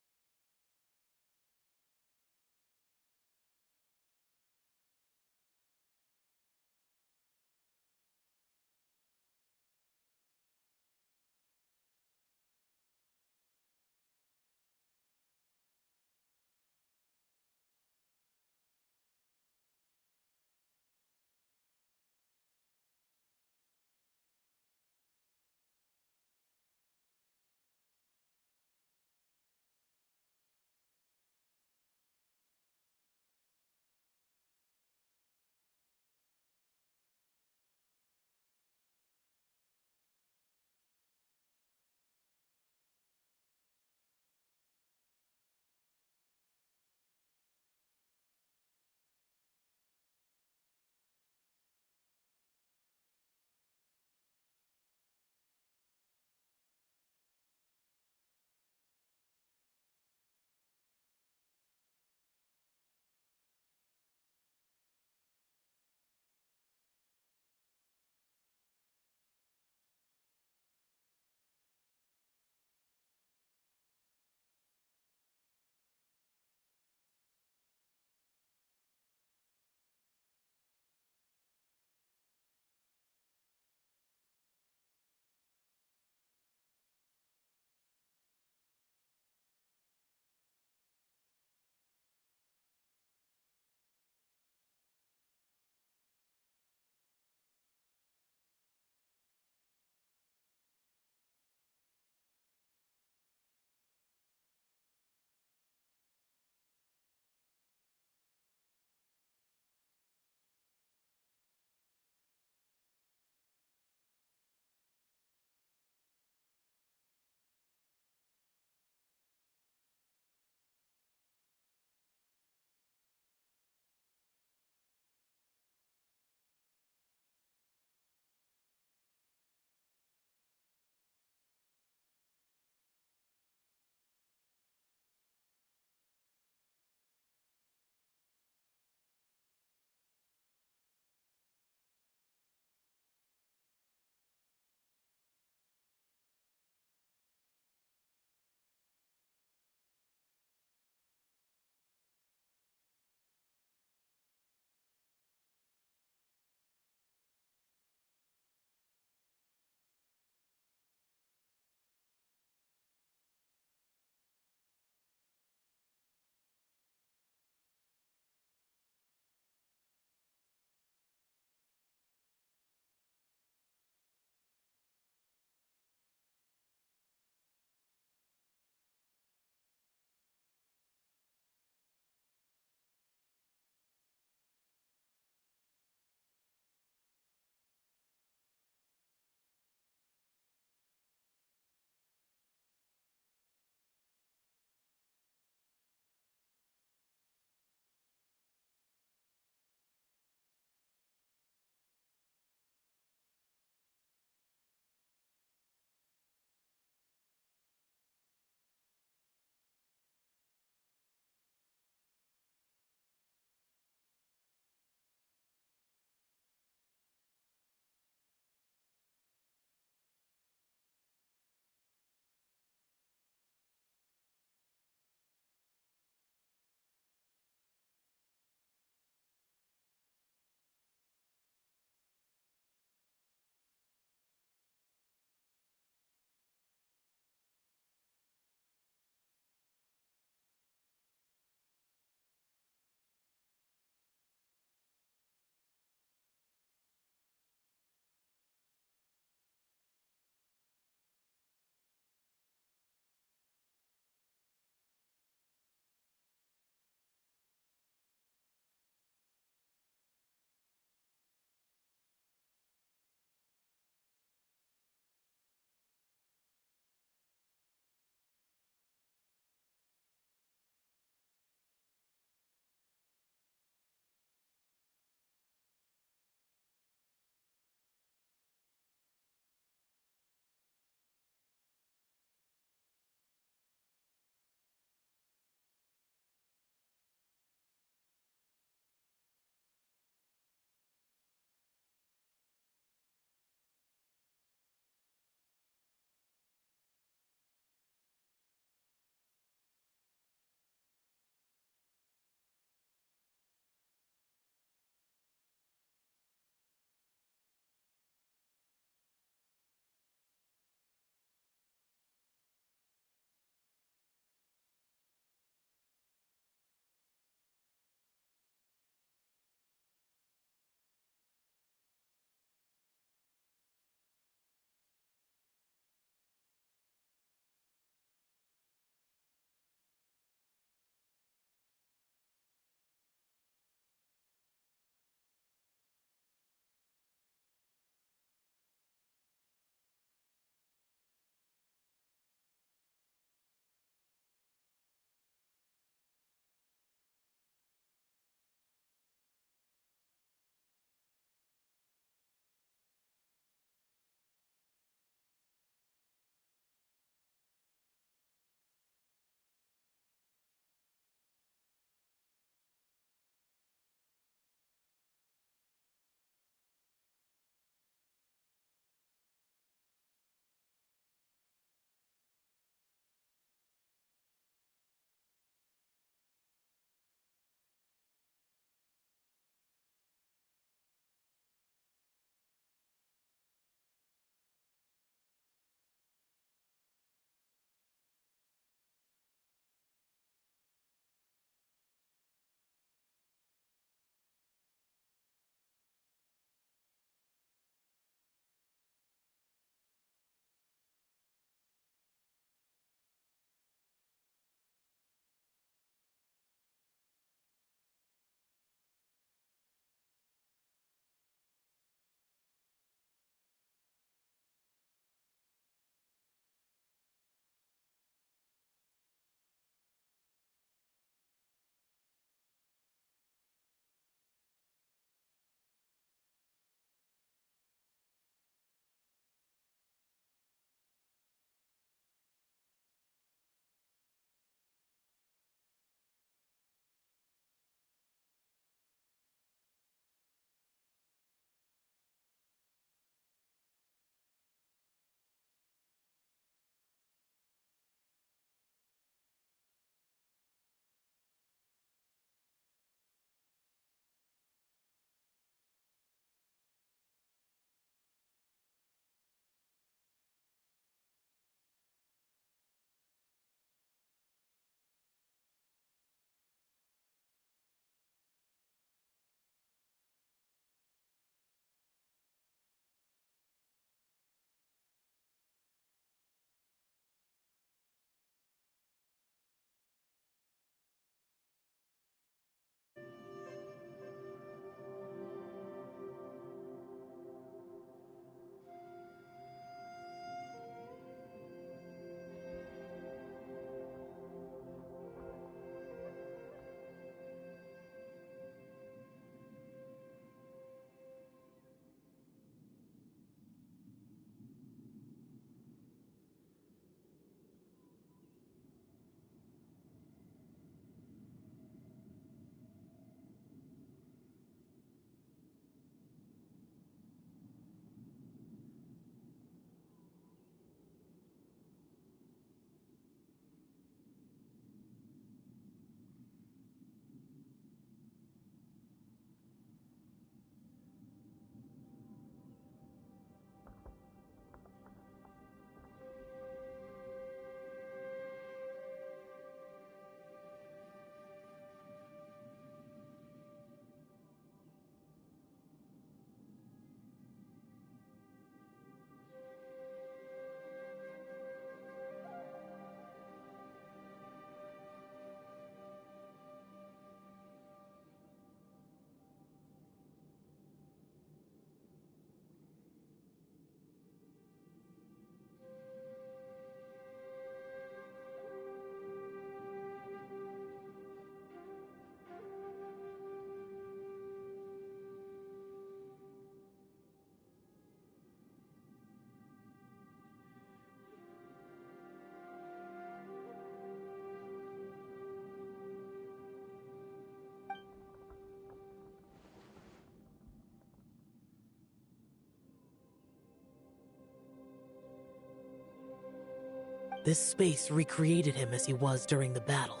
This space recreated him as he was during the battle.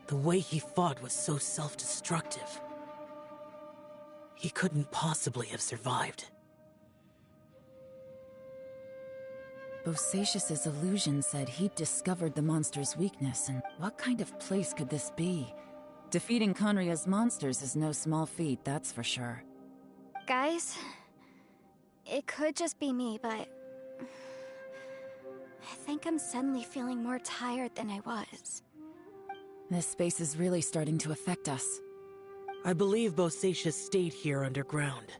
The way he fought was so self-destructive. He couldn't possibly have survived. Bosacious's illusion said he'd discovered the monster's weakness, and what kind of place could this be? Defeating Conria's monsters is no small feat, that's for sure. Guys, it could just be me, but I think I'm suddenly feeling more tired than I was. This space is really starting to affect us. I believe Bosacius stayed here underground.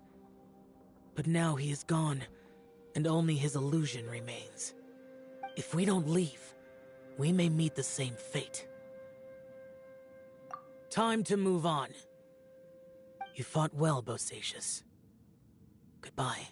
But now he is gone, and only his illusion remains. If we don't leave, we may meet the same fate. Time to move on. You fought well, Bosacius. Goodbye.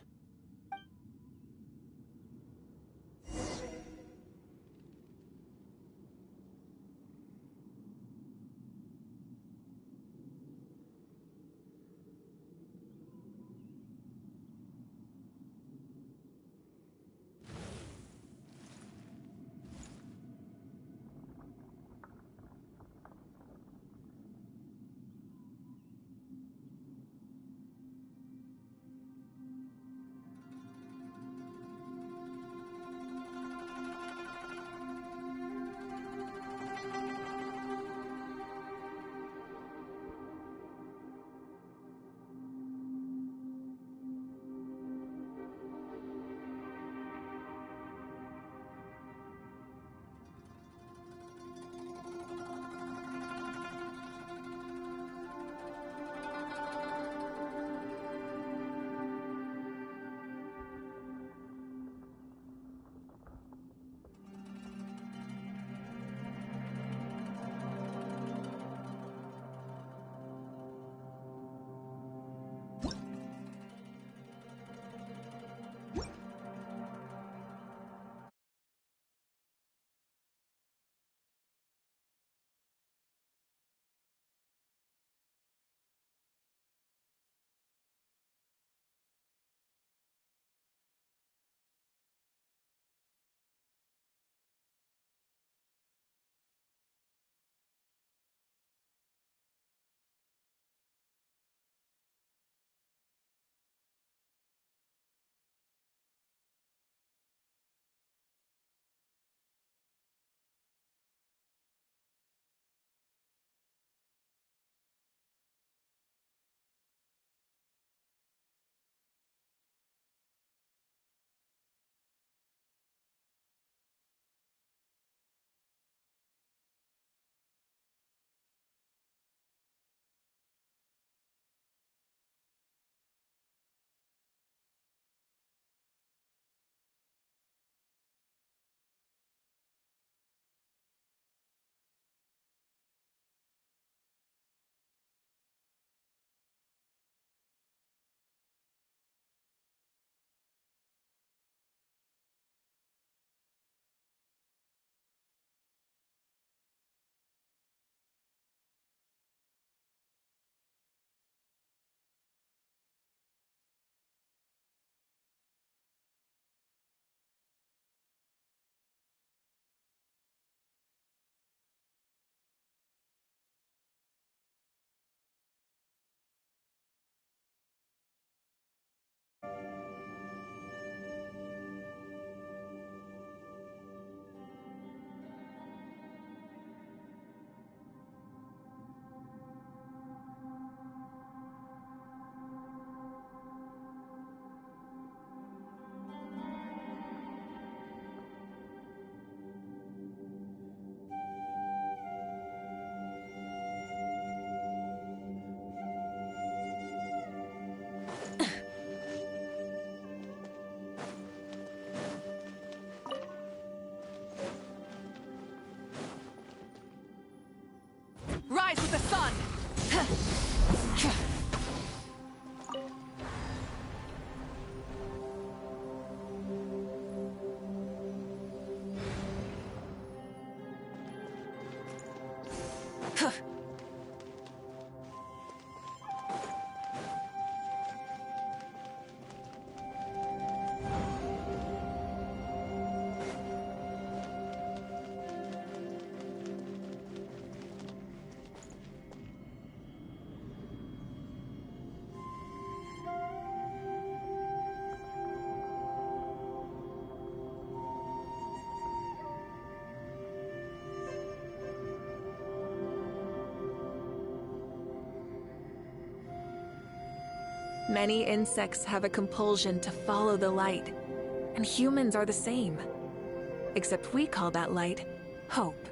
Rise with the sun! Many insects have a compulsion to follow the light, and humans are the same. Except we call that light hope.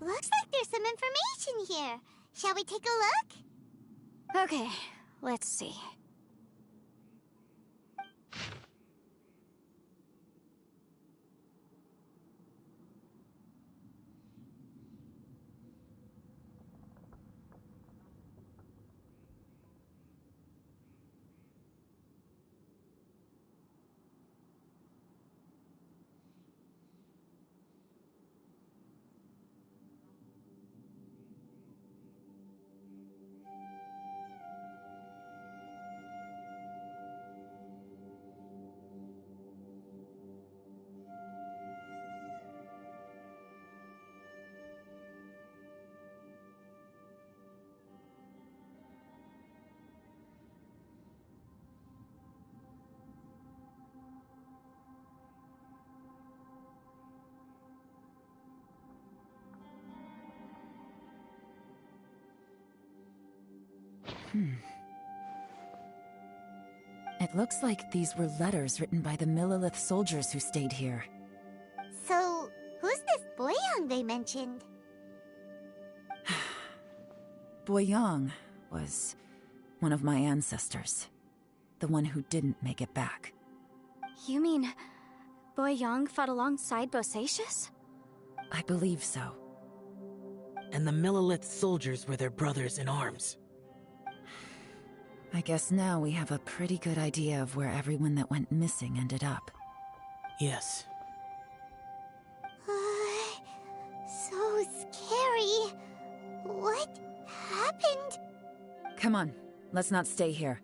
Looks like there's some information here. Shall we take a look? Okay, let's see. It looks like these were letters written by the Millilith soldiers who stayed here. So, who's this Boyang they mentioned? Boyang was one of my ancestors. The one who didn't make it back. You mean Boyang fought alongside Bosacius? I believe so. And the Millilith soldiers were their brothers in arms. I guess now we have a pretty good idea of where everyone that went missing ended up. Yes. So scary. What happened? Come on, let's not stay here.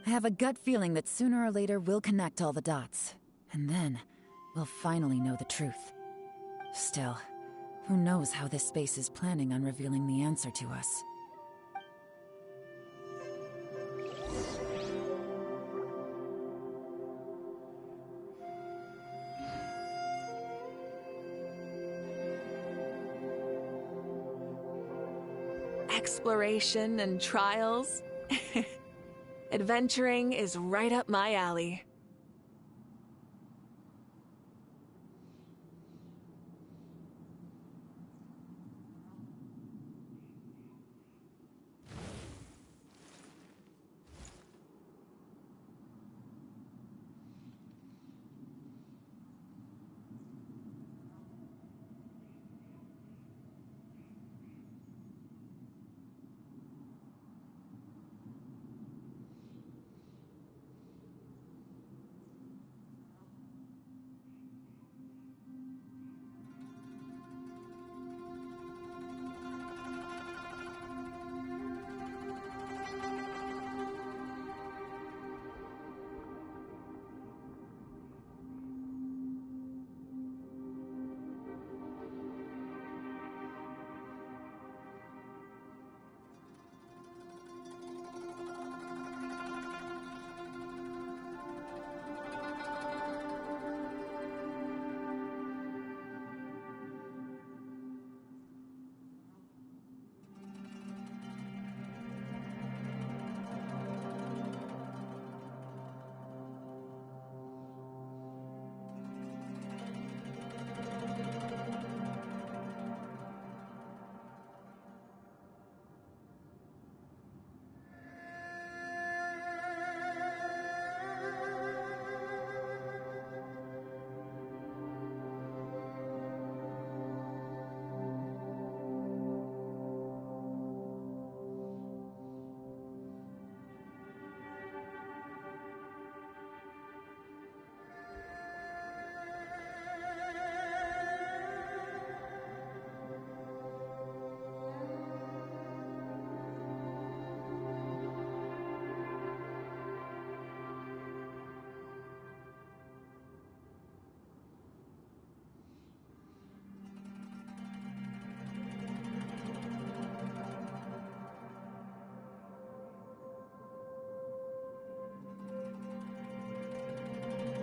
I have a gut feeling that sooner or later we'll connect all the dots. And then, we'll finally know the truth. Still, who knows how this space is planning on revealing the answer to us. Exploration and trials. Adventuring is right up my alley.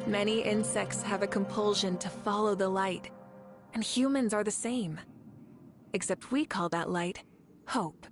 Many insects have a compulsion to follow the light, and humans are the same. Except we call that light hope.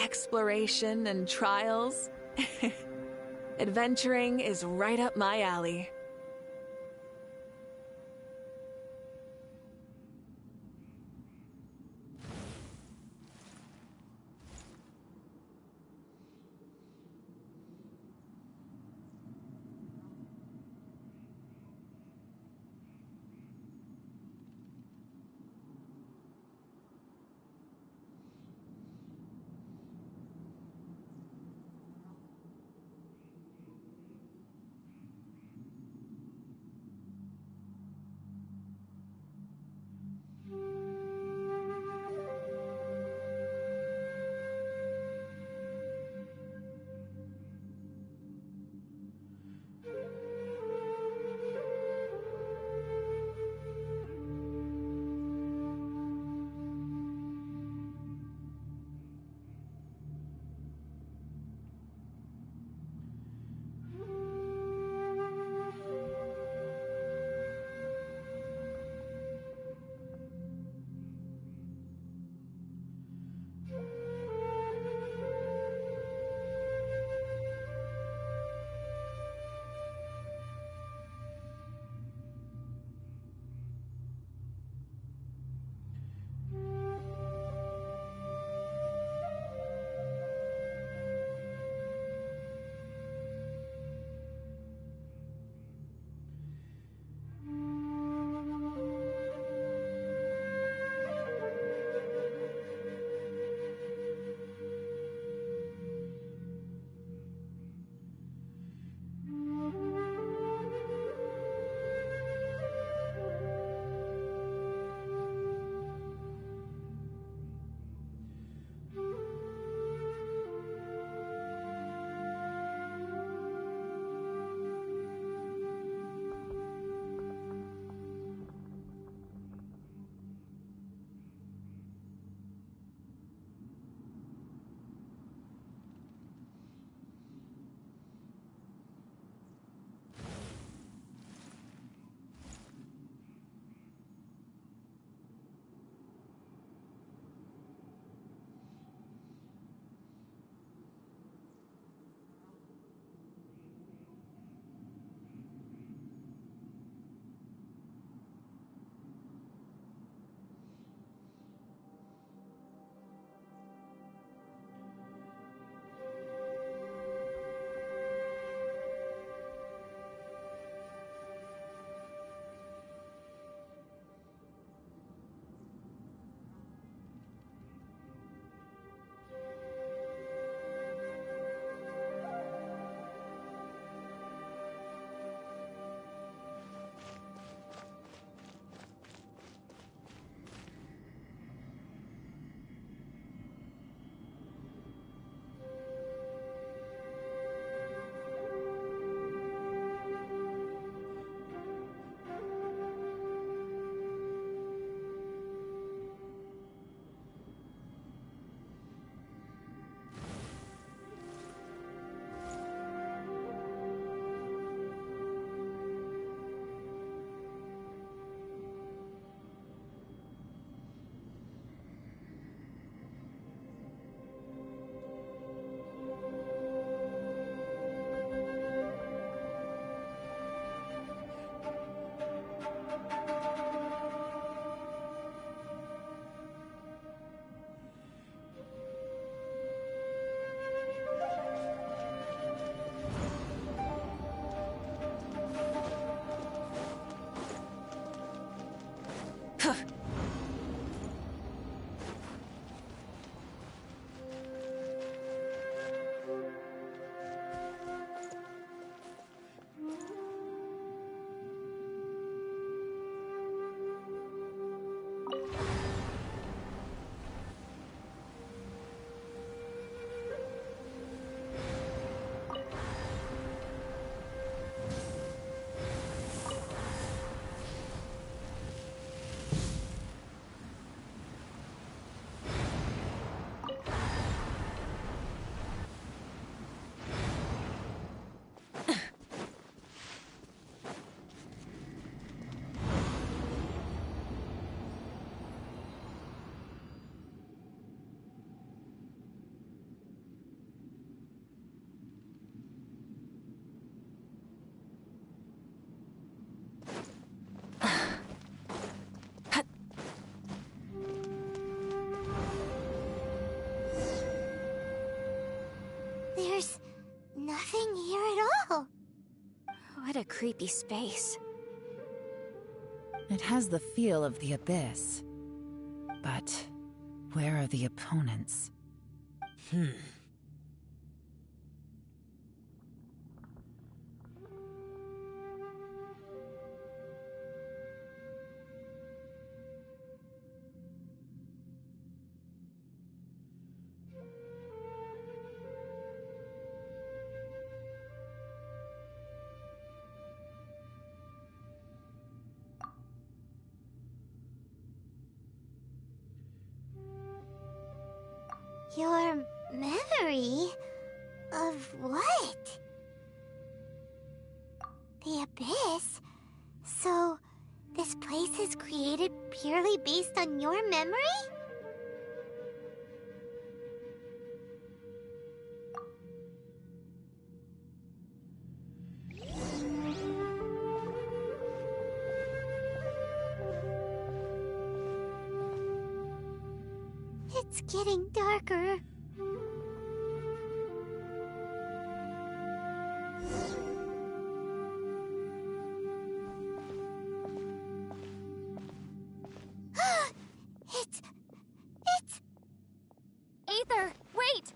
Exploration and trials. Adventuring is right up my alley. There's nothing here at all. What a creepy space. It has the feel of the abyss. But where are the opponents? Your memory of what? The abyss? So, this place is created purely based on your memory? It's getting darker. It's... Aether, wait!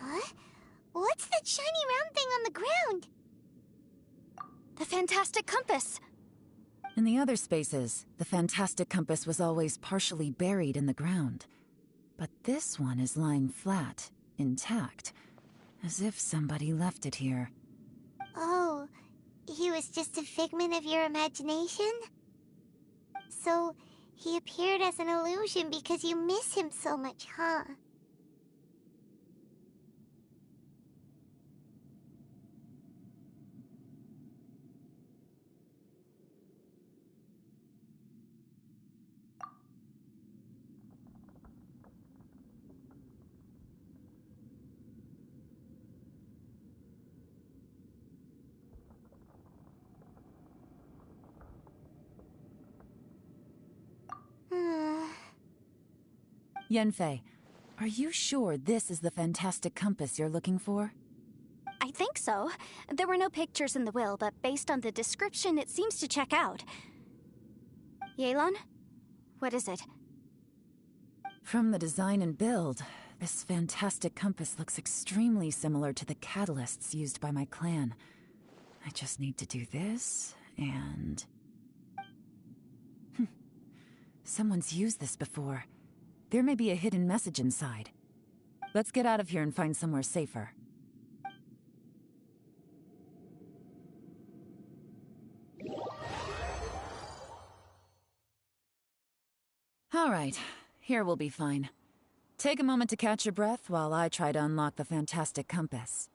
Huh? What's that shiny round thing on the ground? The fantastic compass! In the other spaces, the fantastic compass was always partially buried in the ground. But this one is lying flat, intact, as if somebody left it here. Oh, he was just a figment of your imagination? So, he appeared as an illusion because you miss him so much, huh? Yenfei, are you sure this is the fantastic compass you're looking for? I think so. There were no pictures in the will, but based on the description, it seems to check out. Yelan? What is it? From the design and build, this fantastic compass looks extremely similar to the catalysts used by my clan. I just need to do this, and... Someone's used this before. There may be a hidden message inside. Let's get out of here and find somewhere safer. All right, here we'll be fine. Take a moment to catch your breath while I try to unlock the fantastic compass.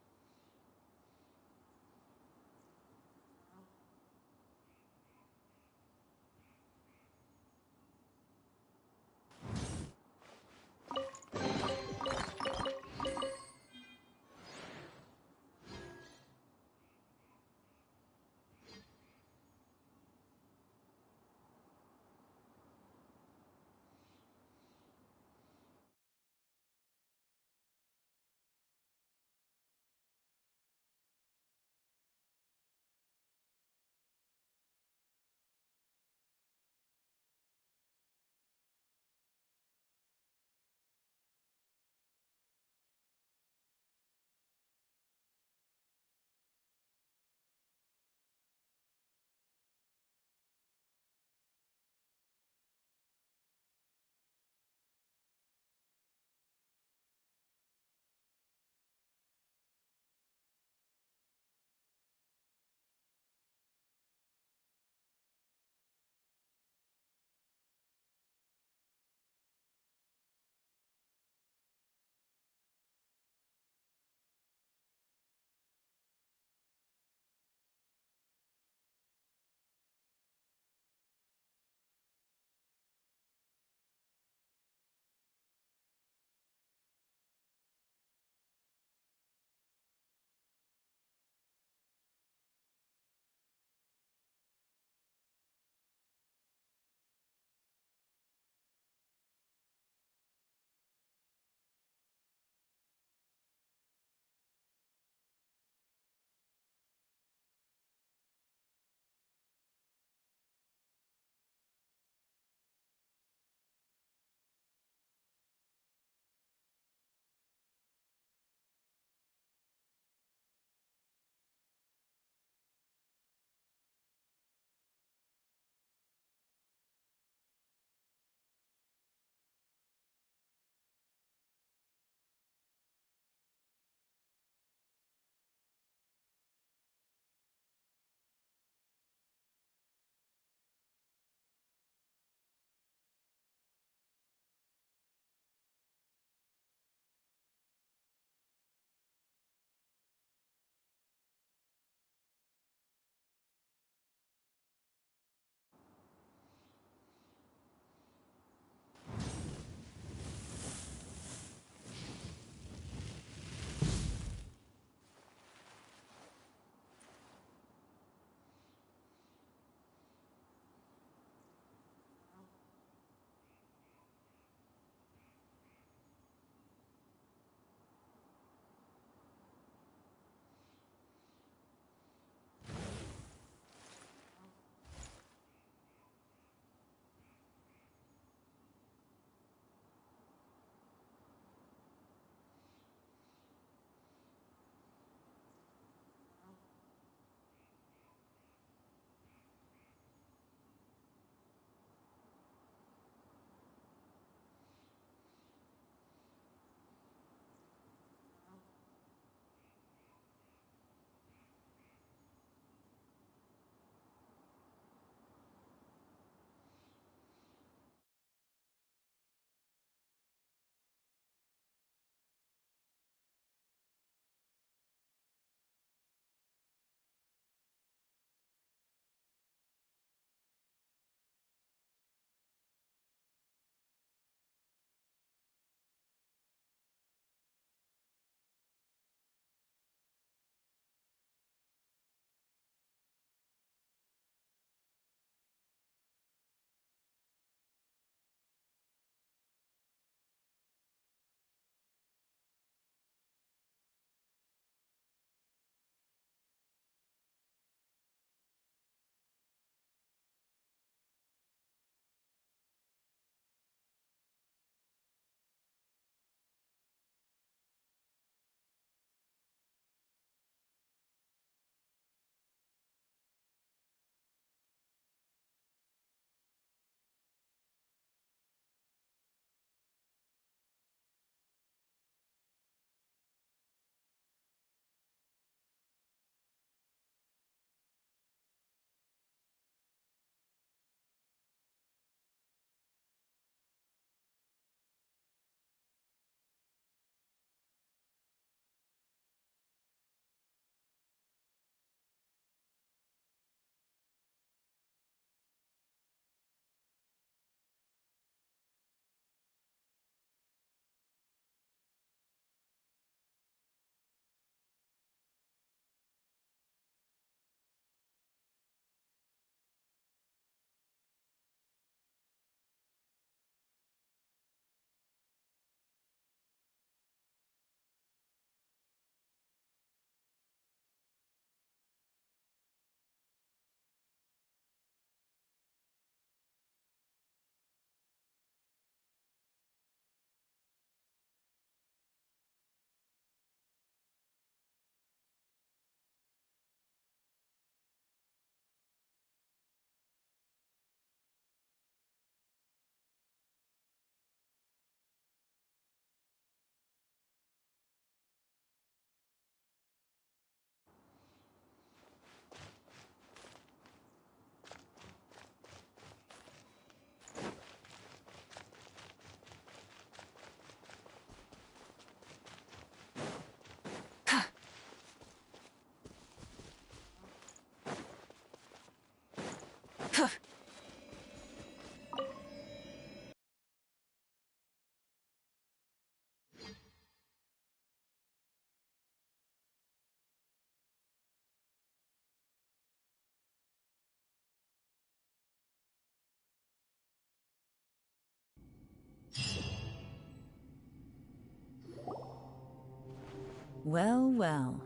Well, well.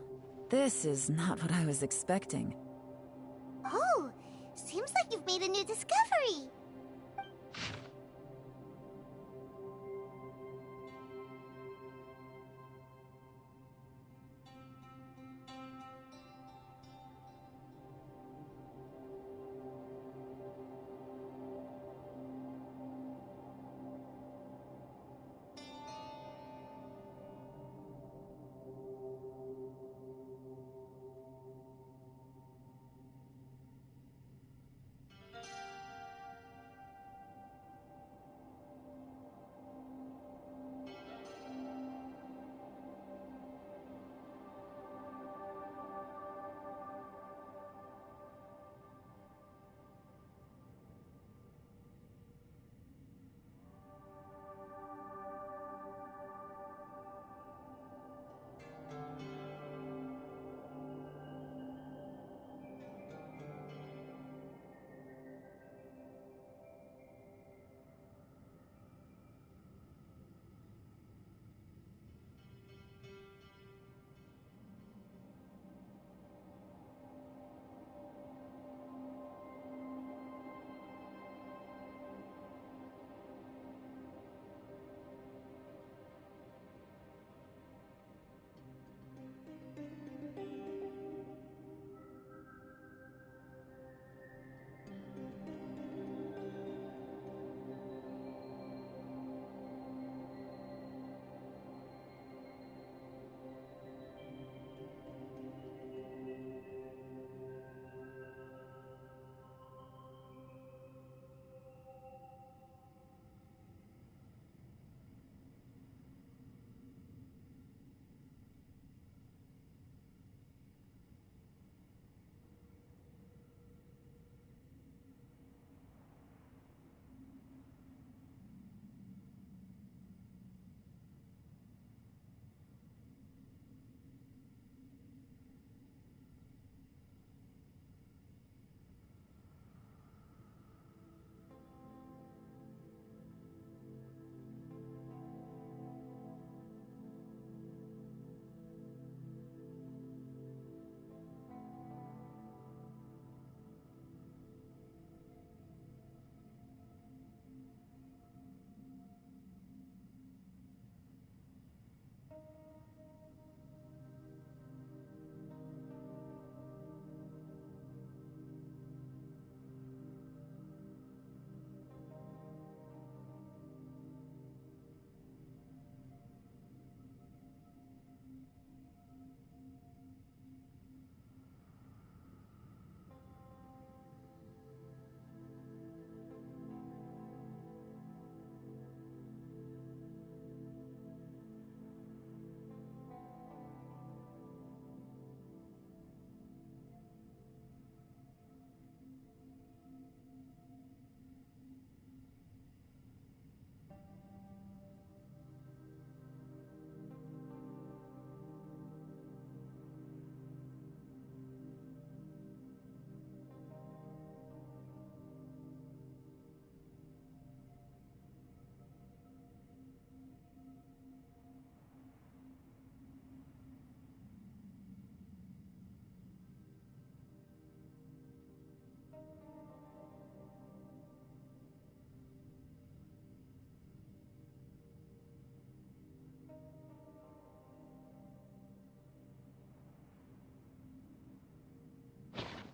This is not what I was expecting. Oh, seems like you've made a new discovery.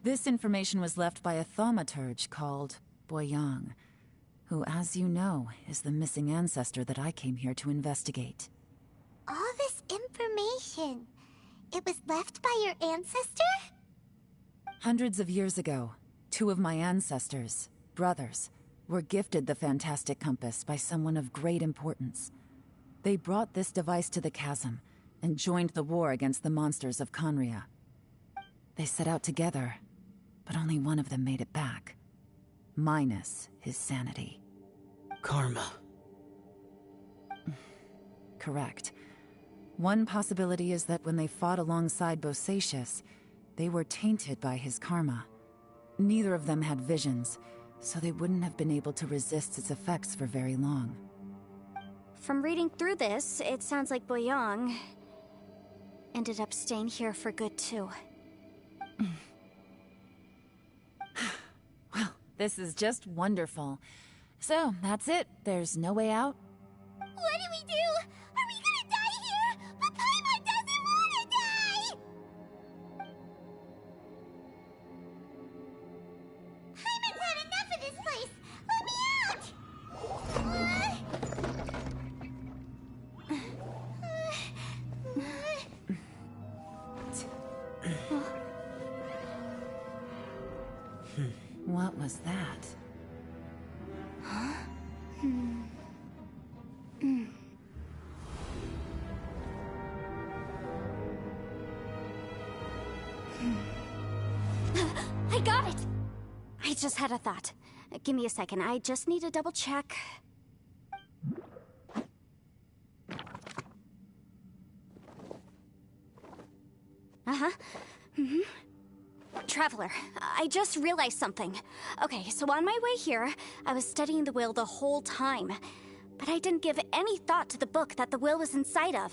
This information was left by a thaumaturge called Boyang, who, as you know, is the missing ancestor that I came here to investigate. All this information, it was left by your ancestor? Hundreds of years ago, two of my ancestors, brothers, were gifted the fantastic compass by someone of great importance. They brought this device to the chasm and joined the war against the monsters of Conria. They set out together, but only one of them made it back. minus his sanity. Karma. Correct. One possibility is that when they fought alongside Bosacius, they were tainted by his karma. Neither of them had visions, so they wouldn't have been able to resist its effects for very long. From reading through this, it sounds like Boyang ended up staying here for good too. Well, this is just wonderful. So, that's it. There's no way out? What do we do? Are we gonna die here? But Paimon doesn't wanna die! Paimon's had enough of this place! Let me out! What was that? Huh? I got it! I just had a thought. Give me a second, I just need to double check. Uh-huh. Traveler, I just realized something. Okay, so on my way here, I was studying the will the whole time. But I didn't give any thought to the book that the will was inside of.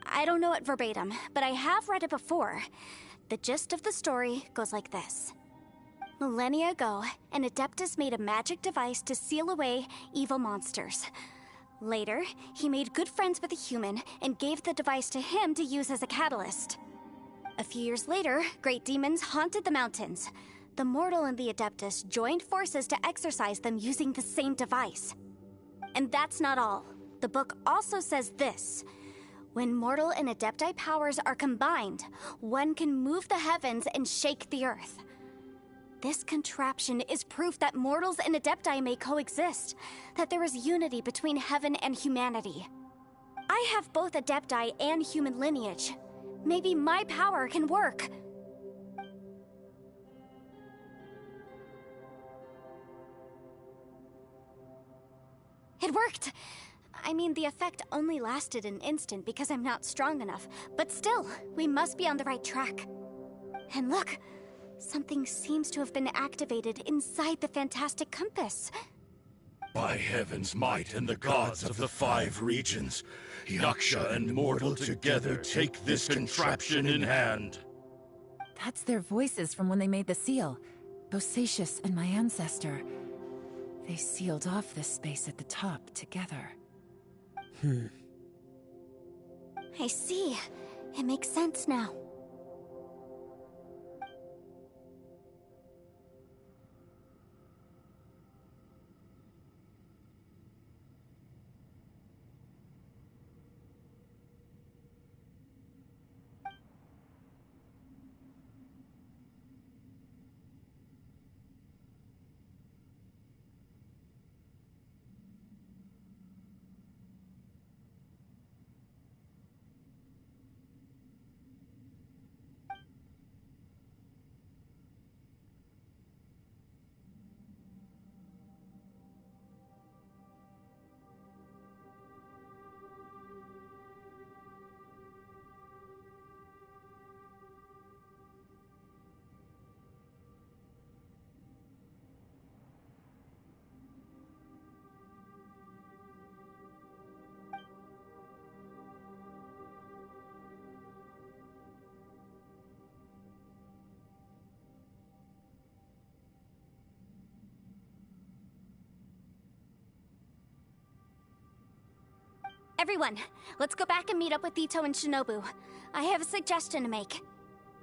I don't know it verbatim, but I have read it before. The gist of the story goes like this. Millennia ago, an Adeptus made a magic device to seal away evil monsters. Later, he made good friends with a human and gave the device to him to use as a catalyst. A few years later, great demons haunted the mountains. The mortal and the Adeptus joined forces to exorcise them using the same device. And that's not all. The book also says this. When mortal and Adepti powers are combined, one can move the heavens and shake the earth. This contraption is proof that mortals and Adepti may coexist, that there is unity between heaven and humanity. I have both Adepti and human lineage. Maybe my power can work. It worked! I mean, the effect only lasted an instant because I'm not strong enough, but still, we must be on the right track. And look, something seems to have been activated inside the fantastic compass. By heaven's might and the gods of the 5 regions, Yaksha and mortal together take this contraption in hand. That's their voices from when they made the seal. Bosacius and my ancestor. They sealed off this space at the top together. I see. It makes sense now. Everyone, let's go back and meet up with Ito and Shinobu. I have a suggestion to make.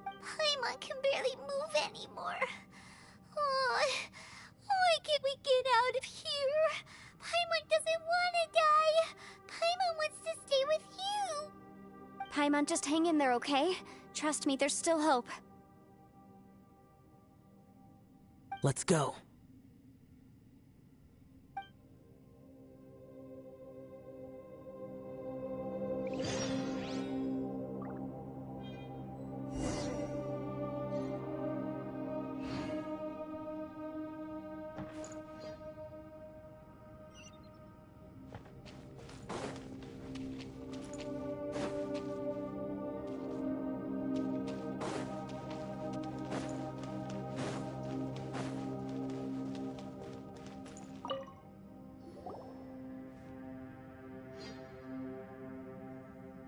Paimon can barely move anymore. Oh, why can't we get out of here? Paimon doesn't want to die. Paimon wants to stay with you. Paimon, just hang in there, okay? Trust me, there's still hope. Let's go.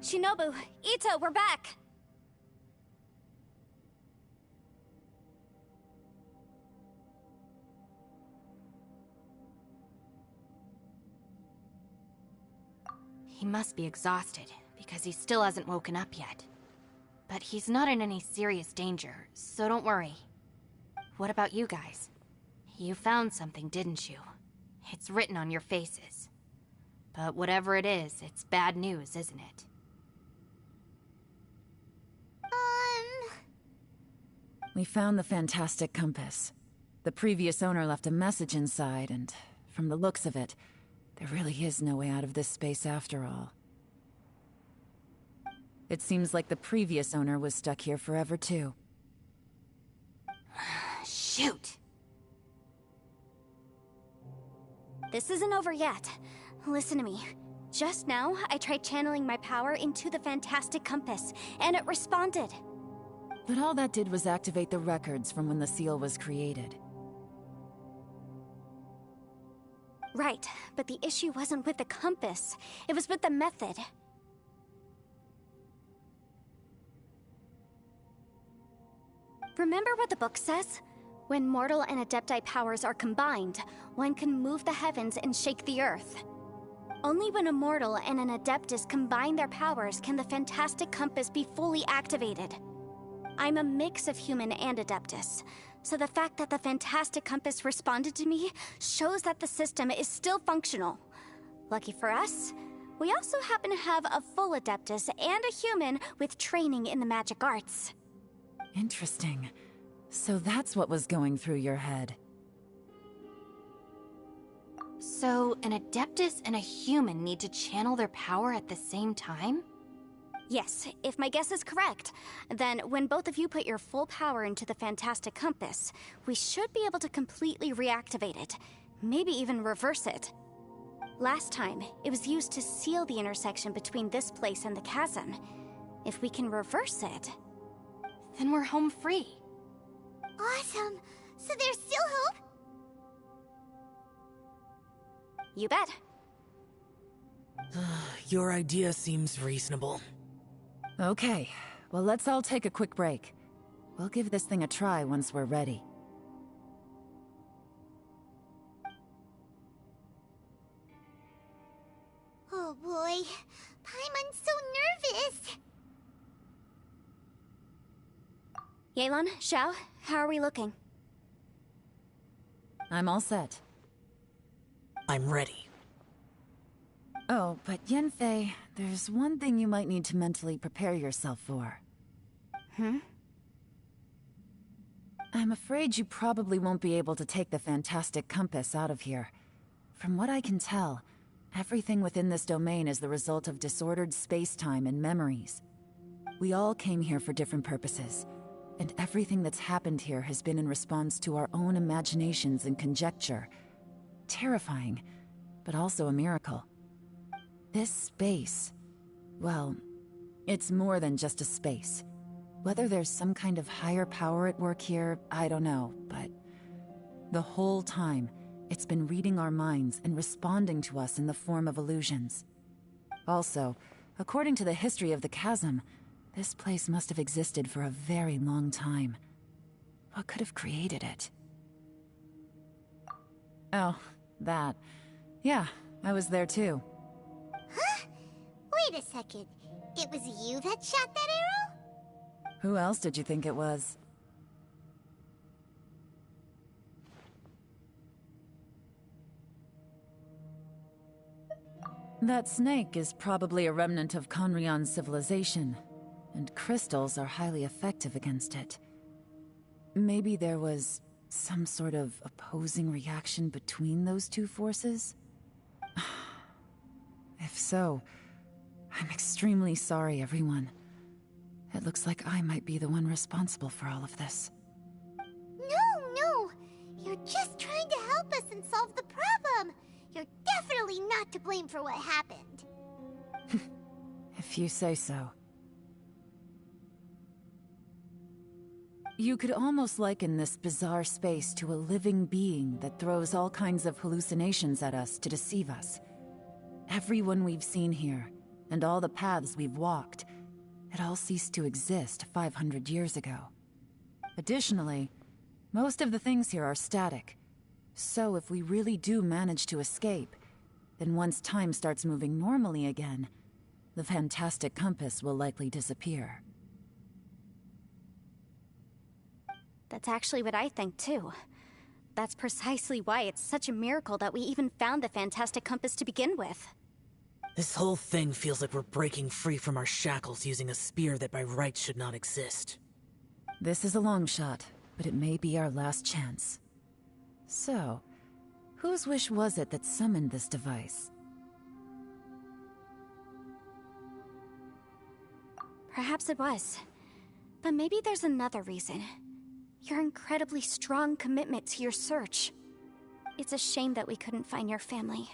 Shinobu, Ito, we're back! He must be exhausted, because he still hasn't woken up yet. But he's not in any serious danger, so don't worry. What about you guys? You found something, didn't you? It's written on your faces. But whatever it is, it's bad news, isn't it? We found the fantastic compass. The previous owner left a message inside, and from the looks of it, there really is no way out of this space after all. It seems like the previous owner was stuck here forever too. Shoot! This isn't over yet. Listen to me. Just now, I tried channeling my power into the fantastic compass, and it responded. But all that did was activate the records from when the seal was created. Right, but the issue wasn't with the compass. It was with the method. Remember what the book says? When mortal and Adepti powers are combined, one can move the heavens and shake the earth. Only when a mortal and an Adeptus combine their powers can the fantastic compass be fully activated. I'm a mix of human and Adeptus, so the fact that the fantastic compass responded to me shows that the system is still functional. Lucky for us, we also happen to have a full Adeptus and a human with training in the magic arts. Interesting. So that's what was going through your head. So, an Adeptus and a human need to channel their power at the same time? Yes, if my guess is correct, then when both of you put your full power into the fantastic compass, we should be able to completely reactivate it, maybe even reverse it. Last time, it was used to seal the intersection between this place and the chasm. If we can reverse it, then we're home free. Awesome! So there's still hope? You bet. Your idea seems reasonable. Okay, well let's all take a quick break. We'll give this thing a try once we're ready. Oh boy, Paimon's so nervous! Yelan, Xiao, how are we looking? I'm all set. I'm ready. Oh, but Yanfei, there's one thing you might need to mentally prepare yourself for. I'm afraid you probably won't be able to take the fantastic compass out of here. From what I can tell, everything within this domain is the result of disordered space-time and memories. We all came here for different purposes, and everything that's happened here has been in response to our own imaginations and conjecture. Terrifying, but also a miracle. This space, well, it's more than just a space. Whether there's some kind of higher power at work here, I don't know, but the whole time, it's been reading our minds and responding to us in the form of illusions. Also, according to the history of the chasm, this place must have existed for a very long time. What could have created it? Oh, that. Yeah, I was there too. Huh? Wait a second. It was you that shot that arrow? Who else did you think it was? That snake is probably a remnant of Conrion's civilization, and crystals are highly effective against it. Maybe there was some sort of opposing reaction between those two forces? If so, I'm extremely sorry, everyone. It looks like I might be the one responsible for all of this. No! You're just trying to help us and solve the problem! You're definitely not to blame for what happened. If you say so. You could almost liken this bizarre space to a living being that throws all kinds of hallucinations at us to deceive us. Everyone we've seen here, and all the paths we've walked. It all ceased to exist 500 years ago. Additionally, most of the things here are static. So if we really do manage to escape, then once time starts moving normally again, the fantastic compass will likely disappear. That's actually what I think, too. That's precisely why it's such a miracle that we even found the fantastic compass to begin with. This whole thing feels like we're breaking free from our shackles using a spear that by rights should not exist. This is a long shot, but it may be our last chance. So, whose wish was it that summoned this device? Perhaps it was. But maybe there's another reason. Your incredibly strong commitment to your search. It's a shame that we couldn't find your family.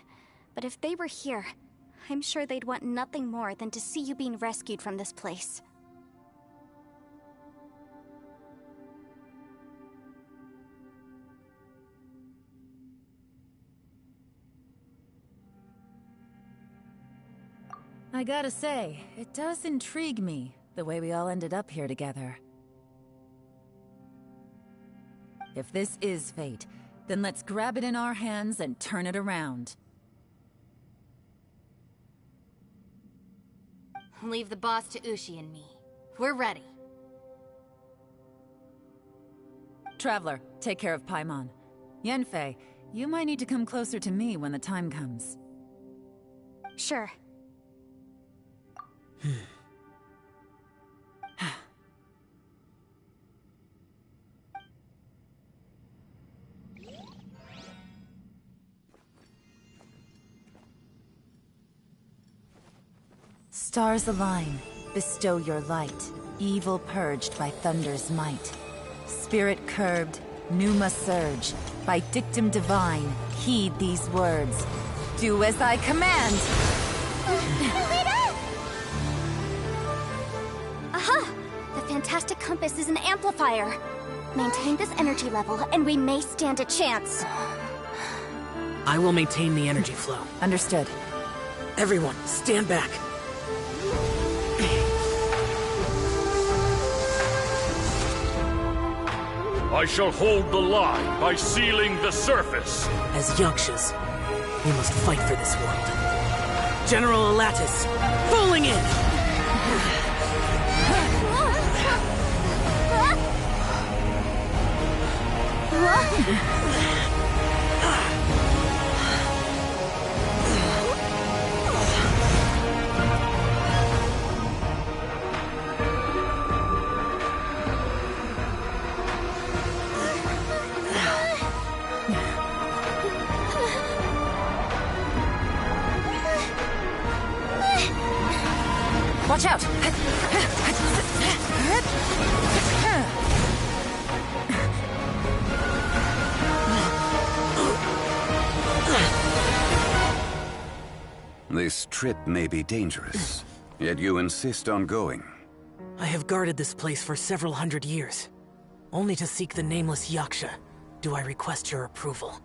But if they were here, I'm sure they'd want nothing more than to see you being rescued from this place. I gotta say, it does intrigue me, the way we all ended up here together. If this is fate, then let's grab it in our hands and turn it around. Leave the boss to Ushi and me. We're ready. Traveler, take care of Paimon. Yanfei, you might need to come closer to me when the time comes. Sure. Stars align, bestow your light, evil purged by thunder's might. Spirit curbed, pneuma surge, by dictum divine, heed these words. Do as I command! Aha! The fantastic compass is an amplifier. Maintain this energy level, and we may stand a chance. I will maintain the energy flow. Understood. Everyone, stand back. I shall hold the line by sealing the surface. As Yakshas, we must fight for this world. General Alatus, falling in! Watch out! This trip may be dangerous, yet you insist on going. I have guarded this place for several hundred years. Only to seek the nameless Yaksha, do I request your approval.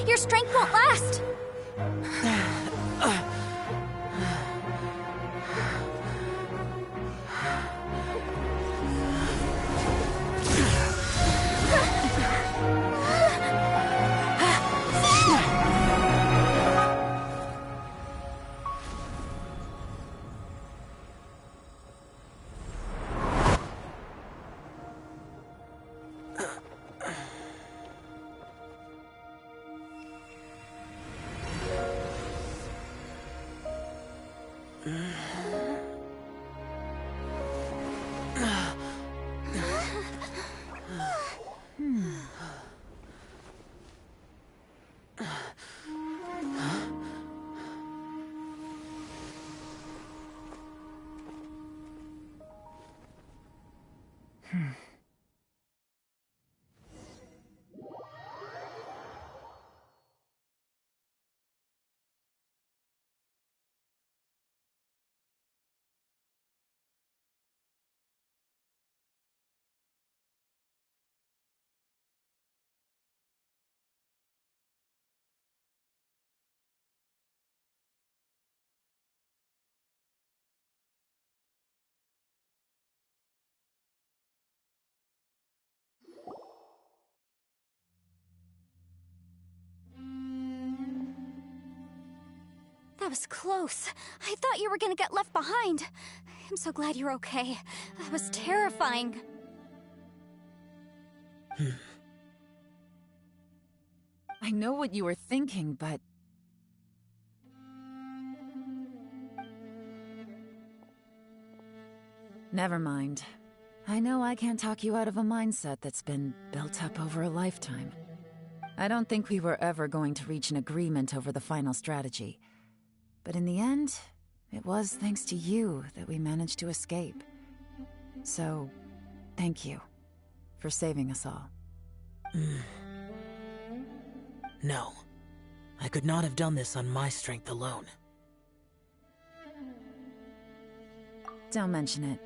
Your strength won't last! That was close. I thought you were gonna get left behind. I'm so glad you're okay. That was terrifying. I know what you were thinking, but... Never mind. I know I can't talk you out of a mindset that's been built up over a lifetime. I don't think we were ever going to reach an agreement over the final strategy. But in the end, it was thanks to you that we managed to escape. So, thank you for saving us all. No. I could not have done this on my strength alone. Don't mention it.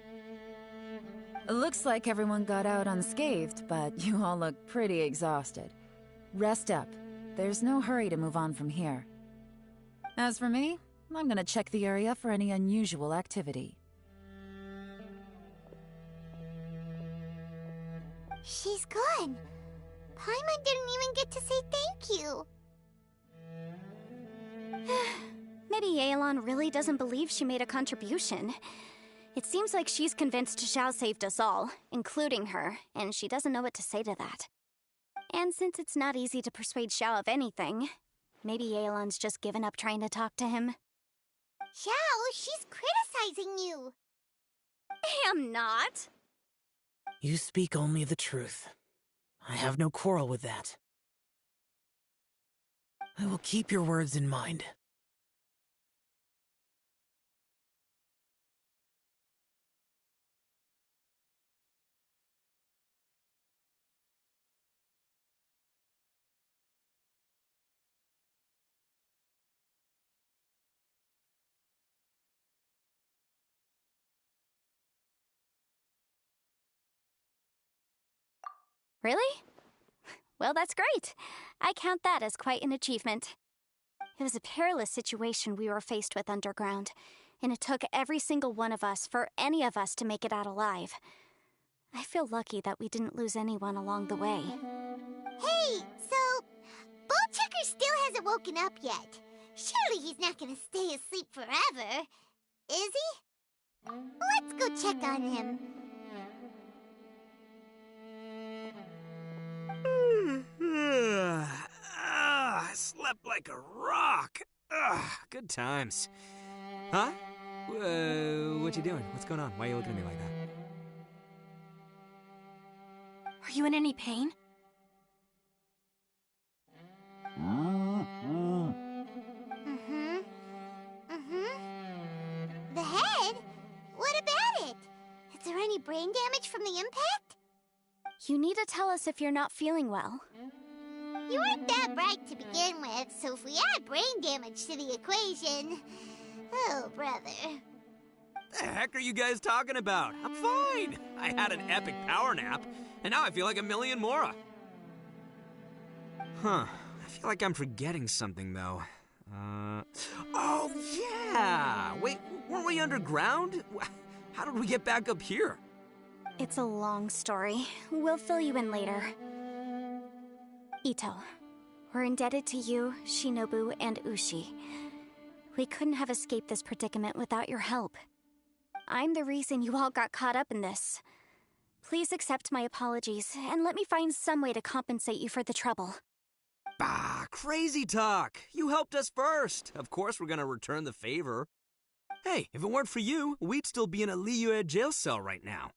It looks like everyone got out unscathed, but you all look pretty exhausted. Rest up. There's no hurry to move on from here. As for me, I'm gonna check the area for any unusual activity. She's gone. Paimon didn't even get to say thank you. Maybe Yelan really doesn't believe she made a contribution. It seems like she's convinced Xiao saved us all, including her, and she doesn't know what to say to that. And since it's not easy to persuade Xiao of anything, maybe Yelan's just given up trying to talk to him. Xiao, she's criticizing you. I am not. You speak only the truth. I have no quarrel with that. I will keep your words in mind. Really? Well, that's great. I count that as quite an achievement. It was a perilous situation we were faced with underground, and it took every single one of us for any of us to make it out alive. I feel lucky that we didn't lose anyone along the way. Hey, so Bullchecker still hasn't woken up yet. Surely he's not gonna stay asleep forever, is he? Let's go check on him. I slept like a rock. Good times. Huh? What you doing? What's going on? Why are you looking at me like that? Are you in any pain? The head? What about it? Is there any brain damage from the impact? You need to tell us if you're not feeling well. You weren't that bright to begin with, so if we add brain damage to the equation... Oh, brother. The heck are you guys talking about? I'm fine. I had an epic power nap, and now I feel like a million more. Huh. I feel like I'm forgetting something, though. Oh, yeah! Wait, weren't we underground? How did we get back up here? It's a long story. We'll fill you in later. Ito, we're indebted to you, Shinobu, and Ushi. We couldn't have escaped this predicament without your help. I'm the reason you all got caught up in this. Please accept my apologies, and let me find some way to compensate you for the trouble. Bah, crazy talk! You helped us first! Of course we're gonna return the favor. Hey, if it weren't for you, we'd still be in a Liyue jail cell right now.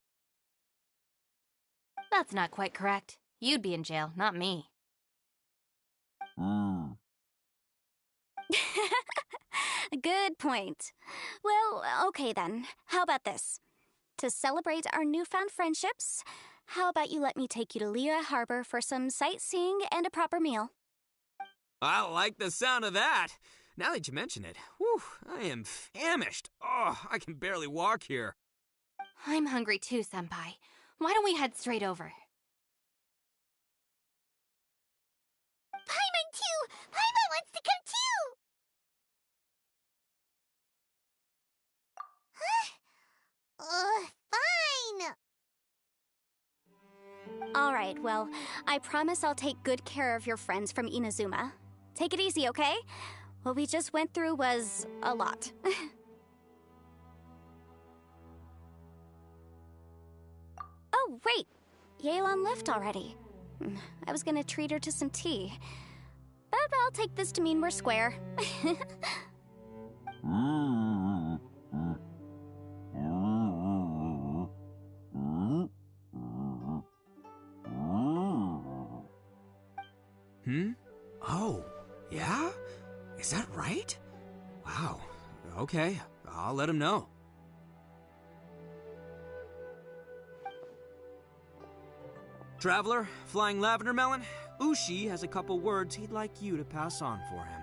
That's not quite correct. You'd be in jail, not me. Good point. Well, okay then. How about this? To celebrate our newfound friendships, how about you let me take you to Liyue Harbor for some sightseeing and a proper meal? I like the sound of that. Now that you mention it, whew, I am famished. Oh, I can barely walk here. I'm hungry too, Senpai. Why don't we head straight over? Paimon too! Paimon wants to come too! Huh? Fine! Alright, well, I promise I'll take good care of your friends from Inazuma. Take it easy, okay? What we just went through was a lot. Oh, wait! Yelan left already. I was gonna treat her to some tea. But I'll take this to mean we're square. Oh, yeah? Is that right? Wow. Okay, I'll let him know. Traveler, Flying Lavender Melon, Ushi has a couple words he'd like you to pass on for him.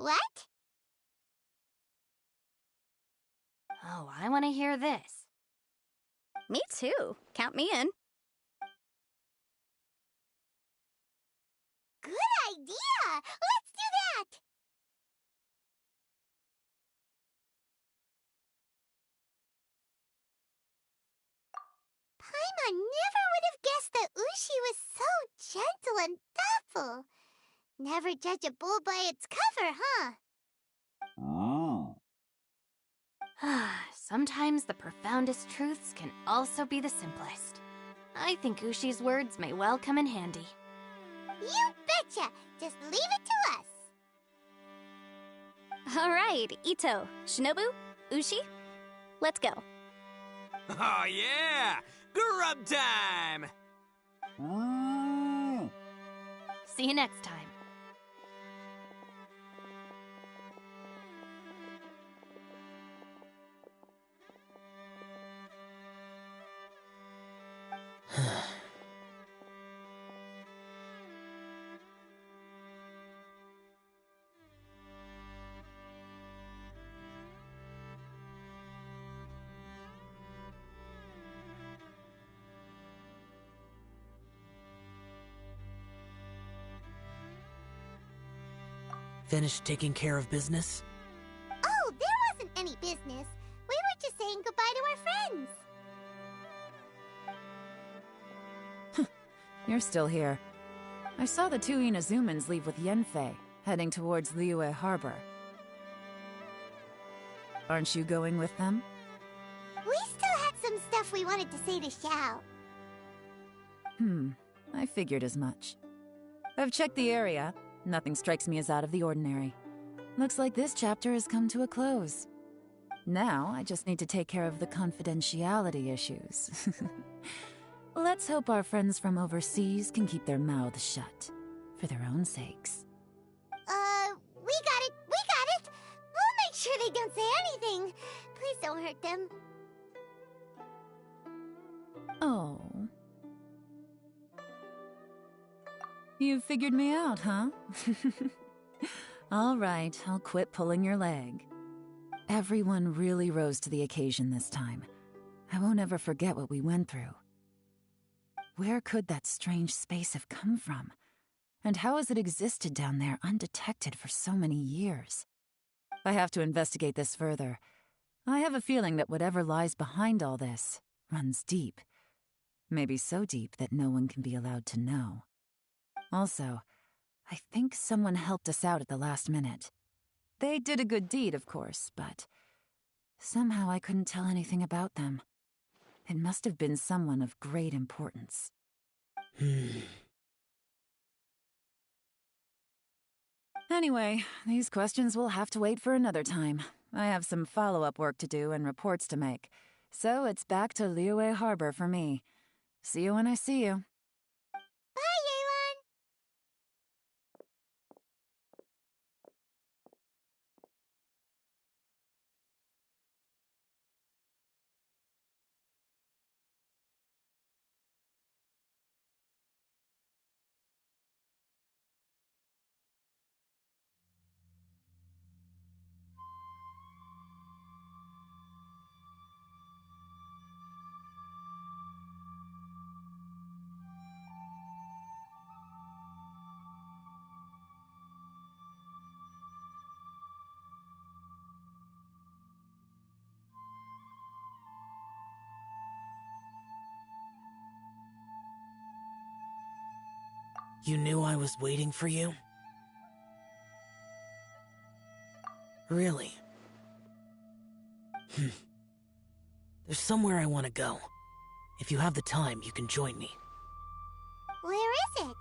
What? Oh, I want to hear this. Me too. Count me in. Good idea! Let's do that! Paimon never would have guessed that Ushi was so gentle and thoughtful. Never judge a bull by its cover, huh? Sometimes the profoundest truths can also be the simplest. I think Ushi's words may well come in handy. You betcha! Just leave it to us! Alright, Ito, Shinobu, Ushi, let's go. Oh yeah! Grub time! See you next time. Finished taking care of business? Oh, there wasn't any business. We were just saying goodbye to our friends. You're still here. I saw the two Inazumans leave with Yanfei, heading towards Liyue Harbor. Aren't you going with them? We still had some stuff we wanted to say to Xiao. I figured as much. I've checked the area. Nothing strikes me as out of the ordinary. Looks like this chapter has come to a close. Now, I just need to take care of the confidentiality issues. Let's hope our friends from overseas can keep their mouths shut. For their own sakes. We got it! We got it! We'll make sure they don't say anything. Please don't hurt them. Oh. You figured me out, huh? All right, I'll quit pulling your leg. Everyone really rose to the occasion this time. I won't ever forget what we went through. Where could that strange space have come from? And how has it existed down there undetected for so many years? I have to investigate this further. I have a feeling that whatever lies behind all this runs deep. Maybe so deep that no one can be allowed to know. Also, I think someone helped us out at the last minute. They did a good deed, of course, but somehow I couldn't tell anything about them. It must have been someone of great importance. Anyway, these questions will have to wait for another time. I have some follow-up work to do and reports to make. So it's back to Liyue Harbor for me. See you when I see you. Bye, Yelan! You knew I was waiting for you? Really? There's somewhere I want to go. If you have the time, you can join me. Where is it?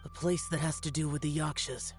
A place that has to do with the Yakshas.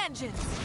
engines!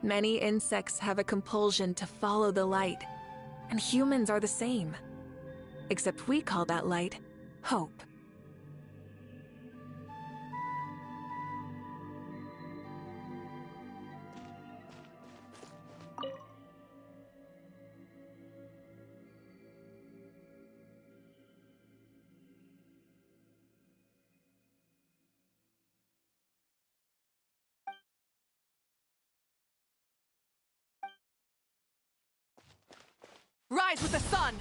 Many insects have a compulsion to follow the light, and humans are the same. Except we call that light hope. Rise with the sun!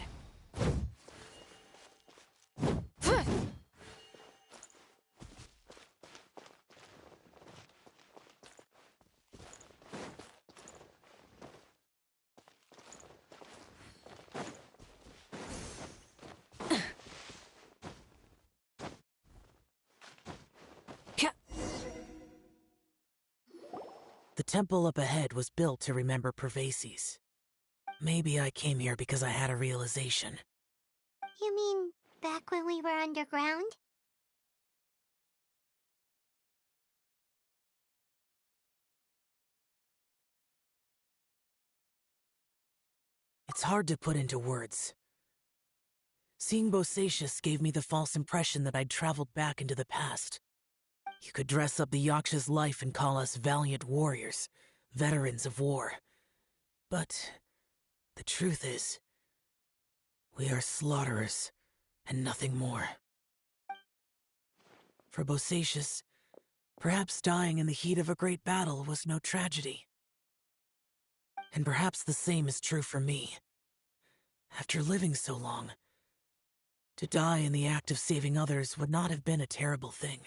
The temple up ahead was built to remember Pervases. Maybe I came here because I had a realization. You mean back when we were underground? It's hard to put into words. Seeing Bosacius gave me the false impression that I'd traveled back into the past. You could dress up the Yaksha's life and call us valiant warriors, veterans of war. But the truth is, we are slaughterers, and nothing more. For Bosacius, perhaps dying in the heat of a great battle was no tragedy. And perhaps the same is true for me. After living so long, to die in the act of saving others would not have been a terrible thing.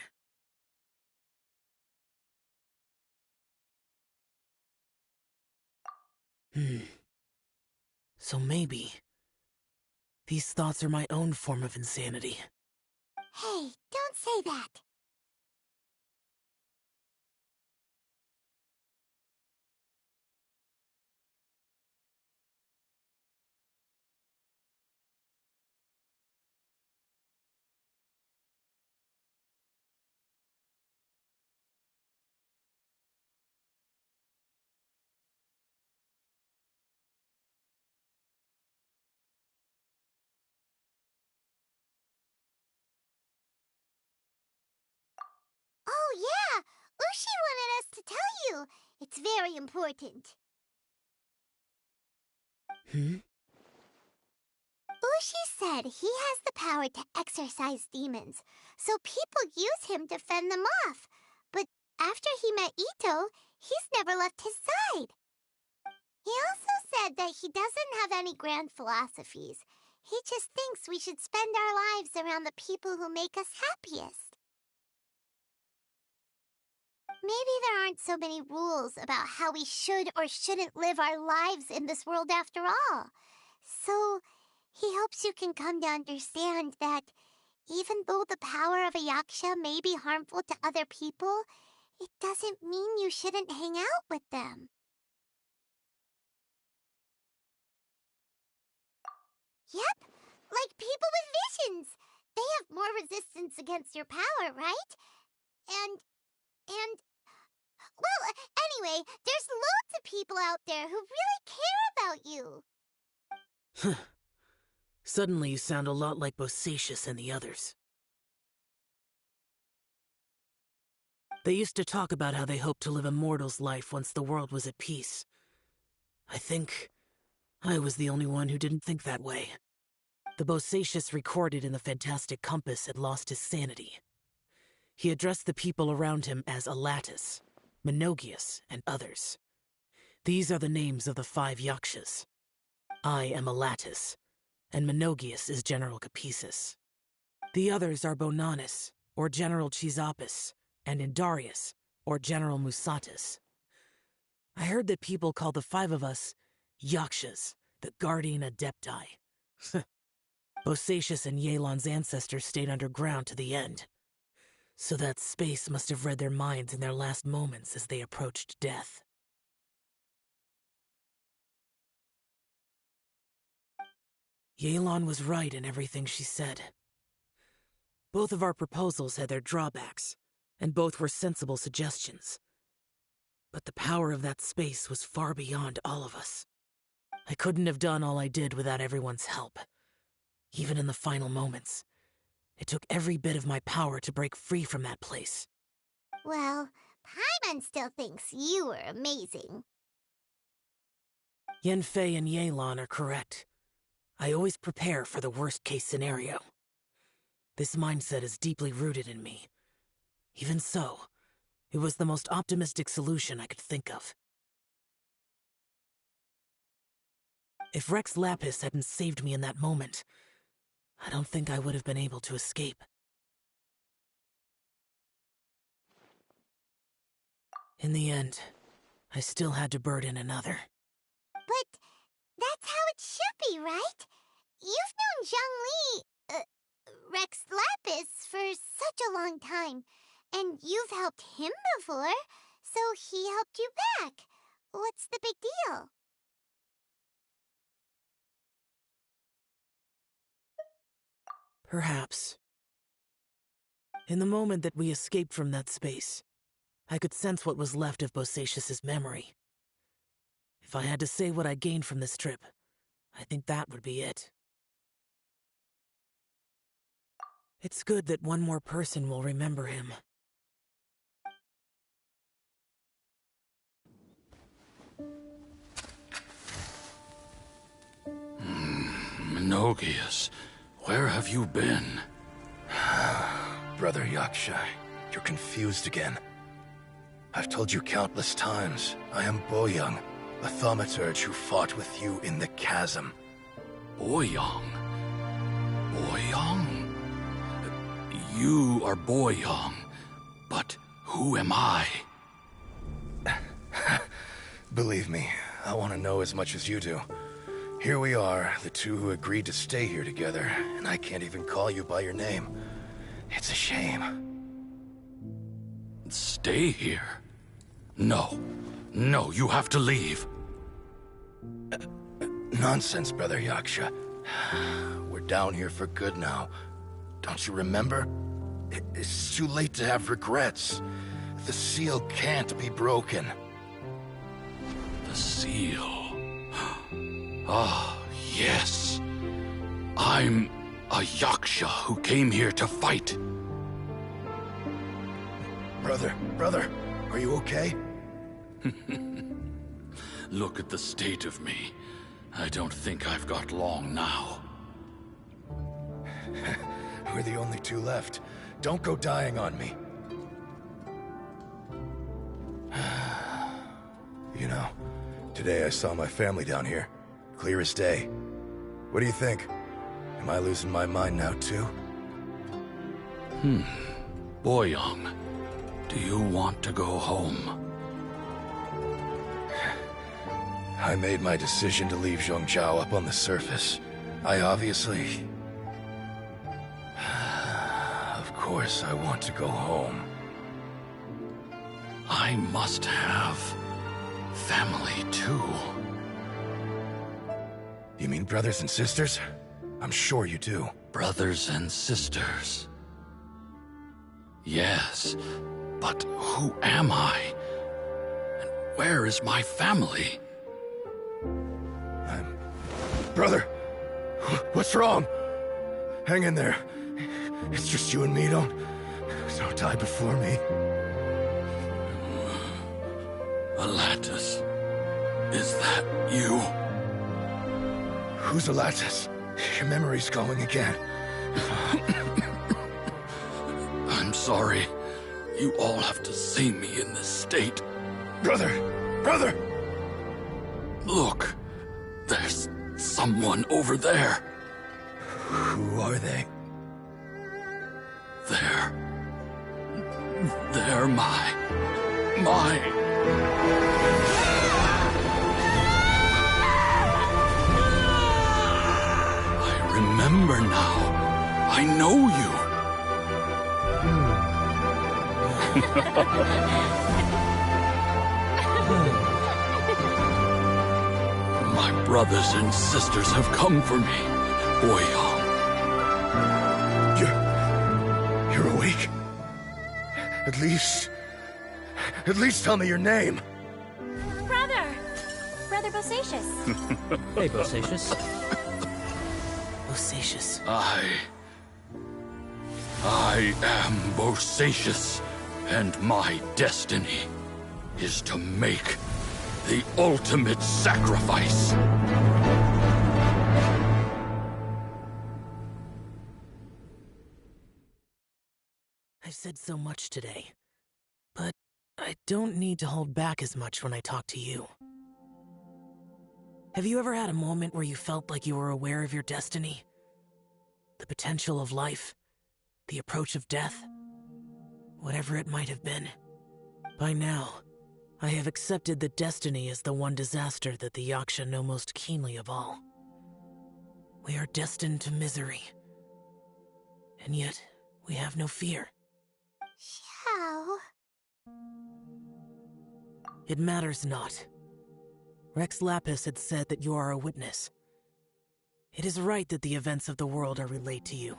So maybe these thoughts are my own form of insanity. Hey, don't say that. Oh yeah, Ushi wanted us to tell you. It's very important. Ushi said he has the power to exorcise demons, so people use him to fend them off. But after he met Ito, he's never left his side. He also said that he doesn't have any grand philosophies. He just thinks we should spend our lives around the people who make us happiest. Maybe there aren't so many rules about how we should or shouldn't live our lives in this world after all. So, he hopes you can come to understand that even though the power of a yaksha may be harmful to other people, it doesn't mean you shouldn't hang out with them. Yep, like people with visions. They have more resistance against your power, right? And... Well, anyway, there's loads of people out there who really care about you. Suddenly you sound a lot like Bosacius and the others. They used to talk about how they hoped to live a mortal's life once the world was at peace. I think I was the only one who didn't think that way. The Bosacius recorded in the Fantastic Compass had lost his sanity. He addressed the people around him as Alatus, Menogius, and others. These are the names of the 5 Yakshas. I am Alatus, and Menogius is General Capisis. The others are Bonanis, or General Chisapis, and Indarius, or General Musatus. I heard that people call the 5 of us Yakshas, the Guardian Adepti. Bosacius and Yelan's ancestors stayed underground to the end. So that space must have read their minds in their last moments as they approached death. Yelan was right in everything she said. Both of our proposals had their drawbacks, and both were sensible suggestions. But the power of that space was far beyond all of us. I couldn't have done all I did without everyone's help. Even in the final moments, it took every bit of my power to break free from that place. Well, Paimon still thinks you were amazing. Yanfei and Yelan are correct. I always prepare for the worst-case scenario. This mindset is deeply rooted in me. Even so, it was the most optimistic solution I could think of. If Rex Lapis hadn't saved me in that moment, I don't think I would have been able to escape. In the end, I still had to burden another. But that's how it should be, right? You've known Zhongli, Rex Lapis, for such a long time, and you've helped him before, so he helped you back. What's the big deal? Perhaps. In the moment that we escaped from that space, I could sense what was left of Bosacius's memory. If I had to say what I gained from this trip, I think that would be it. It's good that one more person will remember him. Menogias, where have you been? Brother Yaksha, you're confused again. I've told you countless times, I am Boyoung, a thaumaturge who fought with you in the chasm. Boyoung? Boyoung? You are Boyoung, but who am I? Believe me, I want to know as much as you do. Here we are, the two who agreed to stay here together, and I can't even call you by your name. It's a shame. Stay here? No. No, you have to leave. Nonsense, Brother Yaksha. We're down here for good now. Don't you remember? It's too late to have regrets. The seal can't be broken. The seal... Ah, yes. I'm a Yaksha who came here to fight. Brother, are you okay? Look at the state of me. I don't think I've got long now. We're the only two left. Don't go dying on me. You know, today I saw my family down here. Clear as day. What do you think? Am I losing my mind now, too? Boyoung, do you want to go home? I made my decision to leave Zhongzhou up on the surface. I obviously... Of course I want to go home. I must have... family, too. You mean brothers and sisters? I'm sure you do. Brothers and sisters. Yes, but who am I? And where is my family? Brother! What's wrong? Hang in there. It's just you and me, don't die before me. Alatus, is that you? Who's Alatus? Your memory's going again. I'm sorry. You all have to see me in this state. Brother! Look, there's someone over there. Who are they? They're my... I remember now. I know you. My brothers and sisters have come for me, Boyoung. You're awake? At least tell me your name. Bosacious. Hey, Bosacious. Bosacious. I am Bosacious, and my destiny is to make the ultimate sacrifice. I've said so much today, but I don't need to hold back as much when I talk to you. Have you ever had a moment where you felt like you were aware of your destiny? The potential of life? The approach of death? Whatever it might have been. By now, I have accepted that destiny is the one disaster that the Yaksha know most keenly of all. We are destined to misery. And yet, we have no fear. How? It matters not. Rex Lapis had said that you are a witness. It is right that the events of the world are relayed to you.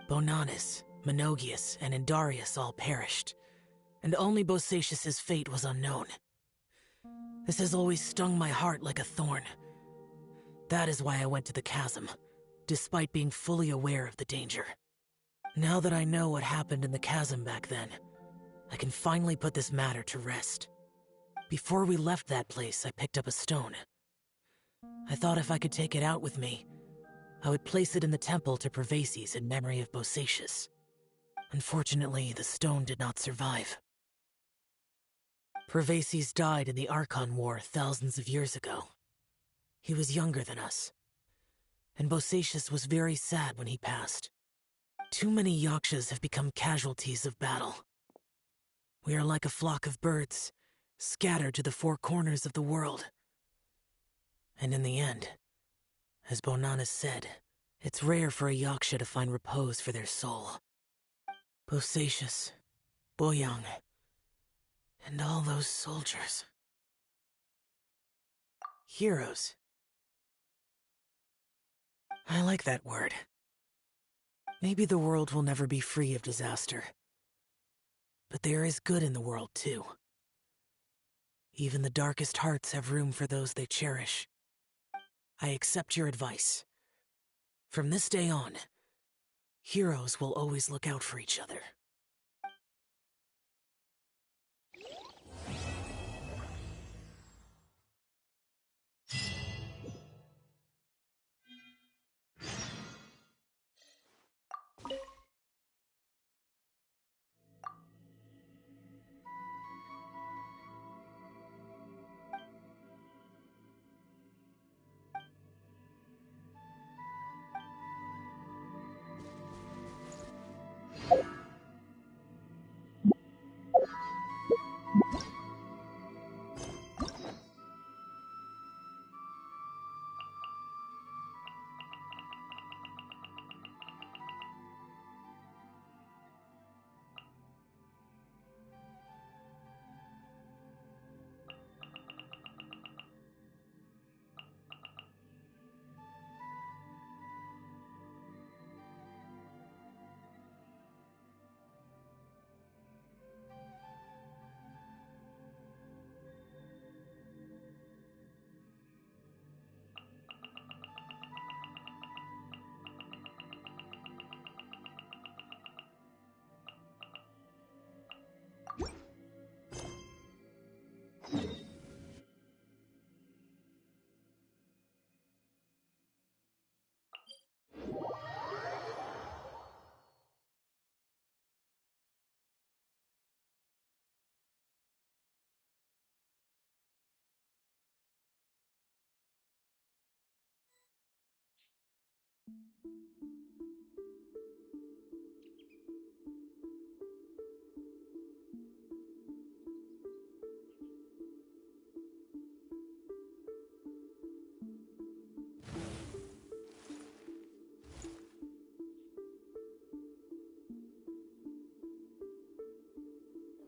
Bonanis, Menogius, and Indarius all perished, and only Bosacious's fate was unknown. This has always stung my heart like a thorn. That is why I went to the chasm, despite being fully aware of the danger. Now that I know what happened in the chasm back then, I can finally put this matter to rest. Before we left that place, I picked up a stone. I thought if I could take it out with me, I would place it in the temple to Pervases in memory of Bosacious. Unfortunately, the stone did not survive. Pervases died in the Archon War thousands of years ago. He was younger than us, and Bosacious was very sad when he passed. Too many Yakshas have become casualties of battle. We are like a flock of birds, scattered to the four corners of the world. And in the end, as Bonanis said, it's rare for a Yaksha to find repose for their soul. Bosacious, Boyang, and all those soldiers. Heroes. I like that word. Maybe the world will never be free of disaster. But there is good in the world, too. Even the darkest hearts have room for those they cherish. I accept your advice. From this day on, heroes will always look out for each other.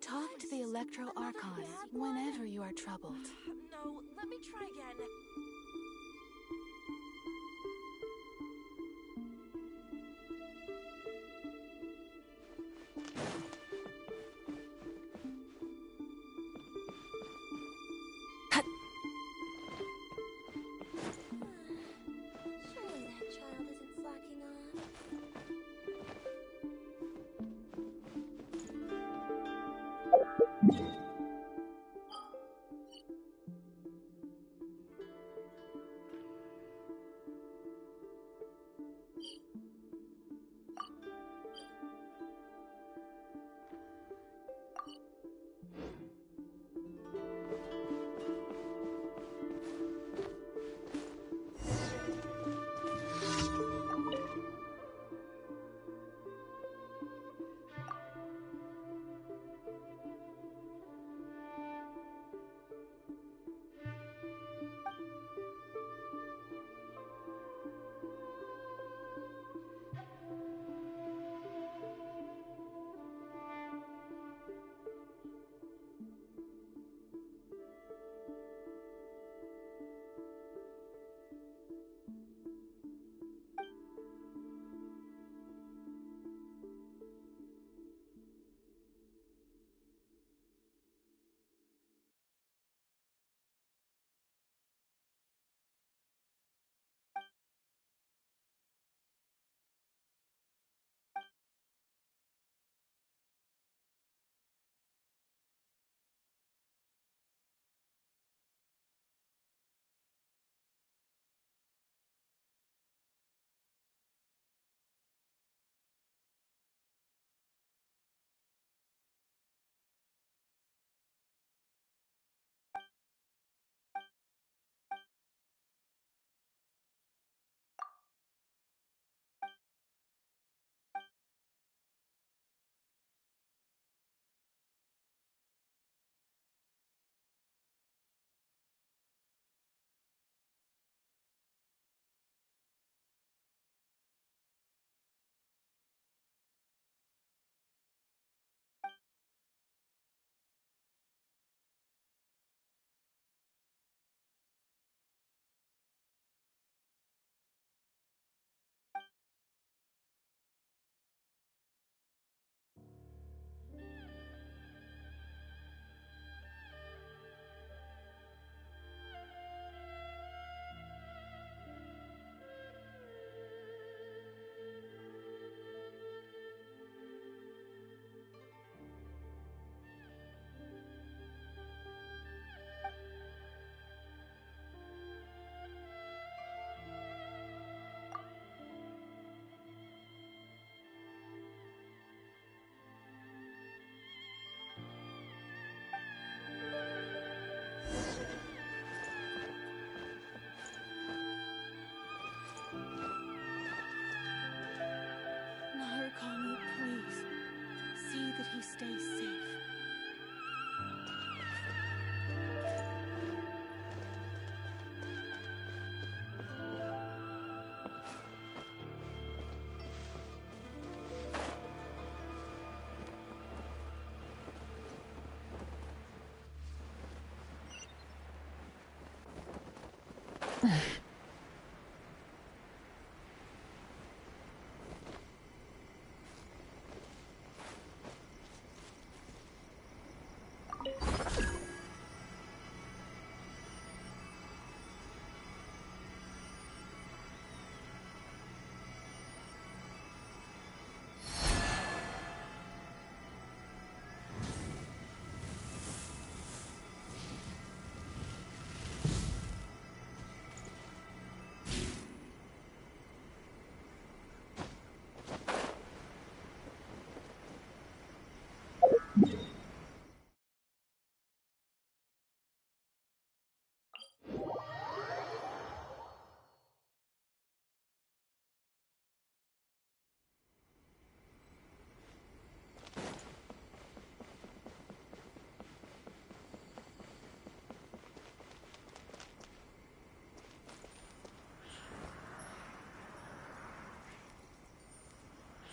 Talk to the Electro Archon whenever you are troubled. No, let me try again.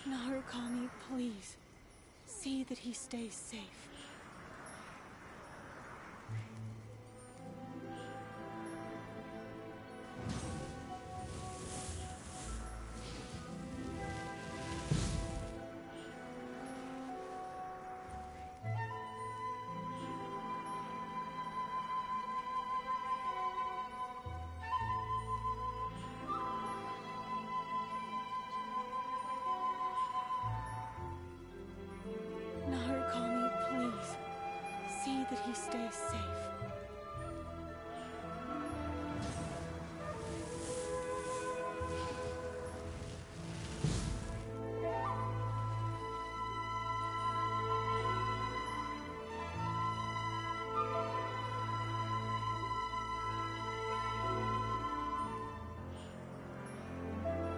Narukami, please. See that he stays safe. Narukami, please. See that he stays safe.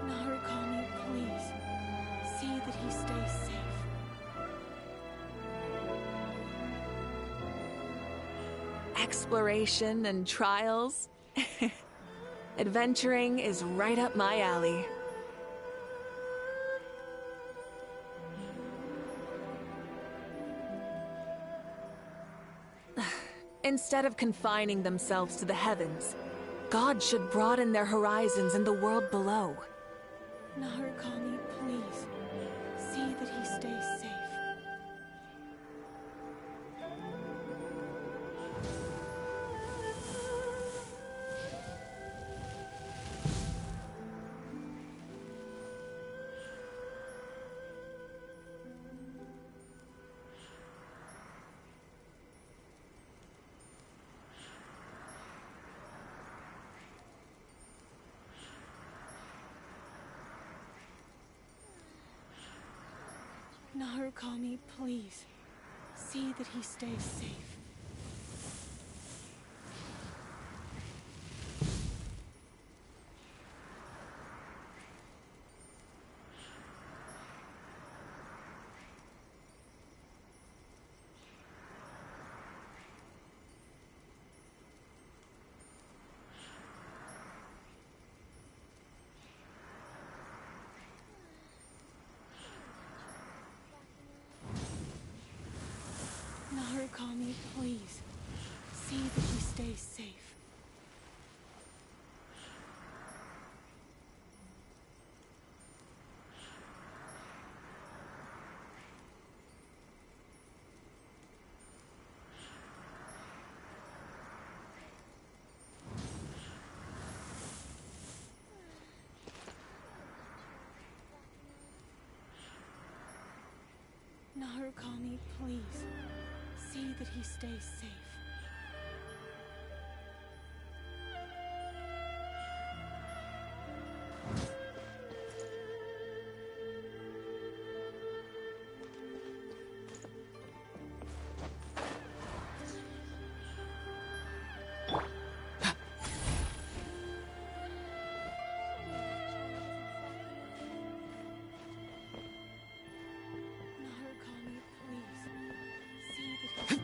Narukami, please. See that he stays safe. Exploration and trials. Adventuring is right up my alley. Instead of confining themselves to the heavens, God should broaden their horizons in the world below. Narukami, please. See that he stays safe. Narukami, please. See that he stays safe. Narukami, please. See that he stays safe. Narukami, please. See that he stays safe. Narukami, please. See that he stays safe.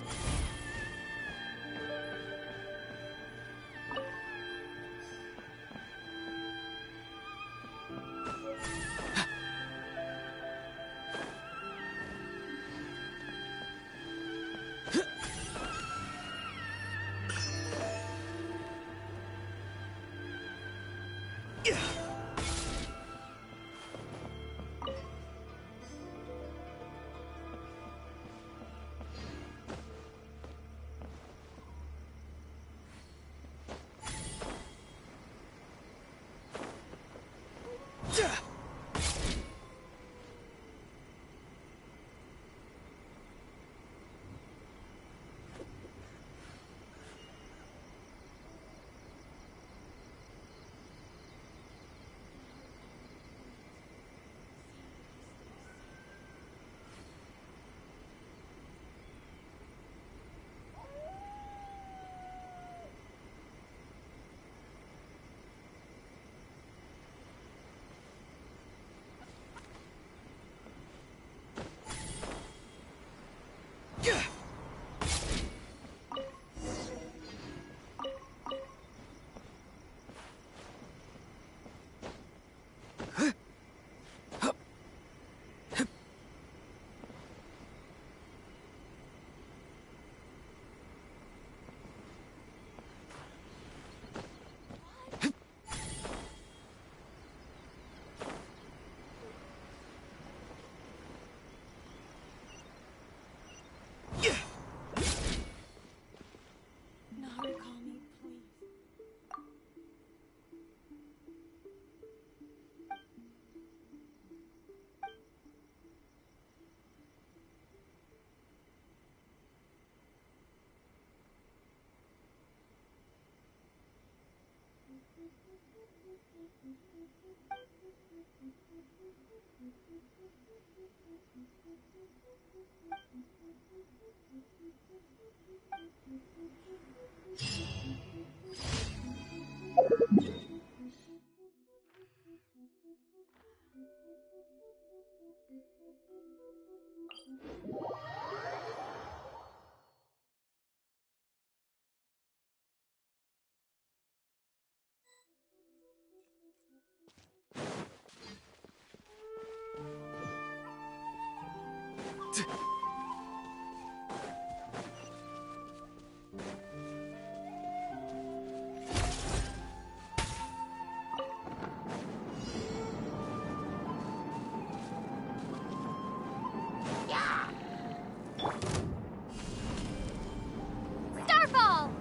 Starfall!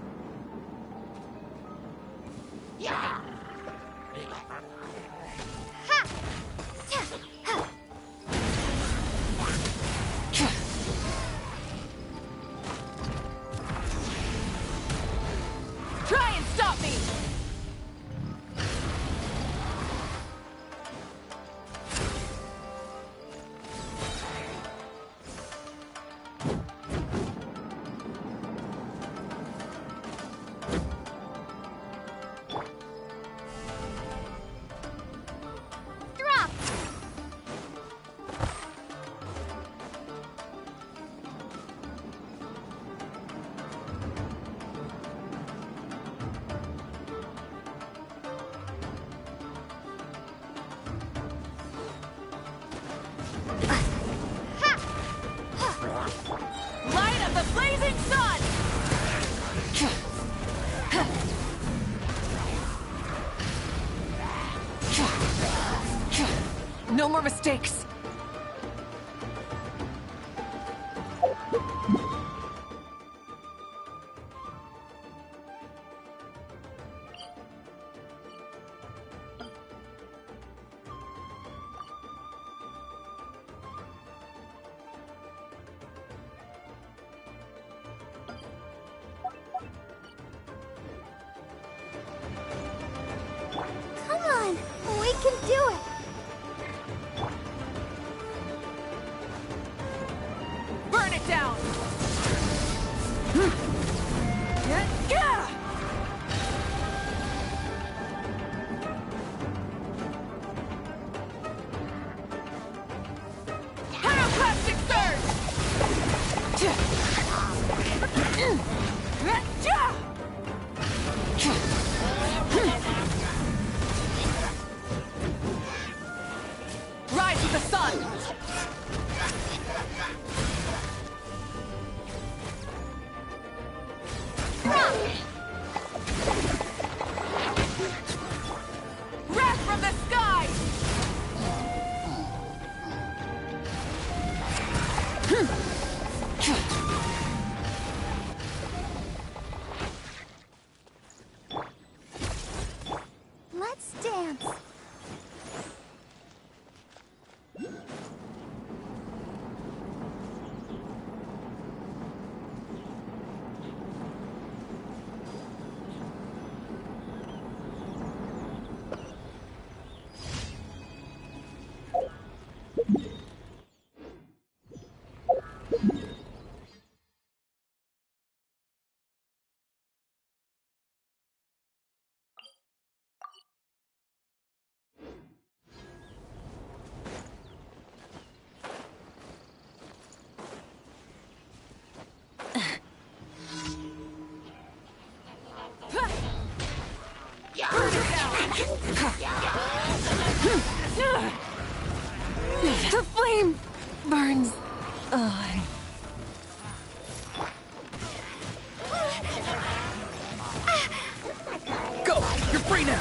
Yeah! Ha! Ha! Try and stop me! Drop! Light of the blazing sun! No more mistakes. Come on! We can do it! Burn it down! Pyroclastic Rise with the sun! Wrath chance. The flame burns. Go! You're free now!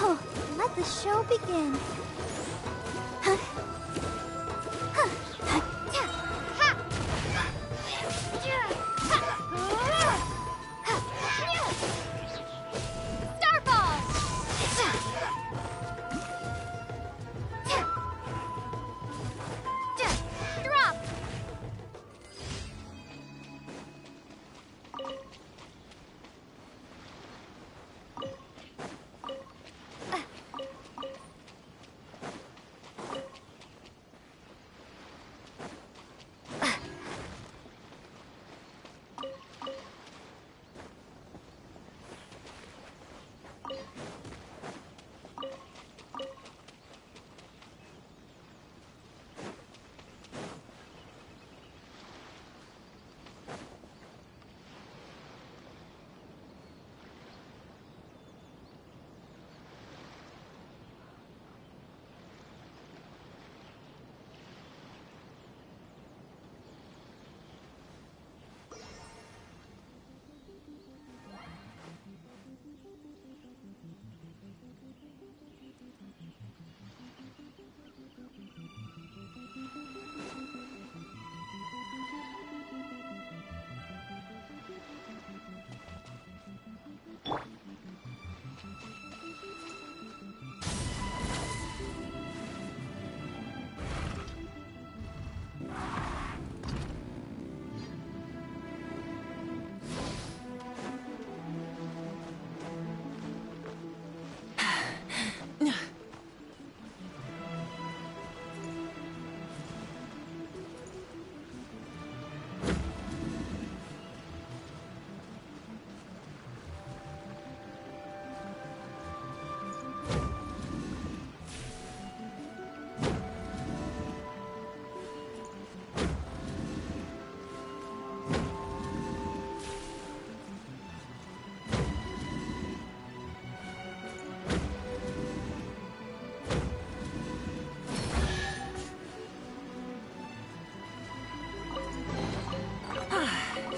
Oh, let the show begin.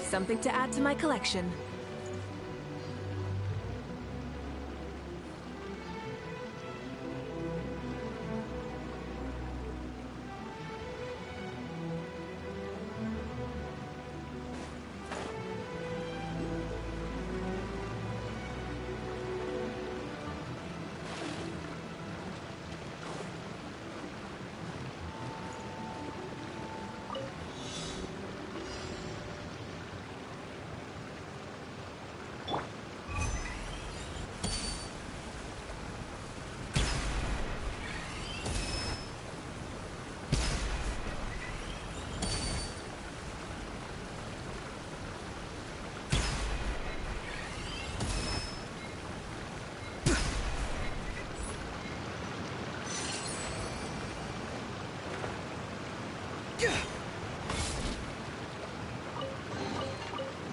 Something to add to my collection.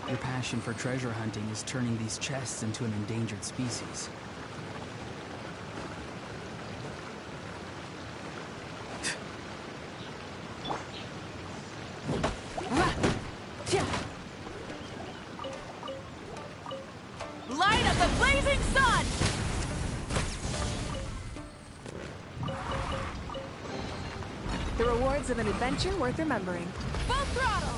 Your passion for treasure hunting is turning these chests into an endangered species. Light of the blazing sun! The rewards of an adventure worth remembering. Full throttle!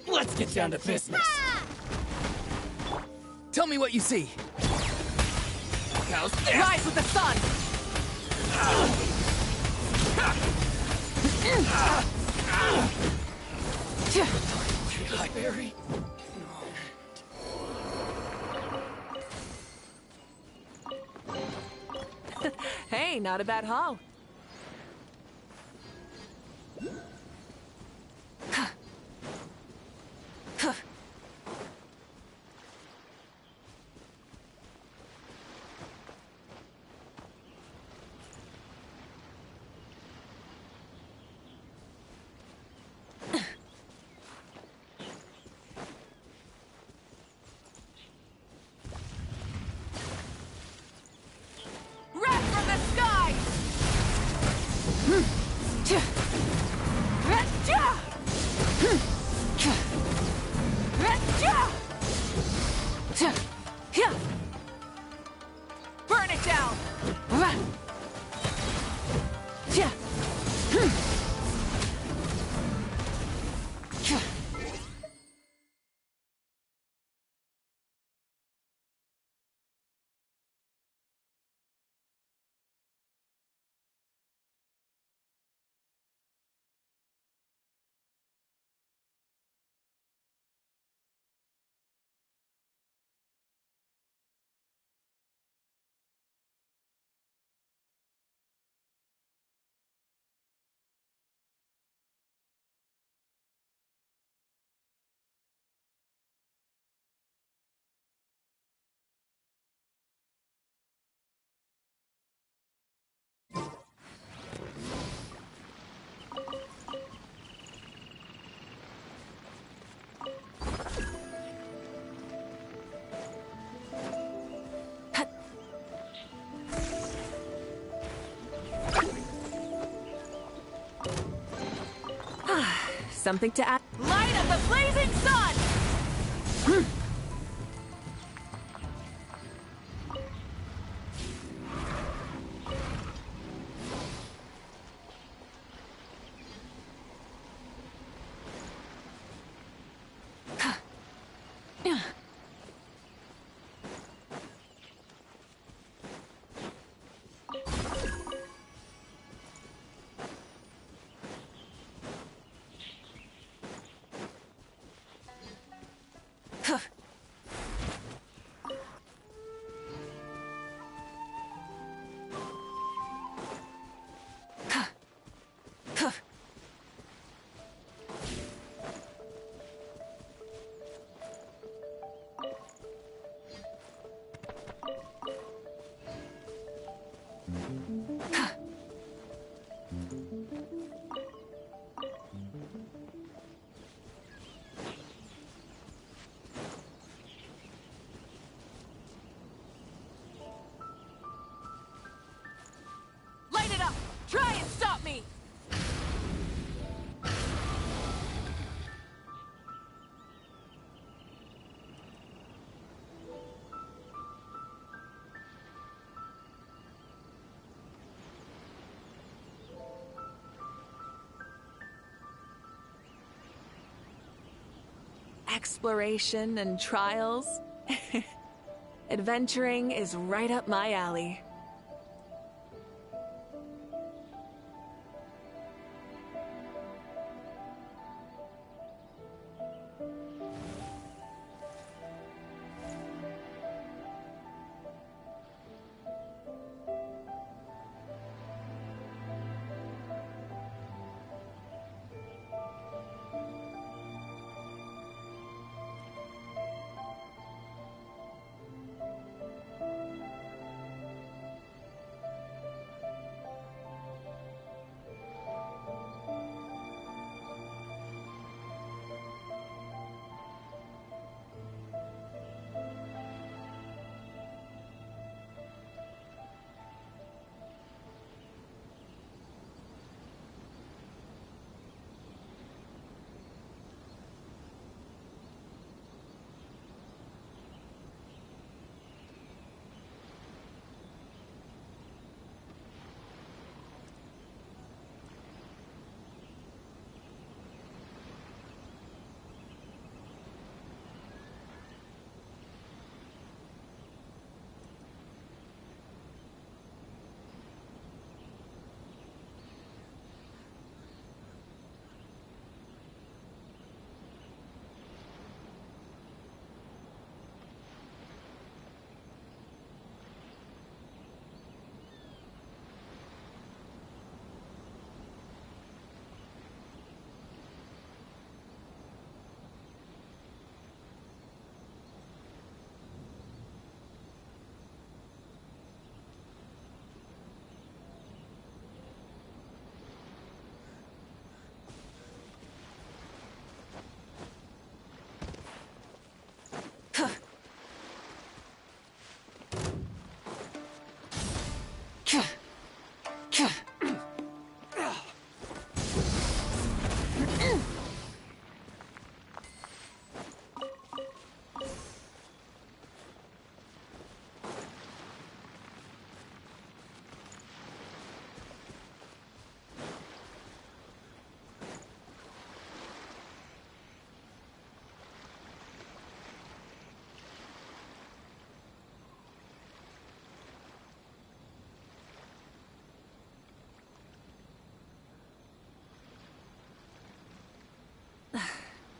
Let's get down to business. Tell me what you see. How's this? Rise with the sun! Barry. Hey, not a bad haul. Wrath from the sky! Burn it down! Something to add. Light of the blazing sun! exploration and trials. Adventuring is right up my alley.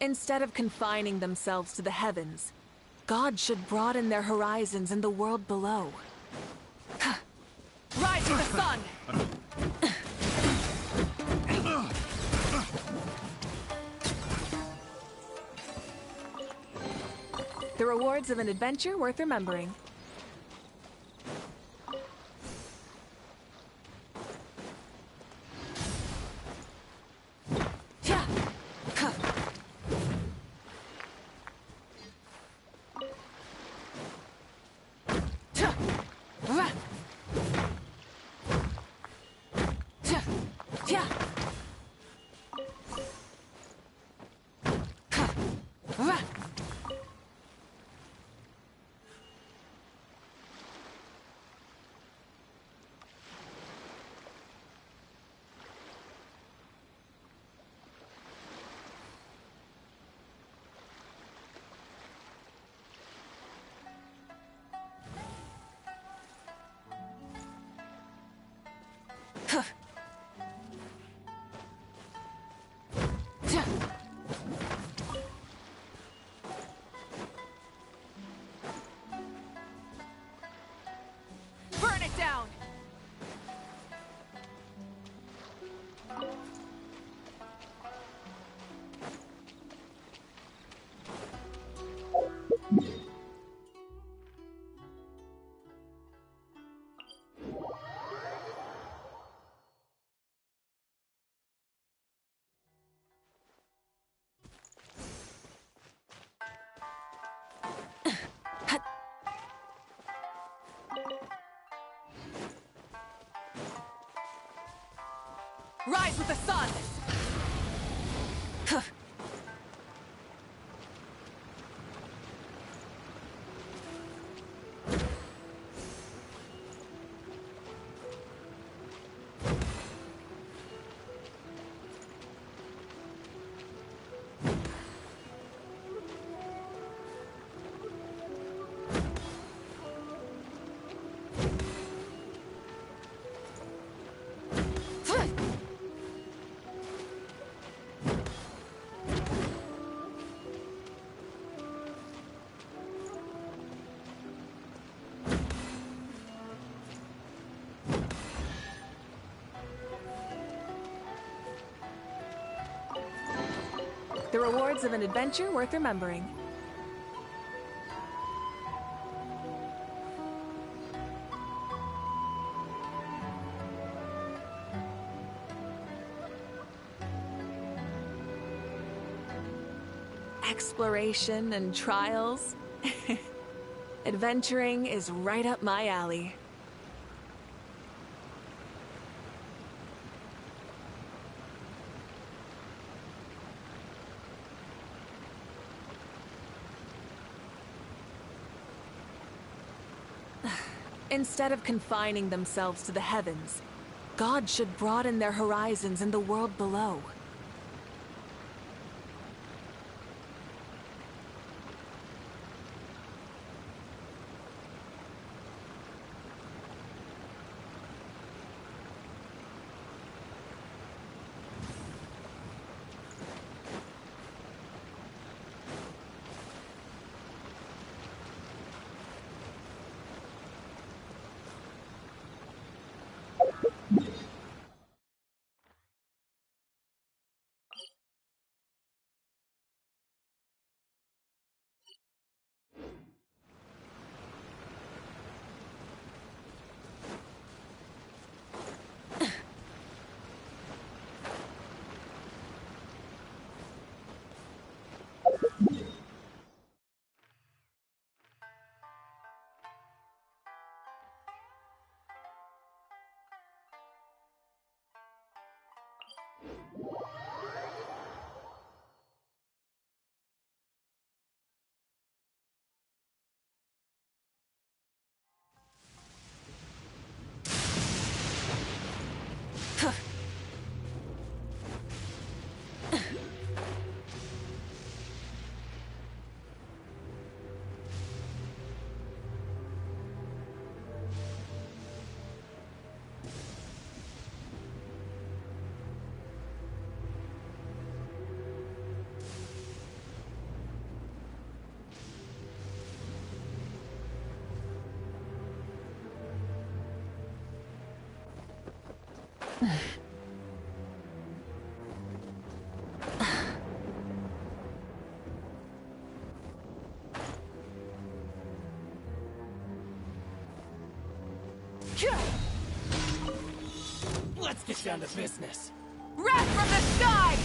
Instead of confining themselves to the heavens, God should broaden their horizons in the world below. Rise with the sun! The rewards of an adventure worth remembering. Burn it down! Rise with the sun! The rewards of an adventure worth remembering. Exploration and trials. Adventuring is right up my alley. Instead of confining themselves to the heavens, God should broaden their horizons in the world below. Let's get down to business. Wrath from the sky!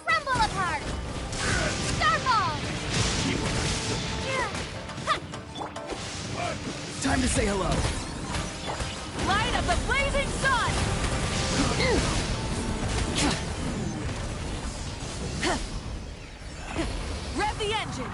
Crumble apart! Starfall! Time to say hello. Light of the blazing sun! Rev the engines!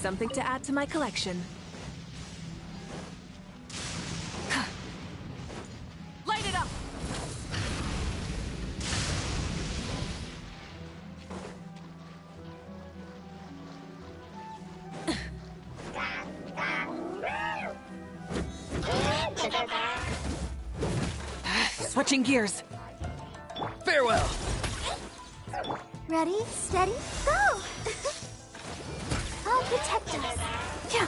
Something to add to my collection. Light it up! Switching gears. Farewell! Ready, steady, go! I'll protect us. Yeah.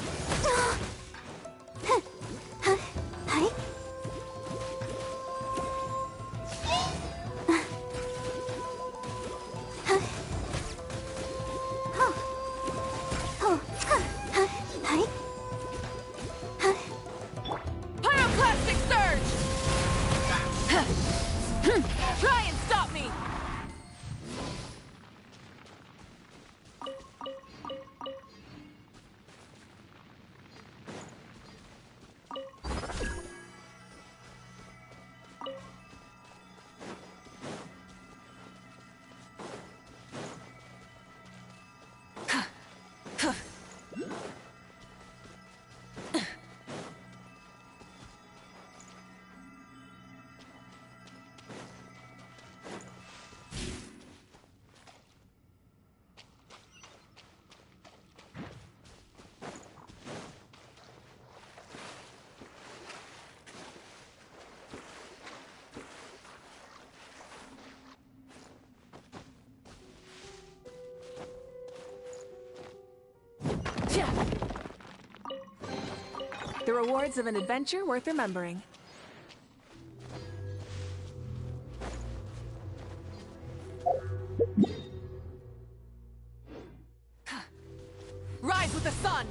Hi. Pyroclastic surge! Try and stop me! The rewards of an adventure worth remembering. Rise with the sun!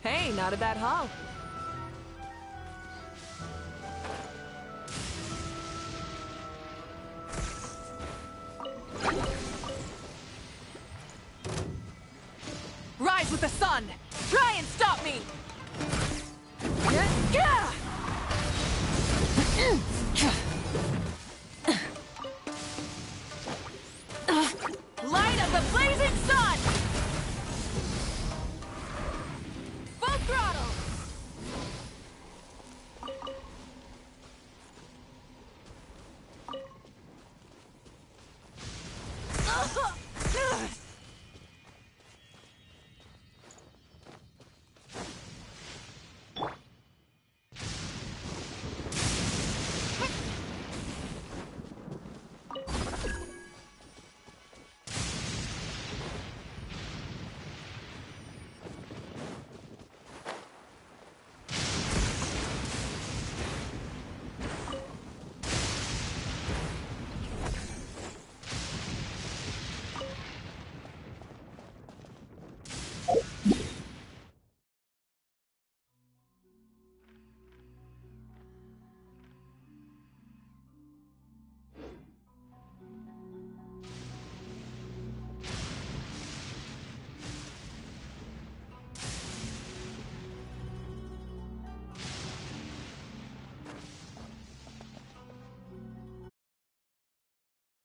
Hey, not a bad haul. Rise with the sun! Try and stop me!